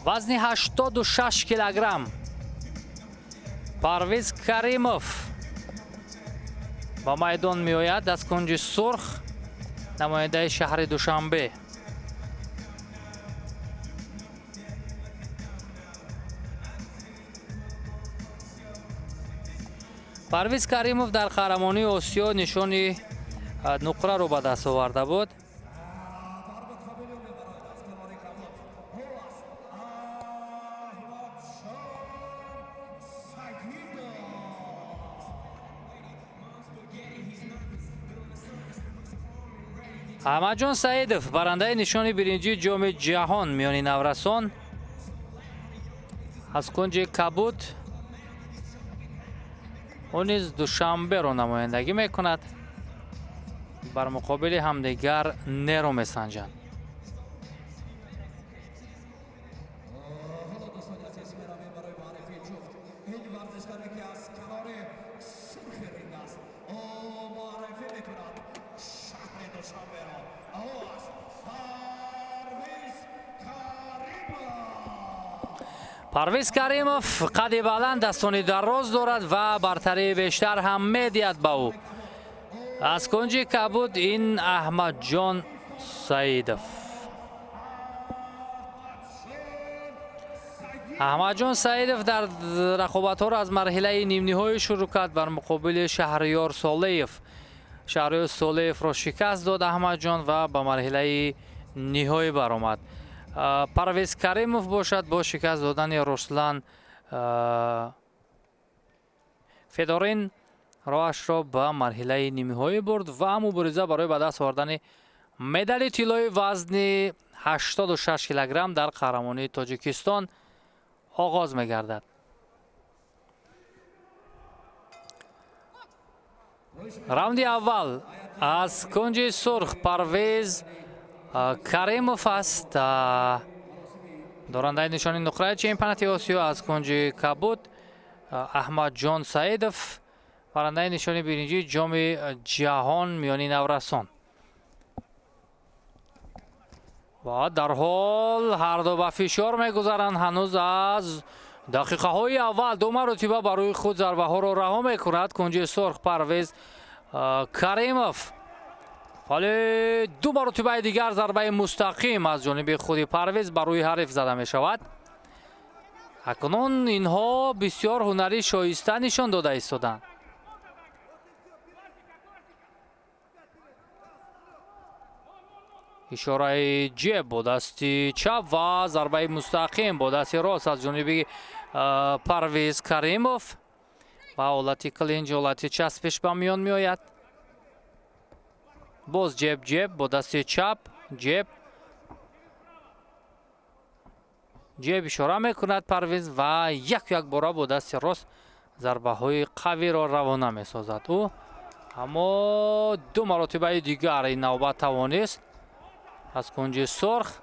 вазни 86 килограмм Парвиз Каримов ба майдон меояд аз Кунҷи сурх, намояндаи шаҳри Душанбе. پرویز کریموف در قهرمانی آسیا نشانی نقره رو به دست آورده بود. احمدجان سعیدов برنده نشان برنجی جام جهان میانی نورسان از کنج کبود او نیز دوشنبه رو نمایندگی میکند. بر مقابل همدیگر نرو میسنجند. پرویز کریموف قد بلند، دستان دراز دارد و برتری بیشتر هم میدهد به او. از کنج کبود این احمدجان سعیدов. احمدجان سعیدов در رقابت‌ها را از مرحله نیم نهایی شروع کرد بر مقابل شهریار صالحیف. شهریار صالحیف را شکست داد احمدجان و به مرحله نهایی برآمد. پرویز کریموف باشد با شکست دادن رسلان فدورین راهش را به مرحله نیمه‌نهایی برد و مبارزه برای به دست آوردن مدال طلایی وزن 86 کیلوگرم در قهرمانی تاجیکستان آغاز می‌گردد. راوند اول از کنج سرخ پرویز کریموف است. دارنده نشانی نقره چمپیونات آسیا از کنج کبود احمدجان سعیدов برنده نشانی برنجی جام جهان میانی نورسان. و در حال هر دو به فشار میگذارند. هنوز از دقیقه های اول دو مرتبه برای خود ضربه ها را رها میکند. کنج سرخ پرویز کریموف، ولی دو مرتبه دیگر ضربه مستقیم از جانب خود پرویز برای حریف زده می شود. اکنون اینها بسیار هنری شایسته نشان داده ایستادند. اشاره جیب با دست چپ و ضربه مستقیم با دست راست از جانب پرویز کریموف و حالت کلینج، حالت چسبش به میان می آید. باز جیب با دست چپ جیب اشاره میکند پرویز و یک بار با دست راست ضربه های قوی را روانه می سازد او. اما دو مرتبه دیگر این نوبت توانست از کنج سرخ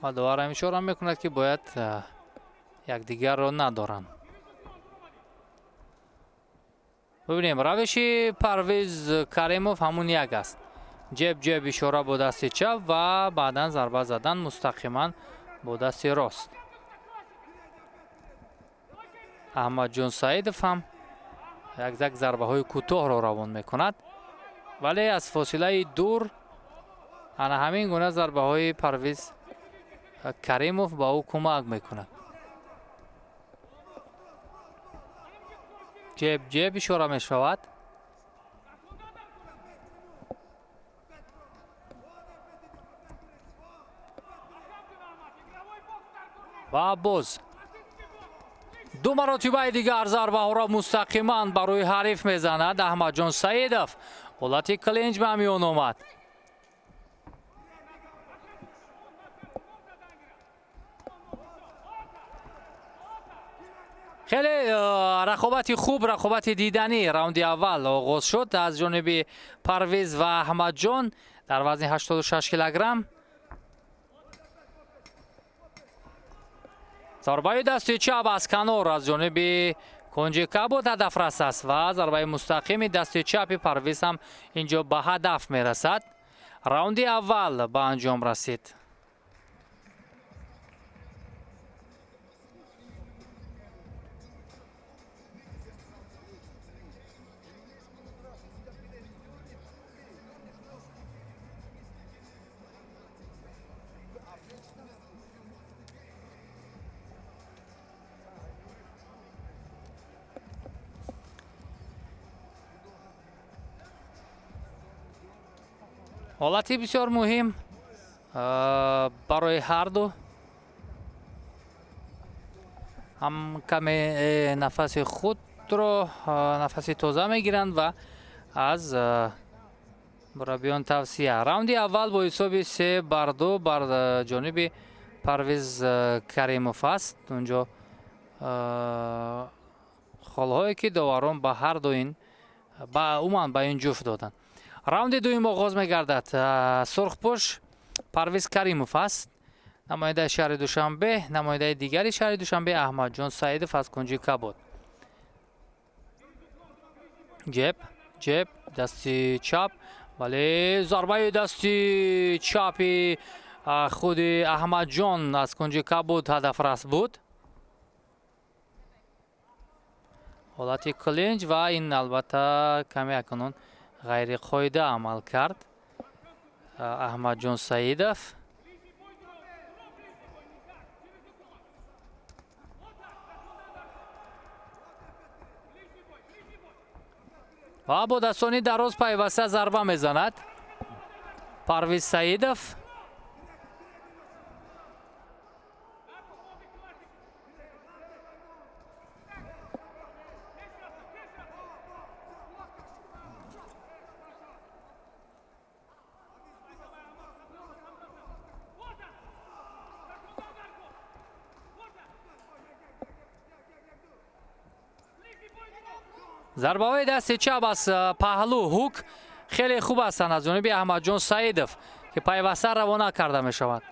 و دوباره اشاره میکند که باید یک دیگر را ندارند. ببینیم روش پرویز کریموف همون یک است. جیب اشاره با دست چپ و بعدا ضربه زدن مستقیما با دست راست. احمدجان سعیدov هم یک ضربه های کوتاه را روان میکند، ولی از فاصله دور انا همین گونه ضربه های پرویز کریموف با او کمک میکند. جیب اشاره می شود. و باز دو مرتبه دیگر ضربه ها را مستقیما برای حریف میزند احمدجان سعیدov. حالت کلینج به میان آمد. خیلی رقابت خوب، رقابت دیدنی راوند اول آغاز شد از جانب پرویز و احمدجان در وزن 86 کیلوگرم. ضربه دست چپ از کنار از جانب کنج کبود هدف رس است و ضربه مستقیم دست چپ پرویز هم اینجا به هدف می رسد. راوند اول به انجام رسید. ҳолати бисёр муҳим барои ҳарду. ҳам каме нафаси худро нафаси тоза мегиранд ва аз мураббиён тавсия. раунди аввал бо ҳисоби 3-2 бар ҷониби Парвиз Каримов аст. унҷо холҳое ки доварон ба ҳарду ин умуман ба ин ҷуфт доданд. раунди дуюм оғоз мегардад. сурхпӯш Парвиз Каримов аст. намояндаи шаҳри Душанбе, намояндаи дигари шаҳри Душанбе Аҳмадҷон Саидов аз кунҷи Кабуд. ҷеб дасти чап, вале зарбаи дасти чапи худи Аҳмадҷон аз кунҷи Кабуд ҳадафрас буд. ҳолати клинч ва ин албатта каме акнун ғайриқоида амал кард Аҳмадҷон Саидов. ва бо дастони дароз пайваста зарба мезанад Парвиз Саидов. зарбаҳои дасти чап аз паҳлӯ ҳук хеле хуб ҳастанд аз ҷониби Аҳмадҷон Саидов ки пайваста равона карда мешавад.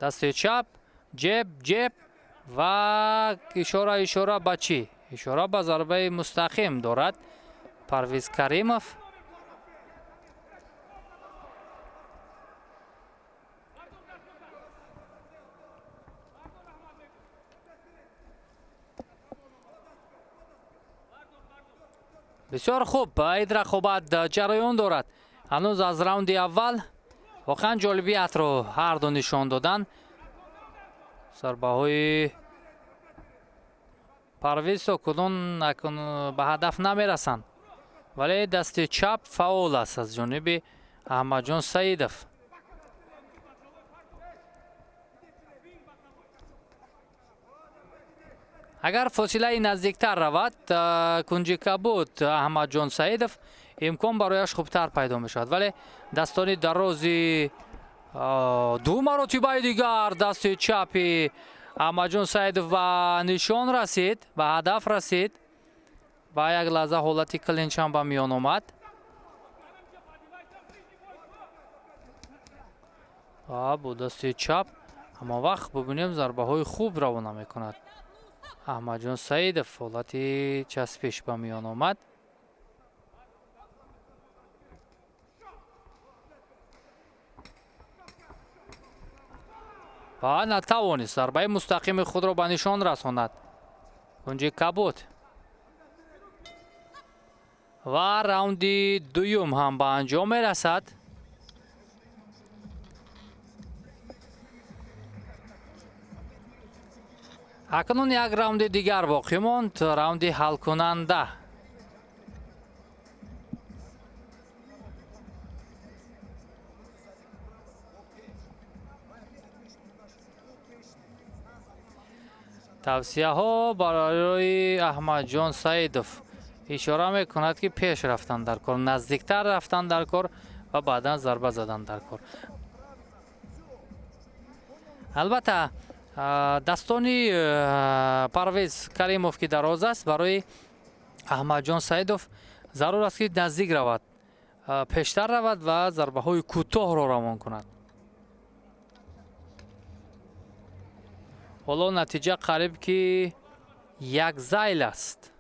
дасти чап, ҷеб ва ишора ба чӣ? ишора ба зарбаи мустақим дорад Парвиз Каримов. бисёр хуб, ин рақобат ҷараён дорад. ҳанӯз аз раунди аввал воқеан ҷолибиятро ҳарду нишон доданд. зарбаҳои Парвиз кунун ба ҳадаф намерасанд, вале дасти чап фаъол аст аз ҷониби Аҳмадҷон Саидов. агар фосилаи наздиктар равад кунҷи Кабуд Аҳмадҷон Саидов имкон барояш хубтар пайдо мешавад, вале дастони дарози ду маротибаи дигар дасти чапи Аҳмадҷон Саидов ба нишон расид, ба ҳадаф расид. ба як лаҳза ҳолати клинчам ба миён омад. бо дасти чап ҳамон вақт бубинем зарбаҳои хуб равона мекунад Аҳмадҷон Саидов. ҳолати часпиш ба миён омад. ва натавонист зарбаи мустақими худро ба нишон расонад кунҷи Кабуд. ва раунди дуюм ҳам ба анҷом мерасад. акнун як раунди дигар боқӣ монд, раунди ҳалкунанда. тавсияҳо барои Аҳмадҷон Саидов ишора мекунад ки пеш рафтан дар кор, наздиктар рафтан дар кор ва баъдан зарба задан дар кор. албатта дастони Парвиз Каримов ки дароз аст, барои Аҳмадҷон Саидов зарур аст ки наздик равад, пештар равад ва зарбаҳои кӯтоҳро равон кунад. ҳоло натиҷа қариб ки 1-0 аст.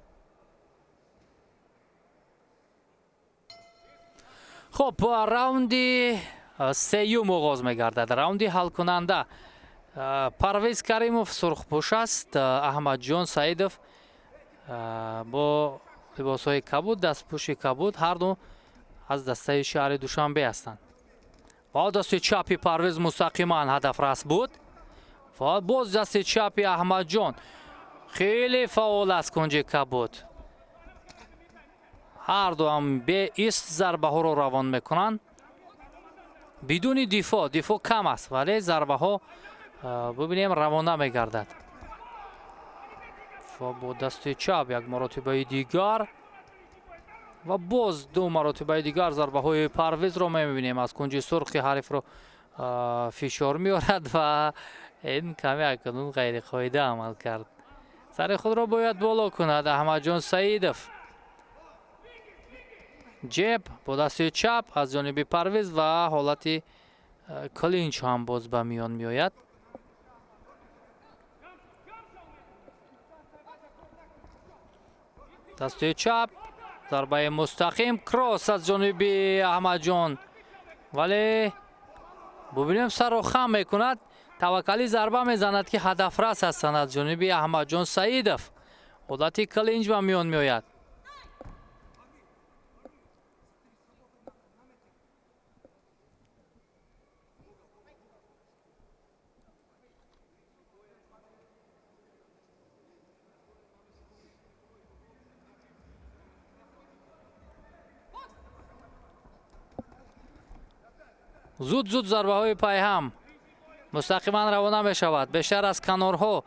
хуб, раунди сеюм оғоз мегардад, раунди ҳалкунанда. Парвиз Каримов сурхпӯш аст, Аҳмадҷон Саидов бо либосҳои Кабуд, дастпӯши Кабуд, ҳарду аз дастаи шаҳри Душанбе ҳастанд. ва дасти чапи Парвиз мустақиман ҳадафрас буд. ва боз дасти чапи Аҳмадҷон хеле фаъол аст кунҷи Кабуд. هر دو هم به ایست ضربه ها رو روان میکنن بدون دفاع کم است ولی ضربه ها ببینیم روانه میگردد و با دست چپ یک مرتبه دیگر و باز دو مرتبه دیگر ضربه های پرویز رو میبینیم از کنج سرخ حریف رو فشار میارد و این کمی اکنون غیر قاعده عمل کرد. سر خود را باید بالا کند احمد جان سعیدов. جب با دست چپ از جانب پرویز و حالت کلینچ هم باز به میان میآید. دست چپ ضربه مستقیم کراس از جانب احمد جان ولی ببینیم سر رو خم میکند. توکلی ضربه میزند که هدف رس هستند از جانب احمد جان سعیدов. حالت کلینچ به میان میآید. زود ضربه های پای هم مستقیما روانه می شود. بیشتر از کنارها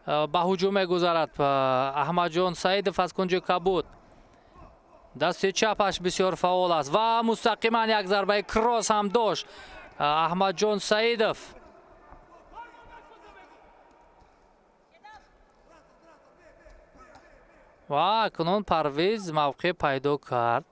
به هجوم می گذارد احمد جان سعیدов از کنج کبود. دست چپش بسیار فعال است و مستقیما یک ضربه کراس هم داشت احمد جان سعیدov. و اکنون پرویز موقع پیدا کرد.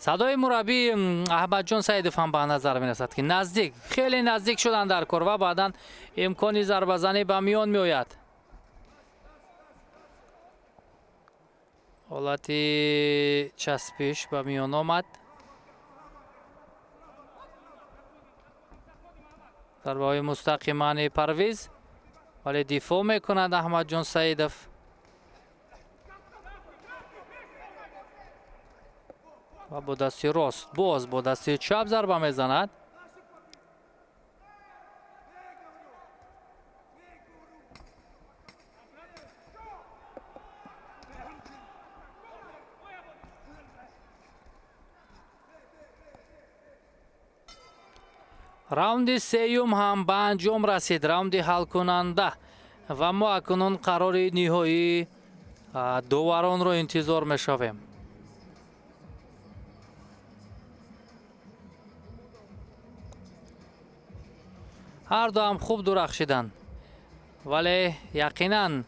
صدای مربی احمد جان سعیدov هم به نظر می رسد که خیلی نزدیک شدن در کار و بعدا امکانی ضربه زنی به میان می آید. حالت چسبش به میان آمد. ضربه های مستقیما پرویز ولی دفاع می کند احمد جان سعیدov. و با دست راست باز با دست چپ ضربه میزند. راوند سیوم هم به انجام رسید. راوند حل کننده و ما اکنون قرار نهایی داوران رو انتظار میشویم. هر دو هم خوب درخشیدن ولی یقینا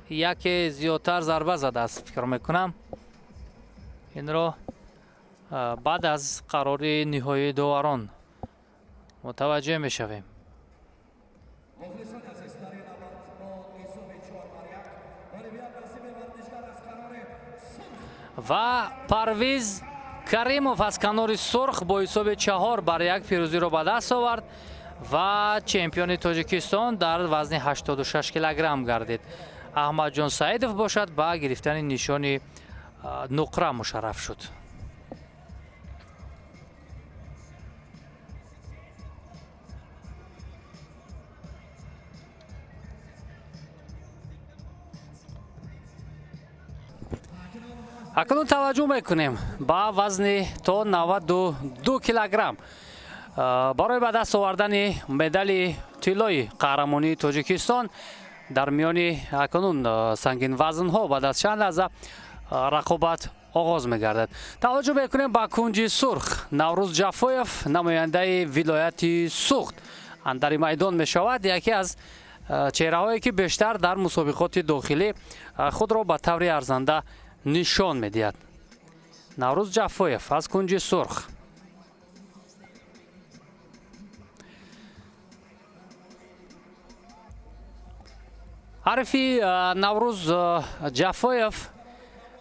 یکی زیادتر ضربه زده است. فکر میکنم این رو بعد از قرار نهایی داوران متوجه میشویم. و پرویز کریموف از کنار سرخ با حساب 4-1 پیروزی رو به دست آورد و چمپیون تاجیکستان در وزن 86 کیلوگرم گردید. احمد جان سعیدov باشد با گرفتن نشان نقره مشرف شد. اکنون توجه میکنیم با وزن تا 92 کیلوگرم برای به دست آوردن مدال طلای قهرمانی تاجیکستان در میان اکنون سنگین وزن ها بعد از چند لحظه رقابت آغاز میگردد. توجه میکنیم با کنج سرخ نوروز جعفایف نماینده ولایت سوخت اندر میدان میشود. یکی از چهره هایی که بیشتر در مسابقات داخلی خود را به طور ارزنده نشان میدهد. نوروز جعفایف از کنج سرخ. حریفی نوروز جعفایف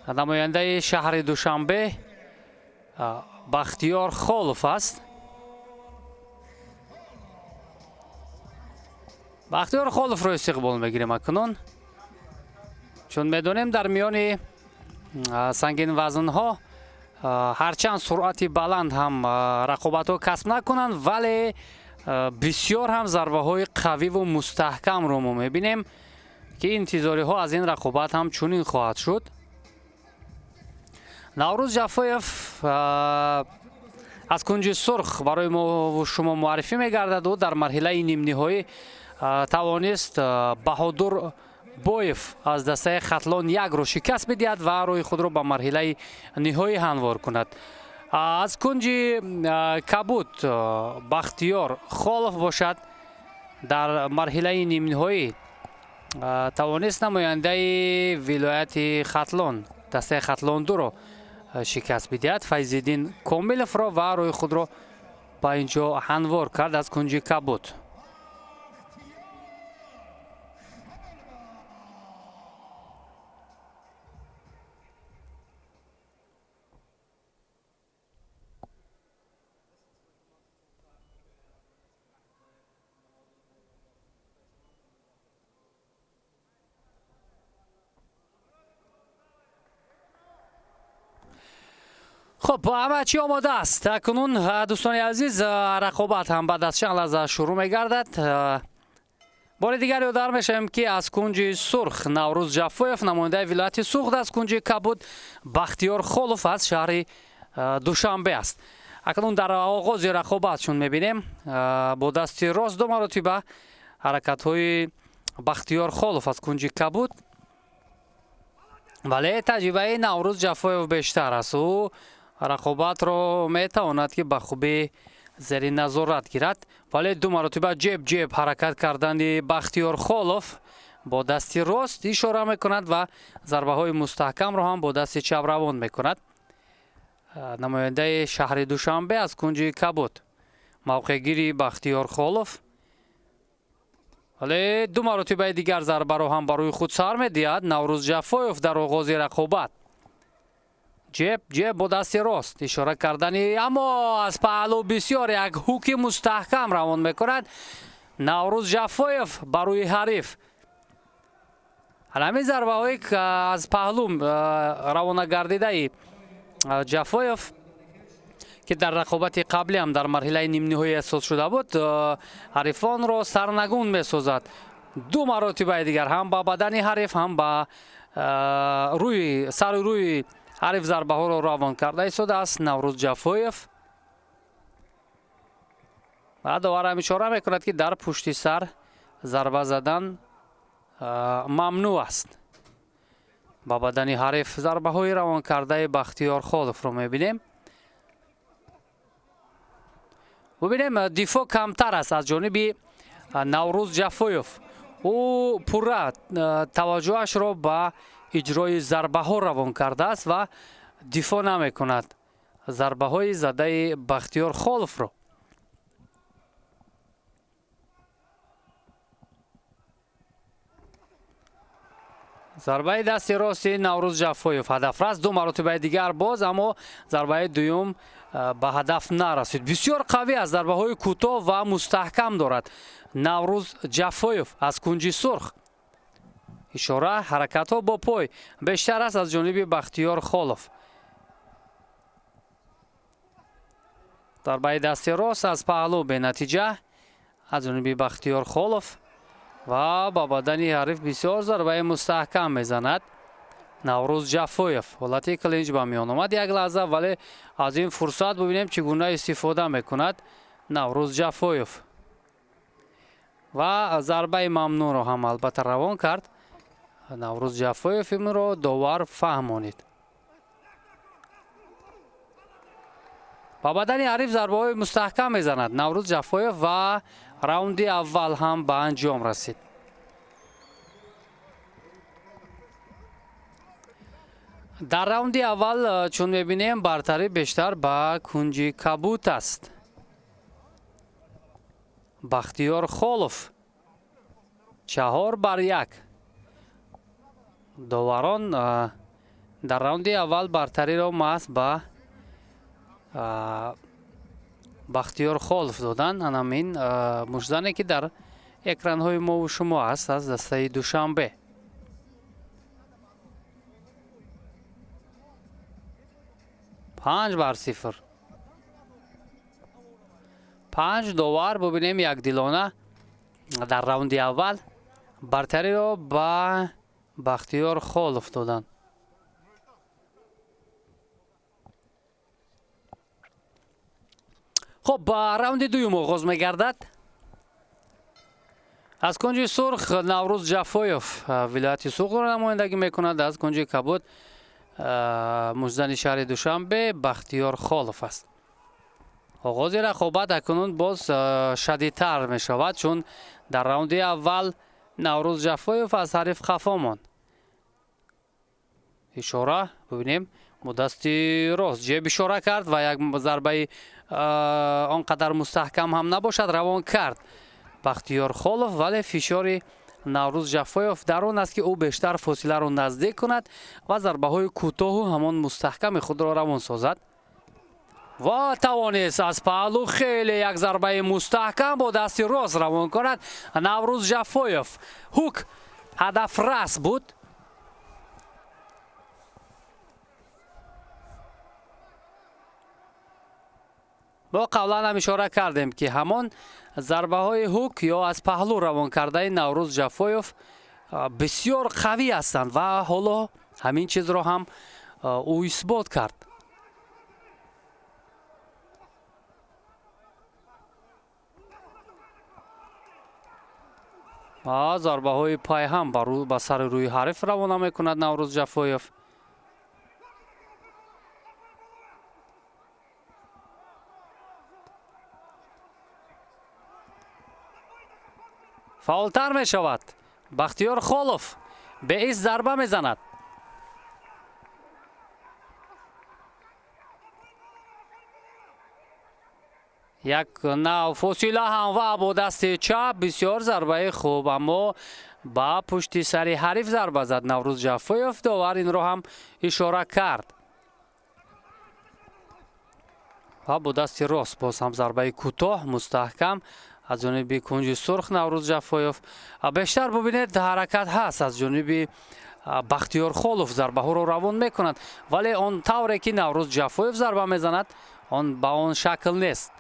نماینده شهر دوشنبه بختیار خالف است. بختیار خالف رو استقبال میگیریم اکنون، چون میدونیم در میان سنگین وزن ها ҳарчанд суръати баланд ҳам рақобатҳо касб накунанд, вале бисёр ҳам зарбаҳои қавиву мустаҳкамро мо мебинем ки интизориҳо аз ин рақобат ҳам чунин хоҳад шуд. Наврӯз Ҷафоев аз кунҷи сурх барои мо шумо муаррифӣ мегардад. ӯ дар марҳилаи нимниҳоӣ тавонист Баҳодур Боев аз дастаи хатлон якро шикаст бидиҳад ва рӯи худро ба марҳилаи ниҳоӣ ҳанвор кунад. аз кунҷи кабуд Бахтиёр Холов бошад, дар марҳилаи нимниҳоӣ тавонист намояндаи вилояти Хатлон, дастаи Хатлон 2-ро шикаст бидиҳад, Файзиддин Комиловро, ва рӯи худро ба инҷо ҳанвор кард аз кунҷи кабуд. خب همه چی آماده است. اکنون دوستان عزیز رقابت هم بعد از چند لحظه شروع می‌گردد. بار دیگر یادآور میشیم که از کنج سرخ نوروز جعفویف نماینده ولایت سوخت، از کنج کبود بختیار خولوف از شهر دوشنبه است. اکنون در آغاز رقابت چون می‌بینیم با دست راست دو مرتبه حرکت‌های بختیار خولوف از کنج کبود، ولی تجربه نوروز جعفویف بیشتر است. او رقابت را میتواند که به خوبی زیر نظارت گیرد، ولی دو مرتبه جیب حرکت کردن بختیار خولوف با دست راست اشاره میکند و ضربه های مستحکم را هم با دست چپ روان میکند. نماینده شهر دوشنبه از کنج کبود موقع گیری بختیار خولوف، ولی دو مرتبه دیگر ضربه را هم برای خود سر میدهد. نوروز جعفویف در آغاز رقابت جیب با دست راست اشاره کردنی، اما از پهلو بسیار یک هوک مستحکم روان میکند نوروز جعفویف برای حریف. همین ضربه هایی که از پهلو روانه گردیده جعفویف که در رقابت قبلی هم در مرحله نیم نهایی اساس شده بود، حریفان را سرنگون میسازد. دو مرتبه دیگر هم با بدن حریف هم با روی حریف ضربه ها را روان کرده ایستاده است نوروز جعفویف. و داور هم اشاره میکند که در پشت سر ضربه زدن ممنوع است. با بدن حریف ضربه های روان کرده بختیار خولوف رو میبینیم. ببینیم دفاع کمتر است از جانب نوروز جعفویف. او پورا توجهش را به اجرای ضربه ها روان کرده است و دفاع نمی کند ضربه های زده بختیار خولوف را. ضربه دست راست نوروز جعفویف هدف رست. دو مرتبه دیگر باز، اما ضربه دوم به هدف نرسید. بسیار قوی است، ضربه های کوتاه و مستحکم دارد نوروز جعفویف از کنج سرخ. اشاره حرکت ها با پای بیشتر است از جانب بختیار خولوف. ضربه دست راست از پهلو به نتیجه از جانب بختیار خولوف و با بدن حریف بسیار ضربه مستحکم میزند نوروز جعفویف. حالتی کلینچ با میان آمد یک لحظه، ولی از این فرصت ببینیم چگونه استفاده میکند نوروز جعفویف و ضربه ممنوع را هم البته روان کرد نوروز جعفویف. این را داور فهمانید. با بدن حریف ضربه های مستحکم میزند نوروز جعفویف و راوند اول هم به انجام رسید. در راوند اول چون میبینیم برتری بیشتر به کنج کبود است. بختیار خولوف 4-1. داوران در راوند اول برتری را محض به بختیار خولوف دادن. همین مجدانی که در اکران های ما و شما است از دسته دوشنبه. 5-0. 5 довар бубинем якдилона дар раунди аввал бартариро ба Бахтиёр Холов додан. خب راوند دوم آغاز می‌گردد. از کنج سرخ نوروز جفایوف ولایت سوق را نمایندگی میکند. از کنج کبود مجزن شهر دوشنبه بختیار خالف است. آغاز رقابت اکنون باز شدیدتر می شود چون در راوند اول نوروز جفایوف از حریف خفا ماند. اشاره ببینیم با دست راست جیب اشاره کرد و یک ضربه آنقدر مستحکم هم نباشد روان کرد بختیار خالف، ولی فشار نوروز جفایوف در آن است که او بیشتر فاصله را نزدیک کند و ضربه های کوتاه و همان مستحکم خود را روان سازد و توانست از پهلو خیلی یک ضربه مستحکم با دست راست روان کند. نوروز جفایوف هوک هدف رس بود. ما قبلا هم اشاره کردیم که همان ضربه های هوک یا از پهلو روان کرده نوروز جفایوف بسیار قوی هستند و حالا همین چیز را هم او اثبات کرد. ضربه های پای هم با سر روی حریف روانه می کند نوروز جفایوف. فاولتر می شود. بختیار خالف به این ضربه می زند. یک نو فاصله هم و با دست چپ بسیار ضربه خوب، اما با پشت سر حریف ضربه زد نوروز جفایوف. داور این رو هم اشاره کرد و با دست راست باز هم ضربه کوتاه مستحکم از جانب کنج سرخ نوروز جفایوف. بیشتر ببینید حرکت هست از جانب بختیار خالف، ضربه ها رو روان میکند، ولی آن طوری که نوروز جفایوف ضربه میزند آن با آن شکل نیست.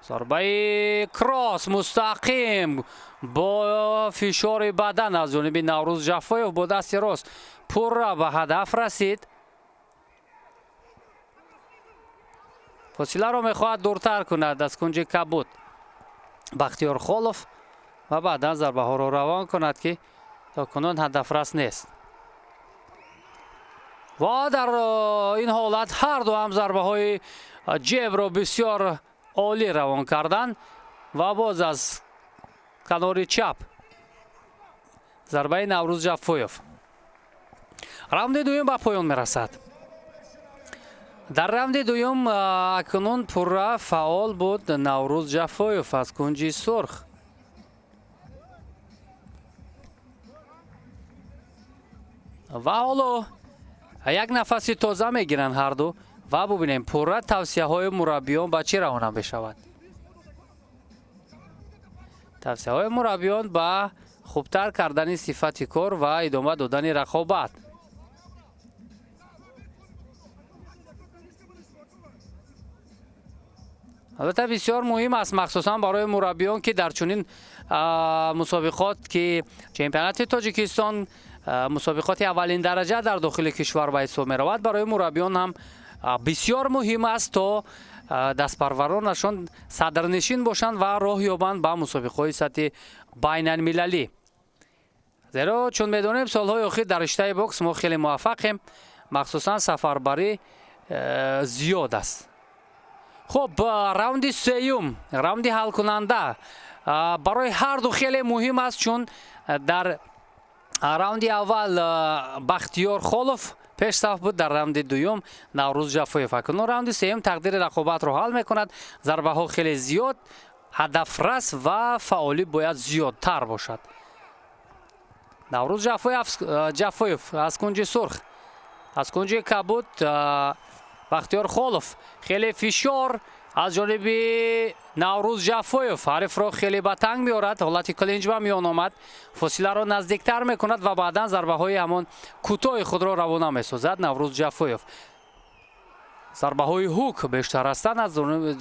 ضربه کراس مستقیم با فشار بدن از جانب نوروز جفایوف با دست راست پر به هدف رسید. فاصله را میخواهد دورتر کند از کنج کبود بختیار خالف و بعدا ضربه ها را روان کند که تا کنون هدف رس نیست. و در این حالت هر دو هم ضربه های جیب را بسیار عالی روان کردن و باز از کنار چپ ضربه نوروز جفایوف. راوند دوم به پایان میرسد. در راوند دوم اکنون پورا فعال بود نوروز جفایوف از کنج سرخ. و حالا یک نفس تازه میگیرن هر دو و ببینیم پورا توصیه های مربیان به چی روانه بشود. توصیه های مربیان به خوبتر کردن صفت کار و ادامه دادن رقابت. البته بسیار مهم است مخصوصا برای مربیان که در چنین مسابقات که چمپیونات تاجیکستان مسابقات اولین درجه در داخل کشور به حساب می رود، برای مربیان هم بسیار مهم است تا دستپرورانشان صدرنشین باشند و راه یابند به مسابقات سطح بین المللی. زیرا چون میدونیم سالهای اخیر در رشته بوکس ما خیلی موفقیم، مخصوصا سفربری زیاد است. خب راوند سوم، راوند حل کننده برای هر دو خیلی مهم است، چون در راوند اول بختیار خالف پیش صف بود، در راوند دوم نوروز جفایوف. اکنون راوند سوم تقدیر رقابت را حل میکند. ضربه ها خیلی زیاد، هدف رس و فعالی باید زیادتر باشد. نوروز جفایوف از کنج سرخ، از کنج کبود بختیار خالف خیلی فشار аз ҷониби наврӯз ҷафоев ҳарифро хеле ба танг меорад, ҳолати клинч ба миён омад, фосиларо наздиктар мекунад ва баъдан зарбаҳои ҳамон кӯтоҳи худро равона месозад. наврӯз ҷафоев зарбаҳои ҳук бештар ҳастанд аз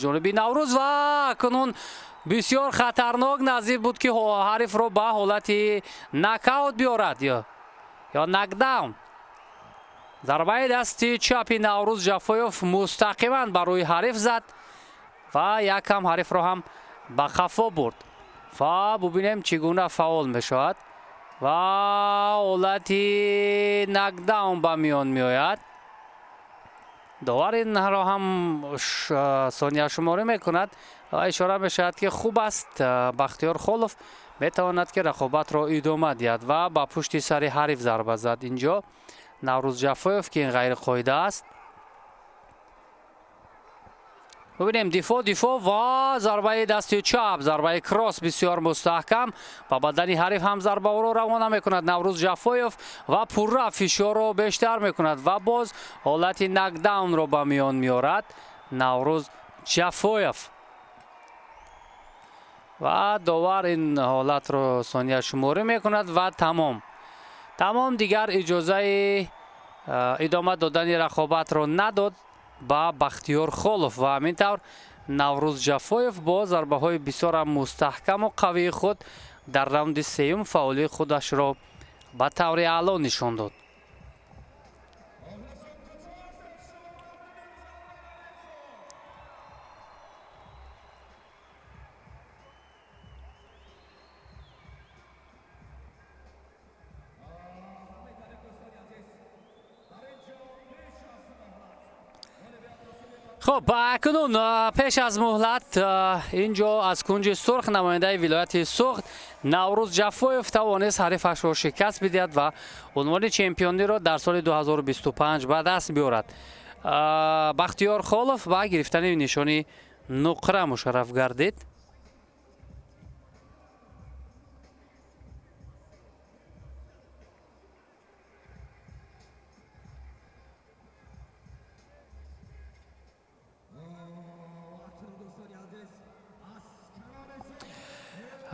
ҷониби наврӯз ва акнун бисёр хатарнок наздик буд ки ҳарифро ба ҳолати нокаут биёрад ё нокдаун. зарбаи дасти чапи наврӯз ҷафоев мустақиман ба рӯи ҳариф зад ва якам ҳарифро ҳам ба хафо бурд. ва бубинем чӣ гуна фаъол мешавад ва ҳолати нокдаун ба миён меояд. довар инро ҳам сонияшуморӣ мекунад ва ишора мешавад ки хуб аст, Бахтиёр Холов метавонад ки рақобатро идома диҳад ва ба пушти сари ҳариф зарба зад. инҷо наврӯз ҷафоев ки ин ғайриқоида аст. бубинем дифоъ ва зарбаи дасти чап, зарбаи кросс бисёр мустаҳкам ба бадани ҳариф ҳам зарбаро равона мекунад наврӯз ҷафоев ва пурра фишорро бештар мекунад ва боз ҳолати нокдаунро ба миён меорад наврӯз ҷафоев. ва довар ин ҳолатро сонияшуморӣ мекунад ва тамом дигар иҷозаи идома додани рақобатро надод ба Бахтиёр Холов ва ҳамин тавр наврӯз ҷафоев бо зарбаҳои бисёр мустаҳкаму қавии худ дар раунди сеюм фаъолии худашро ба таври аъло нишон дод. خب اکنون پیش از مهلت اینجا از کنج سرخ نماینده ولایت سوخت نوروز جعفویف توانست حریفش را شکست بدهد و عنوان چمپیونی را در سال 2025 به دست بیاورد. بختیار خالف با گرفتن نشانی نقره مشرف گردید.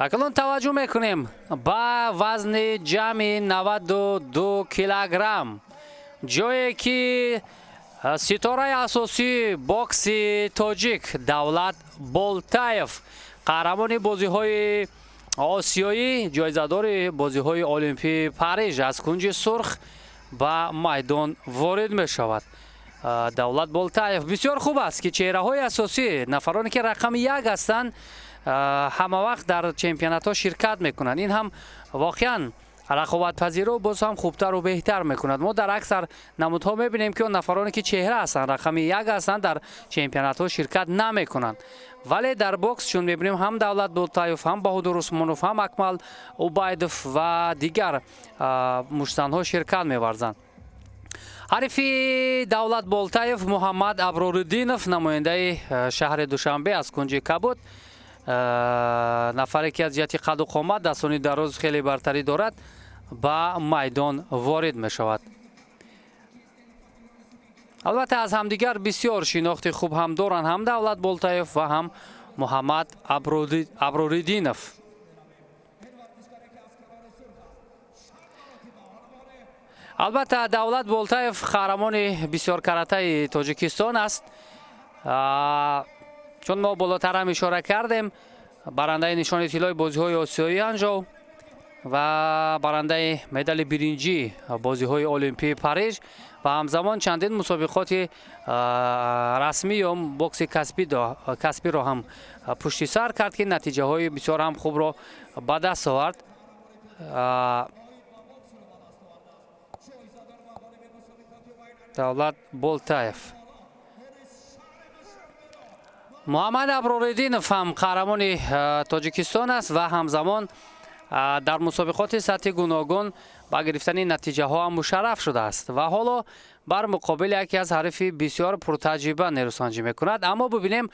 اکنون توجه میکنیم با وزن جمعی 92 کیلوگرم جایی که ستاره اساسی بوکس تاجیک دولت بولتاєв قهرمان بازی‌های آسیایی جایزه‌دار بازی‌های المپیک پاریژ از کنج سرخ با میدان وارد می‌شود. دولت بولتاєв بسیار خوب است که چهره‌های اساسی نفرانی که رقم 1 هستند همه وقت در چمپیونات ها شرکت میکنند. این هم واقعا رقابت پذیری و باز هم خوبتر و بهتر میکند. ما در اکثر نمودها میبینیم که اون نفرانی که چهره هستند رقم 1 هستند در چمپیونات ها شرکت نمیکنند، ولی در بوکس چون میبینیم هم دولت بولتاєв هم بهادر عثمانوف هم اکمل عبیدوف و دیگر مشتان ها شرکت میورزند. حریف دولت بولتاєв محمد ابرارالدینов نماینده شهر دوشنبه از کنج کبود، نفری که از جهت قد و قامت دستانی دراز خیلی برتری دارد با میدان وارد می شود. البته از همدیگر بسیار شناخت خوب هم دارند، هم دولت بولتاєv و هم محمد ابرارالدینов. البته دولت بولتاєv قهرمان بسیار کراتای تاجیکستان است. چون ما بالاتر هم اشاره کردیم برنده نشان طلای بازی‌های آسیایی انجام و برنده مدال برنجی بازی‌های المپیک پاریژ و همزمان چندین مسابقات رسمی یا بوکس کسبی را هم پشت سر کرد که نتیجه های بسیار هم خوب را به دست آورد. دولت بولتاєv. محمد ابرارالدینов هم قهرمان تاجیکستان است و همزمان در مسابقات سطح گوناگون با گرفتن نتیجه ها هم مشرف شده است و حالا بر مقابل یکی از حریف بسیار پرتجربه نیروسنجی میکند. اما ببینیم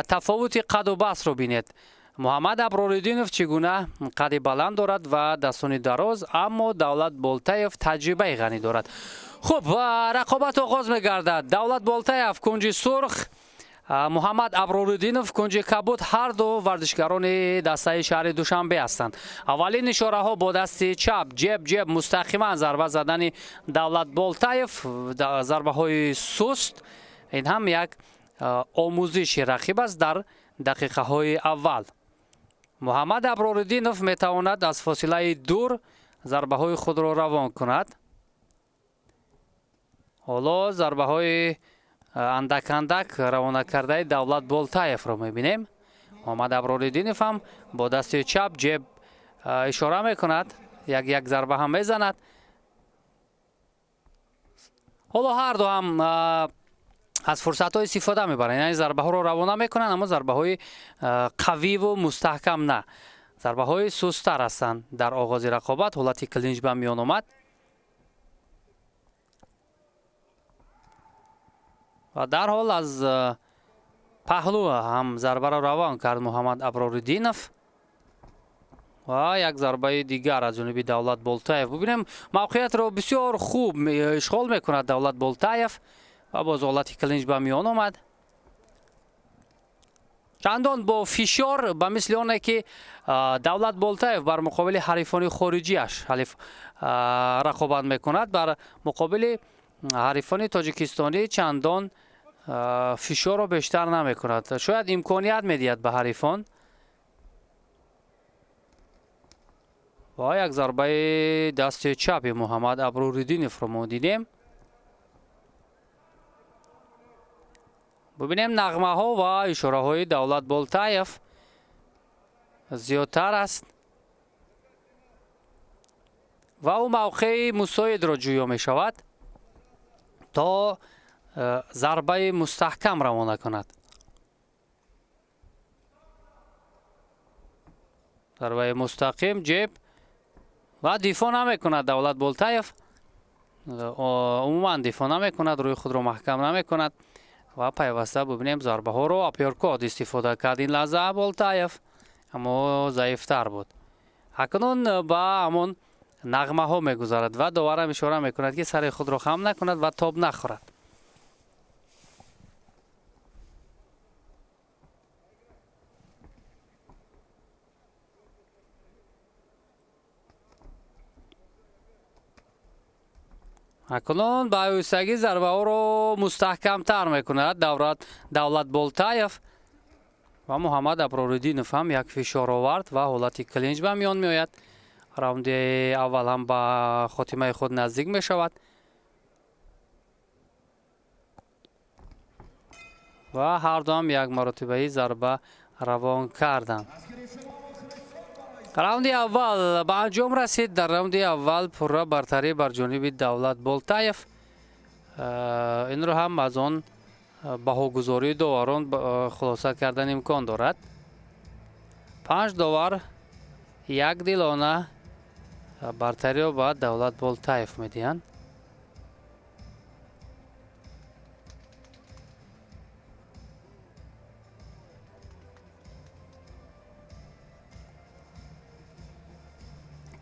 تفاوت قد و بست رو بینید. محمد ابرارالدینов چگونه قد بلند دارد و دستان دراز، اما دولت بولتاєv تجربه غنی دارد. خب رقابت آغاز میگردد. دولت بولتاєv کنج سرخ муҳаммад аброриддинов, кунҷи кабуд, ҳар ду варзишгарони дастаи шаҳри душанбе ҳастанд. аввалин ишораҳо бо дасти чап ҷеб мустақиман зарба задани Давлат Болтаев, зарбаҳои суст. ин ҳам як омӯзиши рақиб аст дар дақиқаҳои аввал. муҳаммад аброриддинов метавонад аз фосилаи дур зарбаҳои худро равон кунад. ҳоло зарбаҳои андак равонакардаи Давлат Болтаевро мебинем. муҳаммад аброриддинов ҳам бо дасти чап ҷеб ишора мекунад, як зарба ҳам мезанад. ҳоло ҳар ду ҳам аз фурсатҳо истифода мебаранд, яъне зарбаҳоро равона мекунанд, аммо зарбаҳои қавиву мустаҳкам на. зарбаҳои сусттар ҳастанд. дар оғози рақобат ҳолати клинч ба миён омад ва дарҳол аз паҳлӯ ҳам зарбаро равон кард муҳаммад аброриддинов ва як зарбаи дигар аз ҷониби Давлат Болтаев. бубинем мавқеиятро бисёр хуб ишғол мекунад Давлат Болтаев ва боз ҳолати клинч ба миён омад. чандон бо фишор ба мисли оне ки Давлат Болтаев бар муқобили ҳарифони хориҷиаш рақобат мекунад, бар муқобили ҳарифони тоҷикистонӣ чандон фишорро бештар намекунад. шояд имконият медиҳад ба ҳарифон. ва як зарбаи дасти чапи муҳаммад аброриддиновро мо дидем. бубинем нағмаҳо ва ишораҳои Давлат Болтаев зиёдтар аст ва ӯ мавқеи мусоидро ҷӯё мешавад то зарбаи мустаҳкам равона кунад. зарбаи мустақим ҷеб ва дифоъ намекунад Давлат Болтаев. умуман дифоъ намекунад, рӯи худро маҳкам намекунад ва пайваста бубинем зарбаҳоро апёркот истифода кард ин лаҳза Болтаев, аммо заифтар буд. акнун ба ҳамон нағмаҳо мегузарад ва доварам ишора мекунад ки сари худро хам накунад ва тоб нахӯрад. акнун ба оҳистагӣ зарбаҳоро мустаҳкамтар мекунад Давлат Болтаев ва муҳаммад аброриддинов ҳам як фишор овард ва ҳолати клинч ба миён меояд. раунди аввал ҳам ба хотимаи худ наздик мешавад ва ҳарду ҳам як маротибаи зарба равон карданд. раунди аввал ба анҷом расид. дар раунди аввал пурра бартарӣ бар ҷониби Давлат Болтаев. инро ҳам аз он баҳогузории доварон хулоса кардан имкон дорад. 5 довар якдилона бартариро ба Давлат Болтаев медиҳанд.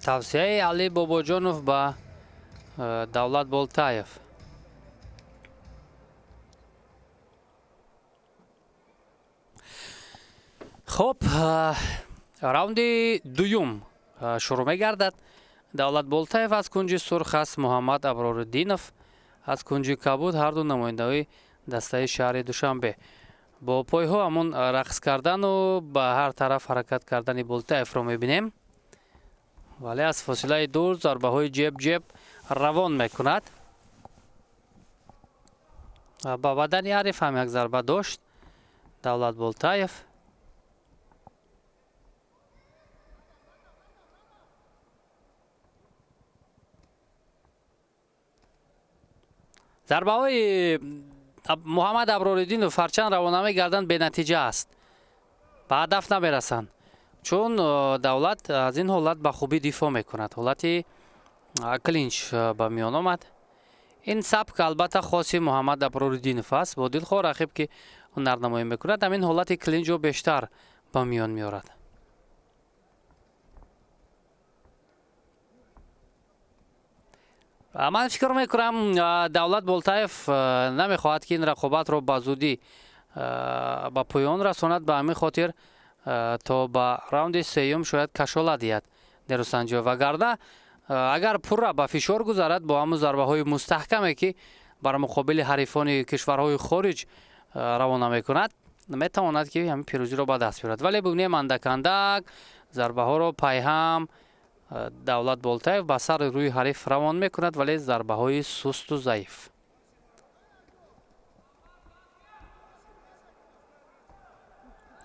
тавсияи Али Бобоҷонов ба Давлат Болтаев. хуб, раунди дуюм шурӯъ мегардад. Давлат Болтаев аз кунҷи сурх аст, муҳаммад аброриддинов аз кунҷи кабуд, ҳарду намояндаҳои дастаи шаҳри Душанбе. бо пойҳо ҳамон рақс кардану ба ҳар тараф ҳаракат кардани Болтаевро мебинем, вале аз фосилаи дур зарбаҳои ҷеб равон мекунад. ба бадани Ариф ҳам як зарба дошт Давлат Болтаев. зарбаҳои муҳаммад аброриддинов ҳарчанд равона мегарданд, бенатиҷа аст, ба ҳадаф намерасанд, чун Давлат аз ин ҳолат ба хубӣ дифоъ мекунад. ҳолати клинч ба миён омад. ин сабк албатта хоси муҳаммад аброриддинов аст. бо дилхоҳ рақиб ки ҳунар намоён мекунад, ҳамин ҳолати клинчро бештар ба миён меорад. ман фикр мекунам Давлат Болтаев намехоҳад ки ин рақобатро ба зудӣ ба поён расонад. ба ҳамин хотир то ба раунди сеюм шояд кашола диҳад нерӯсанҷиҳо. вагарна агар пурра ба фишор гузарад бо ҳамун зарбаҳои мустаҳкаме ки бар муқобили ҳарифони кишварҳои хориҷ равона мекунад, метавонад ки ҳамин пирӯзиро ба даст биёрад. вале бубинем андак зарбаҳоро пайҳам Давлат Болтаев ба сари рӯи ҳариф равон мекунад, вале зарбаҳои сусту заиф.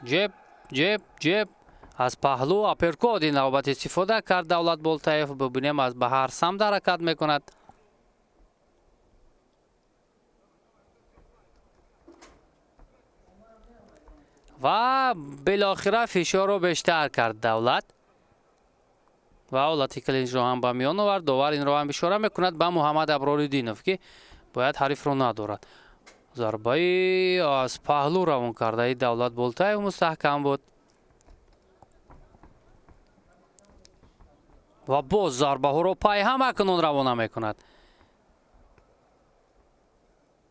ҷеб аз паҳлӯ аперкоди навбат истифода кард Давлат Болтаев. бубинем аз ба ҳар самт ҳаракат мекунад. ва белохира фишорро бештар кард Давлат. ва ҳолати клинчро ҳам ба миён овард. довар инро ҳам ишора мекунад ба Муҳаммад Аброриддинов ки бояд ҳарифро надорад. зарбаи аз паҳлӯ равон кардаи Давлат Болтаев мустаҳкам буд. ва боз зарбаҳоро пайҳам акнун равона мекунад.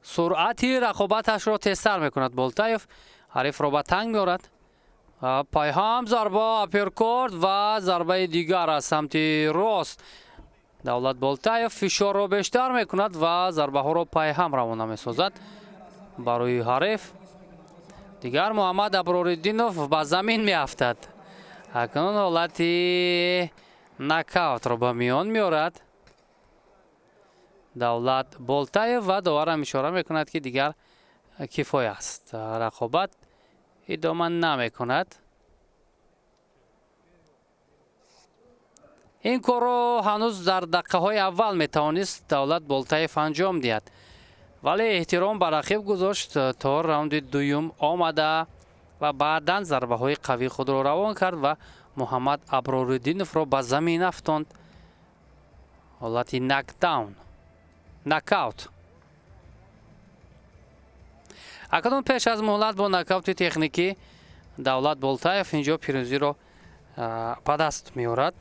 суръати рақобаташро тезтар мекунад Болтаев. ҳарифро ба танг меорад. пайҳам зарба аперкорд ва зарбаи дигар аз самти рост. Давлат Болтаев фишорро бештар мекунад ва зарбаҳоро пайҳам равона месозад барои ҳариф. дигар Муҳаммад Аброриддинов ба замин меафтад. акнун ҳолати нокаутро ба миён меорад Давлат Болтаев ва доварам ишора мекунад ки дигар кифоя аст. рақобат идома намекунад. ин корро ҳанӯз дар дақиқаҳои аввал метавонист Давлат Болтаев анҷом диҳад, вале эҳтиром ба рақиб гузошт то раунди дуюм омада ва баъдан зарбаҳои қавӣ худро равон кард ва Муҳаммад Аброриддиновро ба замин афтонд. ҳолати нокаут. акнун пеш аз муҳлат бо нокаути техникӣ Давлат Болтаев инҷо пирӯзиро ба даст меорад.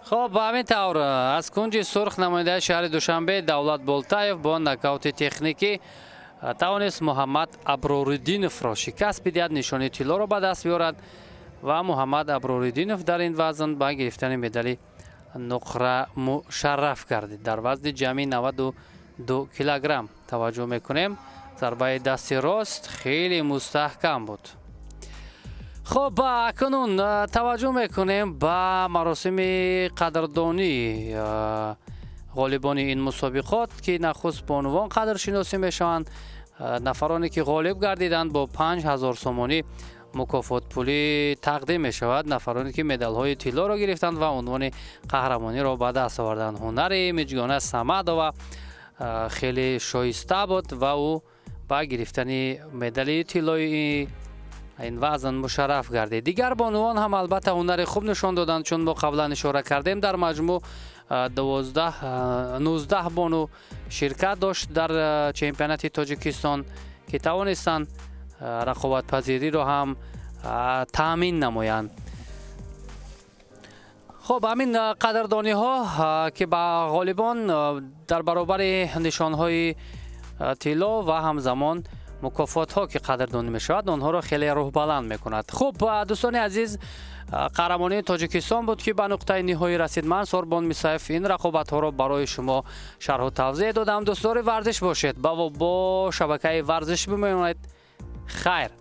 хоб ба ҳамин тавр аз кунҷи сурх намояндаи шаҳри Душанбе Давлат Болтаев бо нокаути техникӣ тавонист Муҳаммад Аброриддиновро шикаст бидиҳад, нишони тиллоро ба даст биёрад ва Муҳаммад Аброриддинов дар ин вазн ба гирифтани медали нуқра мушарраф гардид. дар вазни ҷамъи 92 килограмм. таваҷҷӯҳ мекунем зарбаи дасти рост хеле мустаҳкам буд. хоб акнун таваҷҷӯҳ мекунем ба маросими қадрдонӣ ғолибони ин мусобиқот ки нахуст бо унвон қадршиносӣ мешаванд. нафароне ки ғолиб гардиданд бо 5000 сомонӣ мукофотпулӣ тақдим мешавад. нафароне ки медалҳои тиллоро гирифтанд ва унвони қаҳрамониро ба даст оварданд. ҳунари Миҷгона Самадова хеле шоиста буд ва ӯ ба гирифтани медали тиллои ин вазн мушарраф гардид. дигар бонувон ҳам албатта ҳунари хуб нишон доданд, чун мо қаблан ишора кардем дар маҷмӯъ 19 бону ширкат дошт дар чемпионати Тоҷикистон ки тавонистанд рақобатпазириро ҳам таъмин намоянд. хоб ҳамин қадрдониҳо ки ба ғолибон дар баробари нишонҳои тилло ва ҳамзамон мукофотҳо ки қадрдонӣ мешавад онҳоро хеле рӯҳбаланд мекунад. хуб дӯстони азиз, қаҳрамонии Тоҷикистон буд ки ба нуқтаи ниҳоӣ расид. ман Сорбон Мисаев ин рақобатҳоро барои шумо шарҳу тавзеҳ додам. дӯстдори варзиш бошед, бо шабакаи варзиш бимонед. хайр.